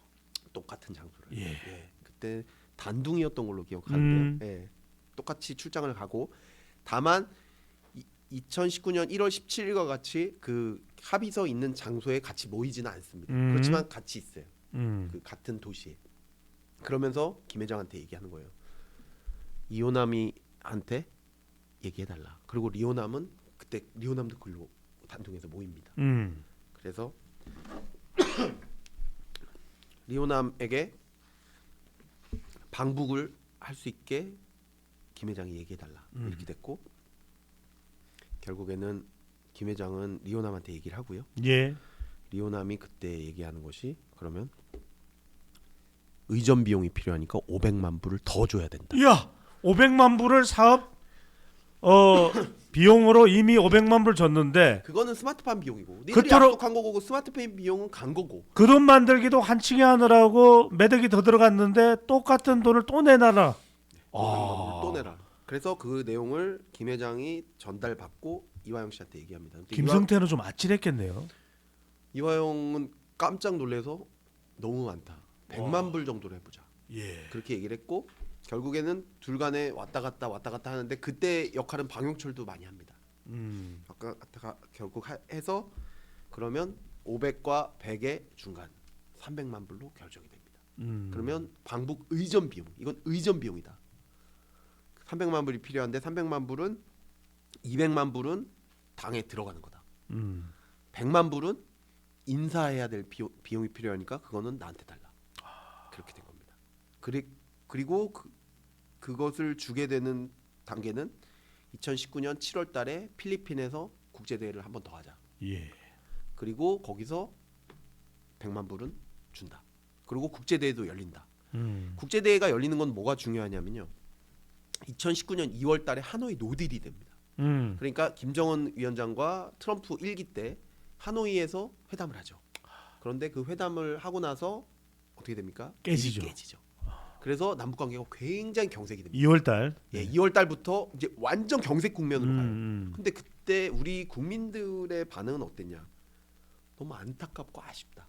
똑같은 장소를. 예. 그때 단둥이었던 걸로 기억하는데요. 예. 똑같이 출장을 가고 다만 2019년 1월 17일과 같이 그 합의서 있는 장소에 같이 모이지는 않습니다. 그렇지만 같이 있어요. 그 같은 도시에. 그러면서 김 회장한테 얘기하는 거예요. 이호남이한테 얘기해달라. 그리고 리호남은 그때 리호남도 글로 단통해서 모입니다. 그래서 리호남에게 방북을 할 수 있게 김 회장이 얘기해달라. 이렇게 됐고 결국에는 김 회장은 리호남한테 얘기를 하고요. 예. 리호남이 그때 얘기하는 것이 그러면 의전 비용이 필요하니까 500만 불을 더 줘야 된다. 야, 500만 불을 사업 비용으로 이미 500만 불 줬는데 그거는 스마트팜 비용이고 니들이 그토록- 약속한 거고 스마트팜 비용은 간 거고 그 돈 만들기도 한층에 하느라고 매덕이 더 들어갔는데 똑같은 돈을 또 내놔라. 500만 불을 또 내라. 그래서 그 내용을 김 회장이 전달받고 이화영 씨한테 얘기합니다. 근데 김성태는 좀 아찔했겠네요. 이화영은 깜짝 놀래서 너무 많다. 100만 불 정도로 해보자. 예. 그렇게 얘기를 했고 결국에는 둘 간에 왔다 갔다 하는데 그때 역할은 방용철도 많이 합니다. 아까 결국 해서 그러면 500과 100의 중간 300만 불로 결정이 됩니다. 그러면 방북 의전 비용 이건 의전 비용이다. 300만 불이 필요한데 300만 불은 200만 불은 당에 들어가는 거다. 100만 불은 인사해야 될 비용이 필요하니까 그거는 나한테 달라. 그렇게 된 겁니다. 그리고 그것을 주게 되는 단계는 2019년 7월 달에 필리핀에서 국제대회를 한 번 더 하자. 예. 그리고 거기서 100만 불은 준다. 그리고 국제대회도 열린다. 국제대회가 열리는 건 뭐가 중요하냐면요. 2019년 2월 달에 하노이 노딜이 됩니다. 그러니까 김정은 위원장과 트럼프 1기 때 하노이에서 회담을 하죠. 그런데 그 회담을 하고 나서 어떻게 됩니까? 깨지죠. 깨지죠. 그래서 남북 관계가 굉장히 경색이 됩니다. 2월 달. 예, 2월 달부터 이제 완전 경색 국면으로 가요. 음. 근데 그때 우리 국민들의 반응은 어땠냐? 너무 안타깝고 아쉽다.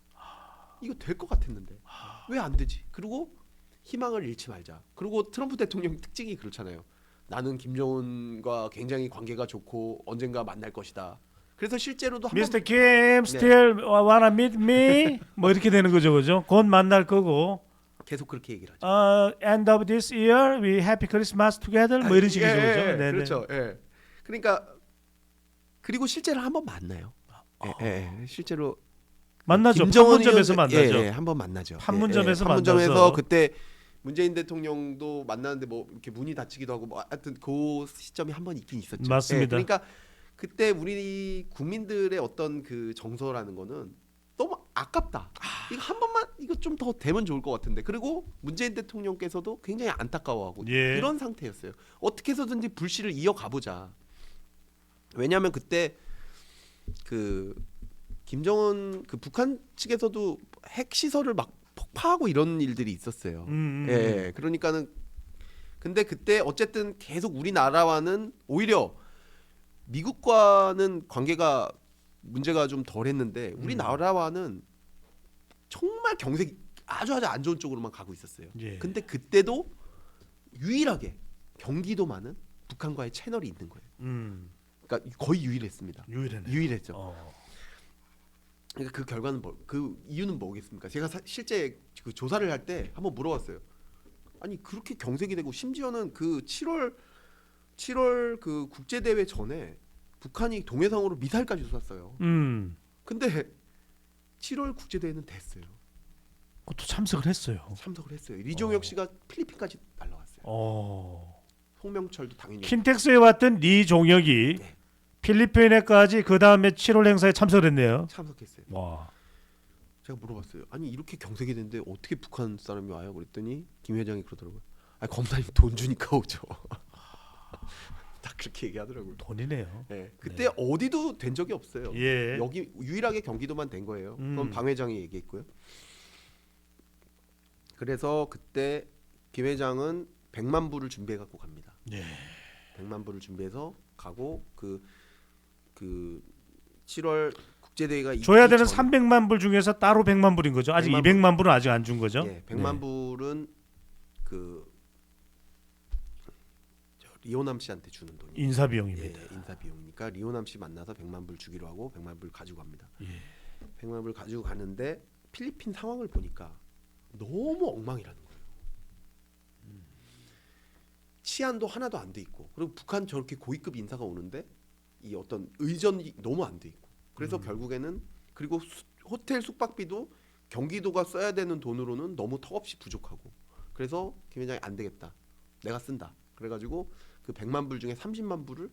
이거 될 것 같았는데 왜 안 되지? 그리고 희망을 잃지 말자. 그리고 트럼프 대통령 특징이 그렇잖아요. 나는 김정은과 굉장히 관계가 좋고 언젠가 만날 것이다. 그래서 실제로도 한 Mr. 번 Kim still wanna meet me? 뭐 이렇게 되는 거죠, 그죠? 곧 만날 거고. 계속 그렇게 얘기를 하죠. End of this year, we happy Christmas together. 뭐 이런 식이죠, 그죠? 네네. 그렇죠. 예. 그러니까 그리고 실제로 한번 만나요. 실제로 만나죠. 김정은 판문점에서 만나죠. 한번 만나죠. 판문점에서 판문점에서 만나서. 그때 문재인 대통령도 만나는데 뭐 이렇게 문이 닫히기도 하고 뭐 하여튼 그 시점이 한 번 있긴 있었죠. 맞습니다. 그러니까 그때 우리 국민들의 어떤 그 정서라는 거는 너무 아깝다. 이거 한 번만 이거 좀 더 되면 좋을 것 같은데. 그리고 문재인 대통령께서도 굉장히 안타까워하고 예. 이런 상태였어요. 어떻게 해서든지 불씨를 이어가 보자. 왜냐하면 그때 그 김정은 그 북한 측에서도 핵 시설을 막 폭파하고 이런 일들이 있었어요. 예, 그러니까는 근데 그때 어쨌든 계속 우리나라와는 오히려 미국과는 관계가 문제가 좀 덜했는데 우리나라와는 정말 경색이 아주 안 좋은 쪽으로만 가고 있었어요. 예. 근데 그때도 유일하게 경기도만은 북한과의 채널이 있는 거예요. 그러니까 거의 유일했습니다. 유일하네. 유일했죠. 그러니까 그 결과는 그 이유는 뭐겠습니까? 제가 실제 그 조사를 할 때 한번 물어봤어요. 아니 그렇게 경색이 되고 심지어는 그 7월 그 국제 대회 전에 북한이 동해상으로 미사일까지 쐈어요. 근데 7월 국제 대회는 됐어요. 그것도 참석을 했어요. 참석을 했어요. 리종혁 씨가 필리핀까지 날라왔어요. 송명철도 당연히. 킨텍스에 왔던 리종혁이 네. 필리핀에까지 그 다음에 7월 행사에 참석을 했네요. 참석했어요. 와. 제가 물어봤어요. 아니 이렇게 경색이 됐는데 어떻게 북한 사람이 와요? 그랬더니 김 회장이 그러더라고요. 아 검사님 돈 주니까 오죠. 딱 그렇게 얘기하더라고요. 돈이네요. 네. 그때 어디도 된 적이 없어요. 예. 여기 유일하게 경기도만 된 거예요. 그건 방 회장이 얘기했고요. 그래서 그때 김 회장은 100만 불을 준비해 갖고 갑니다. 예. 100만 불을 준비해서 가고 그 7월 국제 대회가 줘야 되는 300만 불 중에서 따로 100만 불인 거죠. 아직 100만 200만 불은 아직 안 준 거죠. 예, 100만 불은 그 리오남 씨한테 주는 돈이. 인사 비용입니다. 예, 인사 비용이니까 리오남 씨 만나서 100만 불 주기로 하고 100만 불 가지고 갑니다. 예. 100만 불 가지고 가는데 필리핀 상황을 보니까 너무 엉망이라는 거예요. 치안도 하나도 안 돼 있고, 그리고 북한 저렇게 고위급 인사가 오는데 이 어떤 의전이 너무 안 돼 있고, 그래서 결국에는 그리고 호텔 숙박비도 경기도가 써야 되는 돈으로는 너무 턱없이 부족하고, 그래서 김 회장이 안 되겠다, 내가 쓴다. 그래가지고 그 100만 불 중에 30만 불을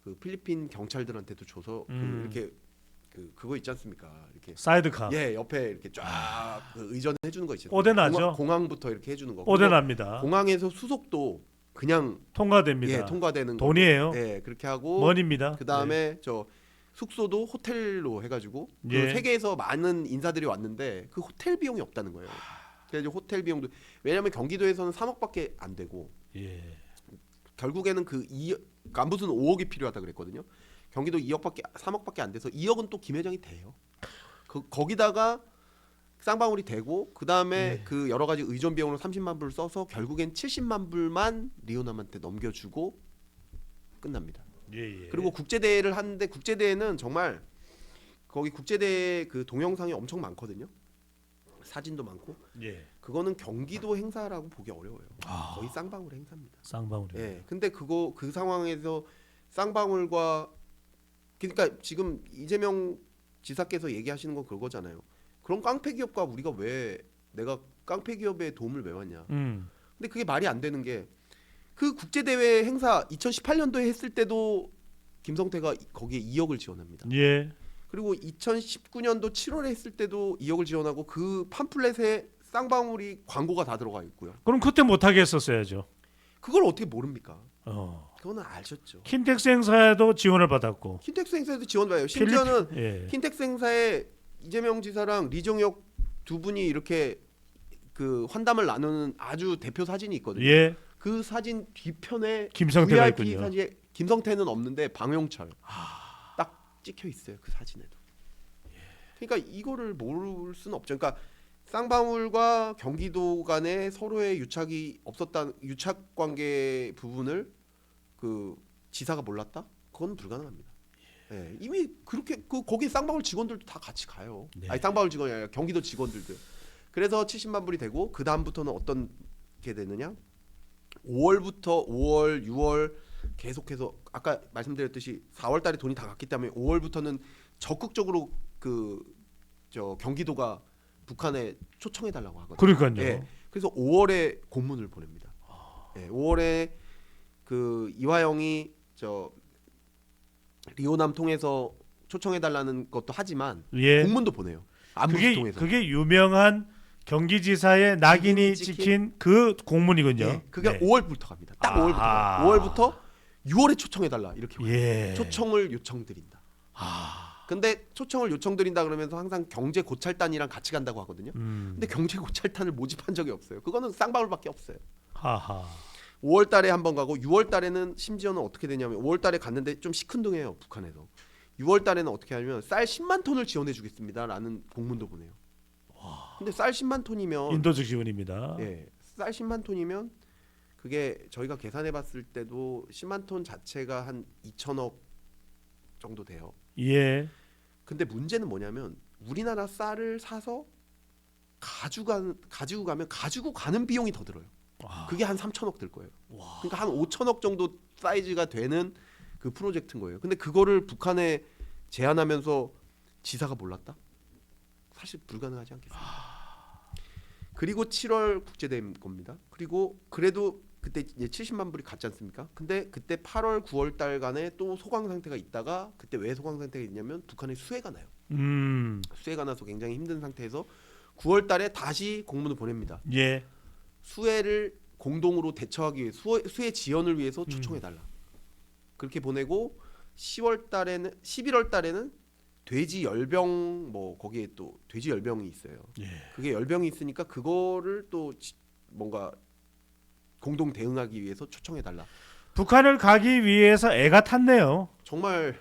그 필리핀 경찰들한테도 줘서 그 이렇게 그거 있지 않습니까? 이렇게 사이드카. 예, 옆에 이렇게 쫙 그 의전해 주는 거 있죠. 오데나죠. 공항부터 이렇게 해주는 거. 오데납니다. 공항에서 수속도 그냥 통과됩니다. 예, 통과되는 돈이에요. 거. 예, 그렇게 하고 머니입니다. 그 다음에 저 숙소도 호텔로 해가지고 그 예. 세계에서 많은 인사들이 왔는데 그 호텔 비용이 없다는 거예요. 그래서 호텔 비용도 왜냐하면 경기도에서는 3억밖에 안 되고 예. 결국에는 그 무슨 5억이 필요하다 그랬거든요. 경기도 3억밖에 안 돼서 2억은 또 김 회장이 돼요. 거기다가 쌍방울이 되고 그 다음에 그 여러 가지 의전 비용으로 30만 불을 써서 결국엔 70만 불만 리오남한테 넘겨주고 끝납니다. 예. 그리고 국제대회를 하는데 국제대회는 정말 거기 국제대회 그 동영상이 엄청 많거든요. 사진도 많고. 예. 그거는 경기도 행사라고 보기 어려워요. 거의 쌍방울 행사입니다. 쌍방울이. 예. 근데 그 상황에서 쌍방울과 그러니까 지금 이재명 지사께서 얘기하시는 건 그거잖아요. 그런 깡패 기업과 우리가 왜 내가 깡패 기업의 도움을 왜 받냐. 근데 그게 말이 안 되는 게 그 국제 대회 행사 2018년도에 했을 때도 김성태가 거기에 2억을 지원합니다. 예. 그리고 2019년도 7월에 했을 때도 2억을 지원하고 그 팜플렛에 쌍방울이 광고가 다 들어가 있고요. 그럼 그때 못하게 했었어야죠. 그걸 어떻게 모릅니까? 어. 그거는 아셨죠. 킨텍스 행사에도 지원을 받았고. 킨텍스 행사에도 지원받아요. 심지어는 예. 킨텍스 행사에 이재명 지사랑 리정혁 두 분이 이렇게 그 환담을 나누는 아주 대표 사진이 있거든요. 예. 그 사진 뒤편에 김성태가 VIP 있군요. 사진에 김성태는 없는데 방용철 딱 찍혀 있어요. 그 사진에도. 그러니까 이거를 모를 수는 없죠. 그러니까 쌍방울과 경기도 간에 서로의 유착 관계 부분을 그 지사가 몰랐다? 그건 불가능합니다. 예, 이미 그렇게 거기 쌍방울 직원들도 다 같이 가요. 네. 아니 쌍방울 직원이 아니라 경기도 직원들도. 그래서 70만 불이 되고 그 다음부터는 어떤 게 되느냐? 5월부터 5월, 6월 계속해서 아까 말씀드렸듯이 4월달에 돈이 다 갔기 때문에 5월부터는 적극적으로 저 경기도가 북한에 초청해 달라고 하거든요. 그러니까요. 예, 그래서 5월에 공문을 보냅니다. 예, 5월에 그 이화영이 저 리오남 통해서 초청해 달라는 것도 하지만 예. 공문도 보내요. 안부수 통해서. 그게 유명한 경기지사의 낙인이 찍힌 그 공문이군요. 예, 그게 네. 5월부터 갑니다. 딱 5월부터. 아하. 5월부터 6월에 초청해 달라 이렇게 와요. 예. 초청을 요청드린다. 근데 초청을 요청드린다 그러면서 항상 경제 고찰단이랑 같이 간다고 하거든요. 근데 경제 고찰단을 모집한 적이 없어요. 그거는 쌍방울밖에 없어요. 하하. 5월 달에 한 번 가고 6월 달에는 심지어는 어떻게 되냐면 5월 달에 갔는데 좀 시큰둥해요. 북한에서. 6월 달에는 어떻게 하냐면 쌀 10만 톤을 지원해 주겠습니다라는 공문도 보내요. 근데 쌀 10만 톤이면 인도적 지원입니다. 예. 쌀 10만 톤이면 그게 저희가 계산해 봤을 때도 10만 톤 자체가 한 2천억 정도 돼요. 예. 근데 문제는 뭐냐면 우리나라 쌀을 사서 가지고 가면 가지고 가는 비용이 더 들어요. 그게 한 3천억 들 거예요. 그러니까 한 5천억 정도 사이즈가 되는 그 프로젝트인 거예요. 근데 그거를 북한에 제안하면서 지사가 몰랐다? 사실 불가능하지 않겠습니까? 그리고 7월 국제대회인 겁니다. 그리고 그래도 그때 이제 70만 불이 갔지 않습니까? 근데 그때 8월 9월 달간에 또 소강 상태가 있다가 그때 왜 소강 상태가 있냐면 북한에 수해가 나요. 수해가 나서 굉장히 힘든 상태에서 9월 달에 다시 공문을 보냅니다. 예. 수해를 공동으로 대처하기 위해 수해 지원을 위해서 초청해 달라. 그렇게 보내고 11월 달에는 돼지 열병 뭐 거기에 또 돼지 열병이 있어요. 예. 그게 열병이 있으니까 그거를 또 뭔가 공동 대응하기 위해서 초청해 달라. 북한을 가기 위해서 애가 탔네요. 정말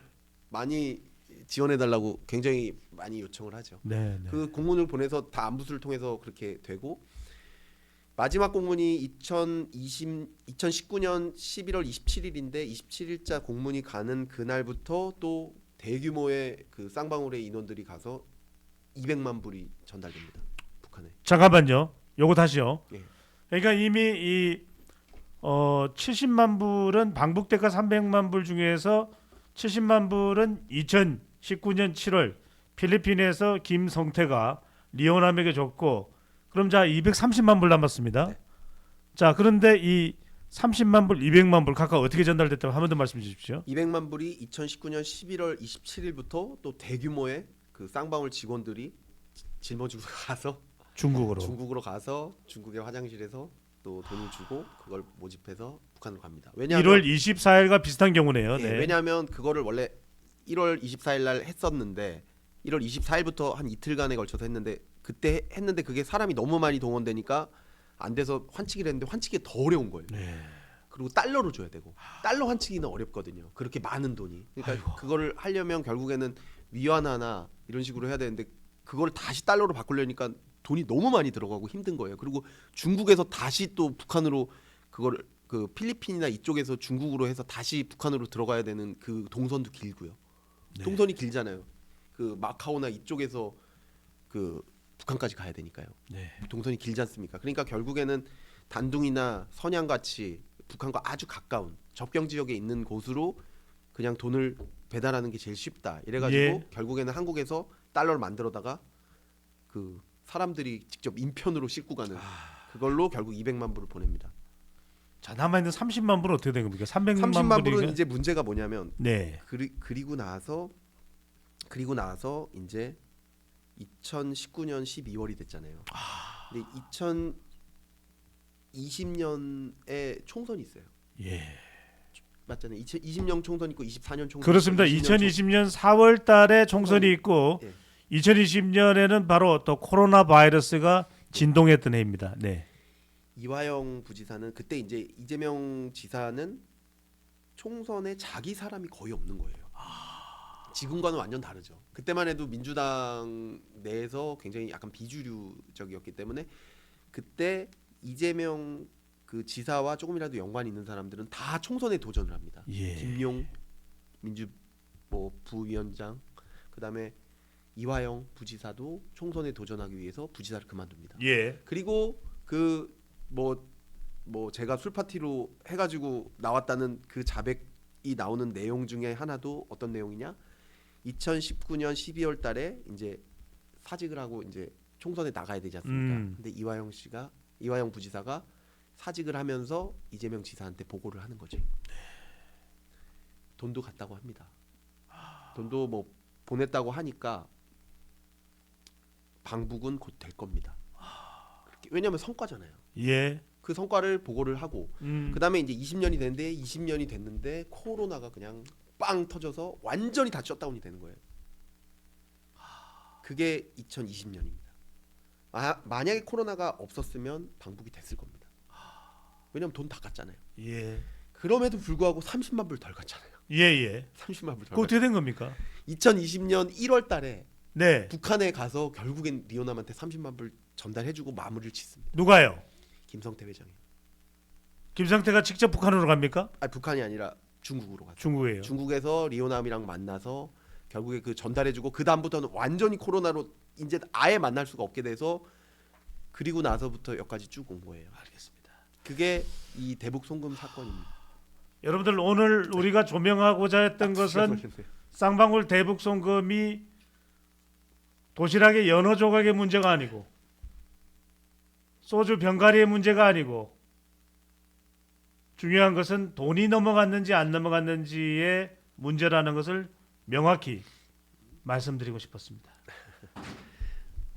많이 지원해 달라고 굉장히 많이 요청을 하죠. 네. 네. 그 공문을 보내서 다 안부수를 통해서 그렇게 되고 마지막 공문이 2019년 11월 27일인데 27일자 공문이 가는 그날부터 또 대규모의 그 쌍방울의 인원들이 가서 200만 불이 전달됩니다. 북한에. 잠깐만요. 요거 다시요. 예. 그러니까 이미 이 70만 불은 방북 대가 300만 불 중에서 70만 불은 2019년 7월 필리핀에서 김성태가 리오남에게 줬고 그럼 자 230만 불 남았습니다. 네. 자 그런데 이 30만 불, 200만 불 각각 어떻게 전달됐다고 한 번 더 말씀해 주십시오. 200만 불이 2019년 11월 27일부터 또 대규모의 그 쌍방울 직원들이 짊어지고 가서 중국으로 가서 중국의 화장실에서 또 돈을 주고 그걸 모집해서 북한으로 갑니다. 왜냐하면 1월 24일과 비슷한 경우네요. 예, 네. 왜냐하면 그거를 원래 1월 24일 날 했었는데 1월 24일부터 한 이틀간에 걸쳐서 했는데 그때 했는데 그게 사람이 너무 많이 동원되니까 안 돼서 환치기를 했는데 환치기 더 어려운 거예요. 네. 그리고 달러로 줘야 되고 달러 환치기는 어렵거든요. 그렇게 많은 돈이. 그러니까 아이고. 그거를 하려면 결국에는 위안화나 이런 식으로 해야 되는데 그걸 다시 달러로 바꾸려니까 돈이 너무 많이 들어가고 힘든 거예요. 그리고 중국에서 다시 또 북한으로 그거를 그 필리핀이나 이쪽에서 중국으로 해서 다시 북한으로 들어가야 되는 그 동선도 길고요. 네. 동선이 길잖아요. 그 마카오나 이쪽에서 그 북한까지 가야 되니까요. 네. 동선이 길지 않습니까? 그러니까 결국에는 단둥이나 선양같이 북한과 아주 가까운 접경 지역에 있는 곳으로 그냥 돈을 배달하는 게 제일 쉽다. 이래가지고 예. 결국에는 한국에서 달러를 만들어다가 그 사람들이 직접 인편으로 싣고 가는 그걸로 결국 200만 불을 보냅니다. 자 남아 있는 30만 불은 어떻게 된 겁니까? 300만 30만 불은 불이 이제 문제가 뭐냐면 네. 그리고 나서 이제 2019년 12월이 됐잖아요. 근데 2020년에 총선이 있어요. 예. 맞잖아요. 2020년 총선 있고 24년 총선. 그렇습니다. 2020년 4월 달에 총선이 있고 예. 2020년에는 바로 또 코로나 바이러스가 진동했던 해입니다. 네. 이화영 부지사는 그때 이제 이재명 지사는 총선에 자기 사람이 거의 없는 거예요. 지금과는 완전 다르죠. 그때만 해도 민주당 내에서 굉장히 약간 비주류적이었기 때문에 그때 이재명 그 지사와 조금이라도 연관이 있는 사람들은 다 총선에 도전을 합니다. 예. 김용 민주 뭐 부위원장 그다음에 이화영 부지사도 총선에 도전하기 위해서 부지사를 그만둡니다. 예. 그리고 그 뭐 제가 술 파티로 해가지고 나왔다는 그 자백이 나오는 내용 중에 하나도 어떤 내용이냐? 2019년 12월 달에 이제 사직을 하고 이제 총선에 나가야 되지 않습니까? 근데 이화영 부지사가 사직을 하면서 이재명 지사한테 보고를 하는 거죠. 돈도 갔다고 합니다. 돈도 뭐 보냈다고 하니까 방북은 곧 될 겁니다. 왜냐하면 성과잖아요. 예. 그 성과를 보고를 하고 음. 그다음에 이제 20년이 됐는데 코로나가 그냥 빵 터져서 완전히 다 셧다운이 되는 거예요. 그게 2020년입니다. 만약에 코로나가 없었으면 방북이 됐을 겁니다. 왜냐면 돈 다 갔잖아요. 예. 그럼에도 불구하고 30만 불 덜 갔잖아요. 예. 30만 불 덜 그 어떻게 된 겁니까? 2020년 1월 달에 네. 북한에 가서 결국엔 리오남한테 30만 불 전달해주고 마무리를 짓습니다. 누가요? 김성태 회장이. 김상태가 직접 북한으로 갑니까? 북한이 아니라 중국으로 갔죠. 중국이에요. 중국에서 리오남이랑 만나서 결국에 그 전달해주고 그 다음부터는 완전히 코로나로 이제 아예 만날 수가 없게 돼서 그리고 나서부터 여기까지 쭉 온 거예요. 알겠습니다. 그게 이 대북 송금 사건입니다. 여러분들 오늘 우리가 조명하고자 했던 것은 쌍방울 대북 송금이 도시락의 연어 조각의 문제가 아니고 소주 병가리의 문제가 아니고 중요한 것은 돈이 넘어갔는지 안 넘어갔는지의 문제라는 것을 명확히 말씀드리고 싶었습니다.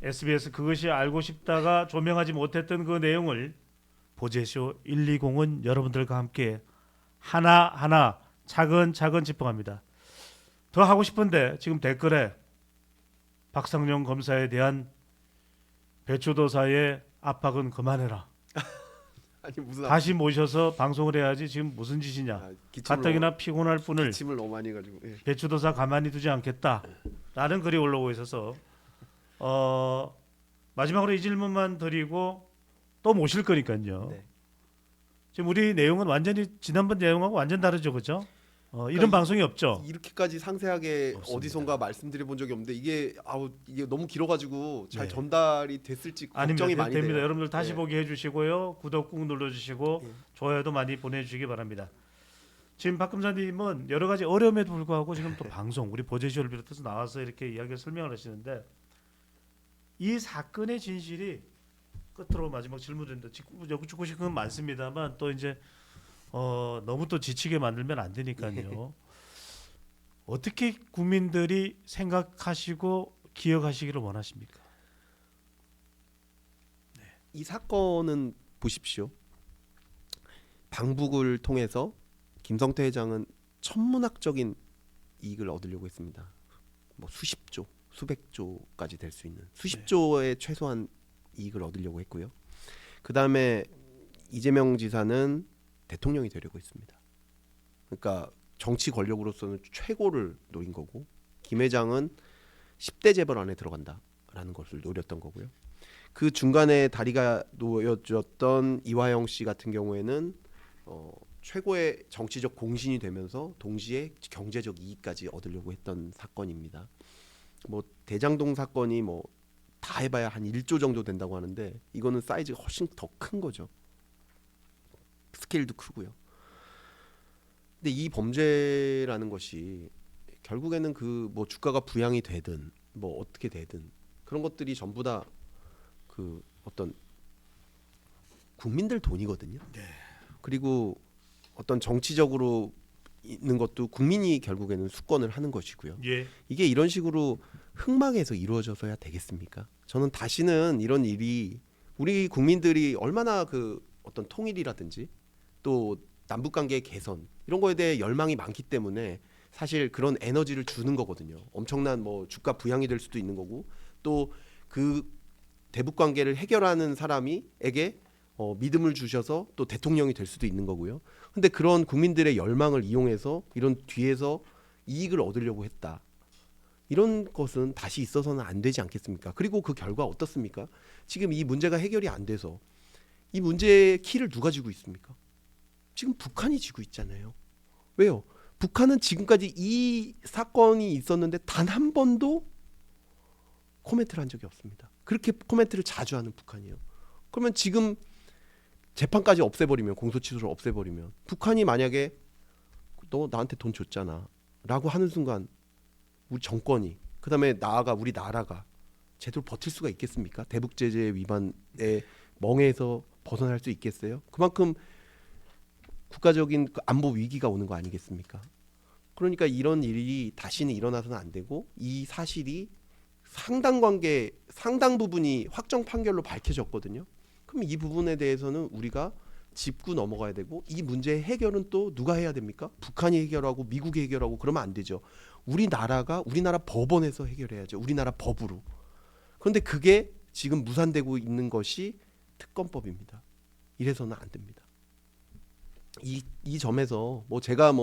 SBS 그것이 알고 싶다가 조명하지 못했던 그 내용을 보제쇼 120은 여러분들과 함께 하나하나 차근차근 짚어갑니다. 더 하고 싶은데 지금 댓글에 박상용 검사에 대한 배추도사의 압박은 그만해라. 아니 무슨 다시 모셔서 방송을 해야지 지금 무슨 짓이냐. 가뜩이나 피곤할 뿐을 기침을 너무 많이 해가지고 배추도사 가만히 두지 않겠다라는 글이 올라오고 있어서 마지막으로 이 질문만 드리고 또 모실 거니까요. 네. 지금 우리 내용은 완전히 지난번 내용하고 완전 다르죠, 그죠? 이런 그러니까 방송이 없죠. 이렇게까지 상세하게 없습니다. 어디선가 말씀드려 본 적이 없는데 이게 너무 길어가지고 잘 네. 전달이 됐을지 아닙니다. 걱정이 많이 됩니다. 돼요. 여러분들 다시 네. 보기 해주시고요. 구독 꾹 눌러주시고 예. 좋아요도 많이 보내주시기 바랍니다. 지금 박 검사님은 여러 가지 어려움에도 불구하고 지금 또 방송 우리 보제쇼를 비롯해서 나와서 이렇게 이야기를 설명을 하시는데 이 사건의 진실이 끝으로 마지막 질문드립니다. 여쭙고 싶은 건 많습니다만 또 이제 너무 또 지치게 만들면 안 되니까요. 어떻게 국민들이 생각하시고 기억하시기를 원하십니까? 이 사건은 보십시오. 방북을 통해서 김성태 회장은 천문학적인 이익을 얻으려고 했습니다. 뭐 수십조, 수백조까지 될 수 있는 수십조의 최소한 이익을 얻으려고 했고요. 그 다음에 이재명 지사는 대통령이 되려고 했습니다. 그러니까 정치 권력으로서는 최고를 노린 거고, 김 회장은 10대 재벌 안에 들어간다라는 것을 노렸던 거고요. 그 중간에 다리가 놓여졌던 이화영 씨 같은 경우에는 최고의 정치적 공신이 되면서 동시에 경제적 이익까지 얻으려고 했던 사건입니다. 뭐 대장동 사건이 뭐 다 해봐야 한 1조 정도 된다고 하는데 이거는 사이즈가 훨씬 더 큰 거죠. 스케일도 크고요. 근데 이 범죄라는 것이 결국에는 그 뭐 주가가 부양이 되든 뭐 어떻게 되든 그런 것들이 전부 다 그 어떤 국민들 돈이거든요. 네. 그리고 어떤 정치적으로 있는 것도 국민이 결국에는 수권을 하는 것이고요. 예. 이게 이런 식으로 흑막에서 이루어져서야 되겠습니까? 저는 다시는 이런 일이 우리 국민들이 얼마나 그 어떤 통일이라든지 또 남북관계의 개선 이런 거에 대해 열망이 많기 때문에 사실 그런 에너지를 주는 거거든요. 엄청난 뭐 주가 부양이 될 수도 있는 거고 또 그 대북 관계를 해결하는 사람이에게 믿음을 주셔서 또 대통령이 될 수도 있는 거고요. 근데 그런 국민들의 열망을 이용해서 이런 뒤에서 이익을 얻으려고 했다. 이런 것은 다시 있어서는 안 되지 않겠습니까? 그리고 그 결과 어떻습니까? 지금 이 문제가 해결이 안 돼서 이 문제의 키를 누가 쥐고 있습니까? 지금 북한이 쥐고 있잖아요. 왜요? 북한은 지금까지 이 사건이 있었는데 단 한 번도 코멘트를 한 적이 없습니다. 그렇게 코멘트를 자주 하는 북한이에요. 그러면 지금 재판까지 없애버리면 공소취소를 없애버리면 북한이 만약에 너 나한테 돈 줬잖아 라고 하는 순간 우리 정권이 그다음에 나아가 우리 나라가 제대로 버틸 수가 있겠습니까? 대북제재 위반의 멍에서 벗어날 수 있겠어요? 그만큼 국가적인 그 안보 위기가 오는 거 아니겠습니까? 그러니까 이런 일이 다시는 일어나서는 안 되고 이 사실이 상당 부분이 확정 판결로 밝혀졌거든요. 그럼 이 부분에 대해서는 우리가 짚고 넘어가야 되고 이 문제의 해결은 또 누가 해야 됩니까? 북한이 해결하고 미국이 해결하고 그러면 안 되죠. 우리나라 법원에서 해결해야죠. 우리나라 법으로. 그런데 그게 지금 무산되고 있는 것이 특검법입니다. 이래서는 안 됩니다. 이 점에서 뭐 제가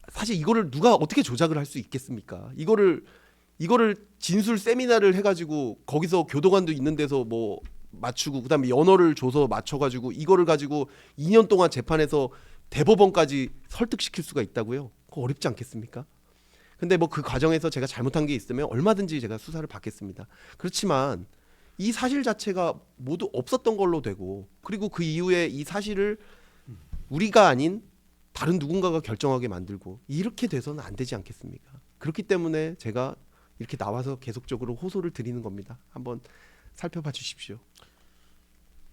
사실 이거를 누가 어떻게 조작을 할 수 있겠습니까? 이거를 진술 세미나를 해가지고 거기서 교도관도 있는 데서 뭐 맞추고 그다음에 연어를 줘서 맞춰가지고 이거를 가지고 2년 동안 재판해서 대법원까지 설득시킬 수가 있다고요? 그거 어렵지 않겠습니까? 근데 뭐 그 과정에서 제가 잘못한 게 있으면 얼마든지 제가 수사를 받겠습니다. 그렇지만 이 사실 자체가 모두 없었던 걸로 되고 그리고 그 이후에 이 사실을 우리가 아닌 다른 누군가가 결정하게 만들고 이렇게 돼서는 안 되지 않겠습니까? 그렇기 때문에 제가 이렇게 나와서 계속적으로 호소를 드리는 겁니다. 한번 살펴봐 주십시오.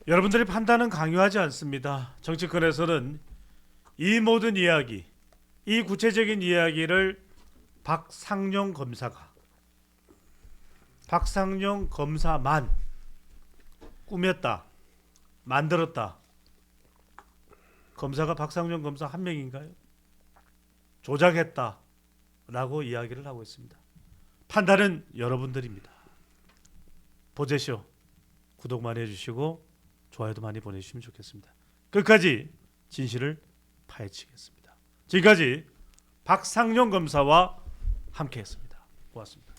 여러분들의 판단은 강요하지 않습니다. 정치권에서는 이 모든 이야기, 이 구체적인 이야기를 박상용 검사만 꾸몄다, 만들었다. 검사가 박상용 검사 한 명인가요? 조작했다라고 이야기를 하고 있습니다. 판단은 여러분들입니다. 보제쇼 구독 많이 해주시고 좋아요도 많이 보내주시면 좋겠습니다. 끝까지 진실을 파헤치겠습니다. 지금까지 박상용 검사와 함께했습니다. 고맙습니다.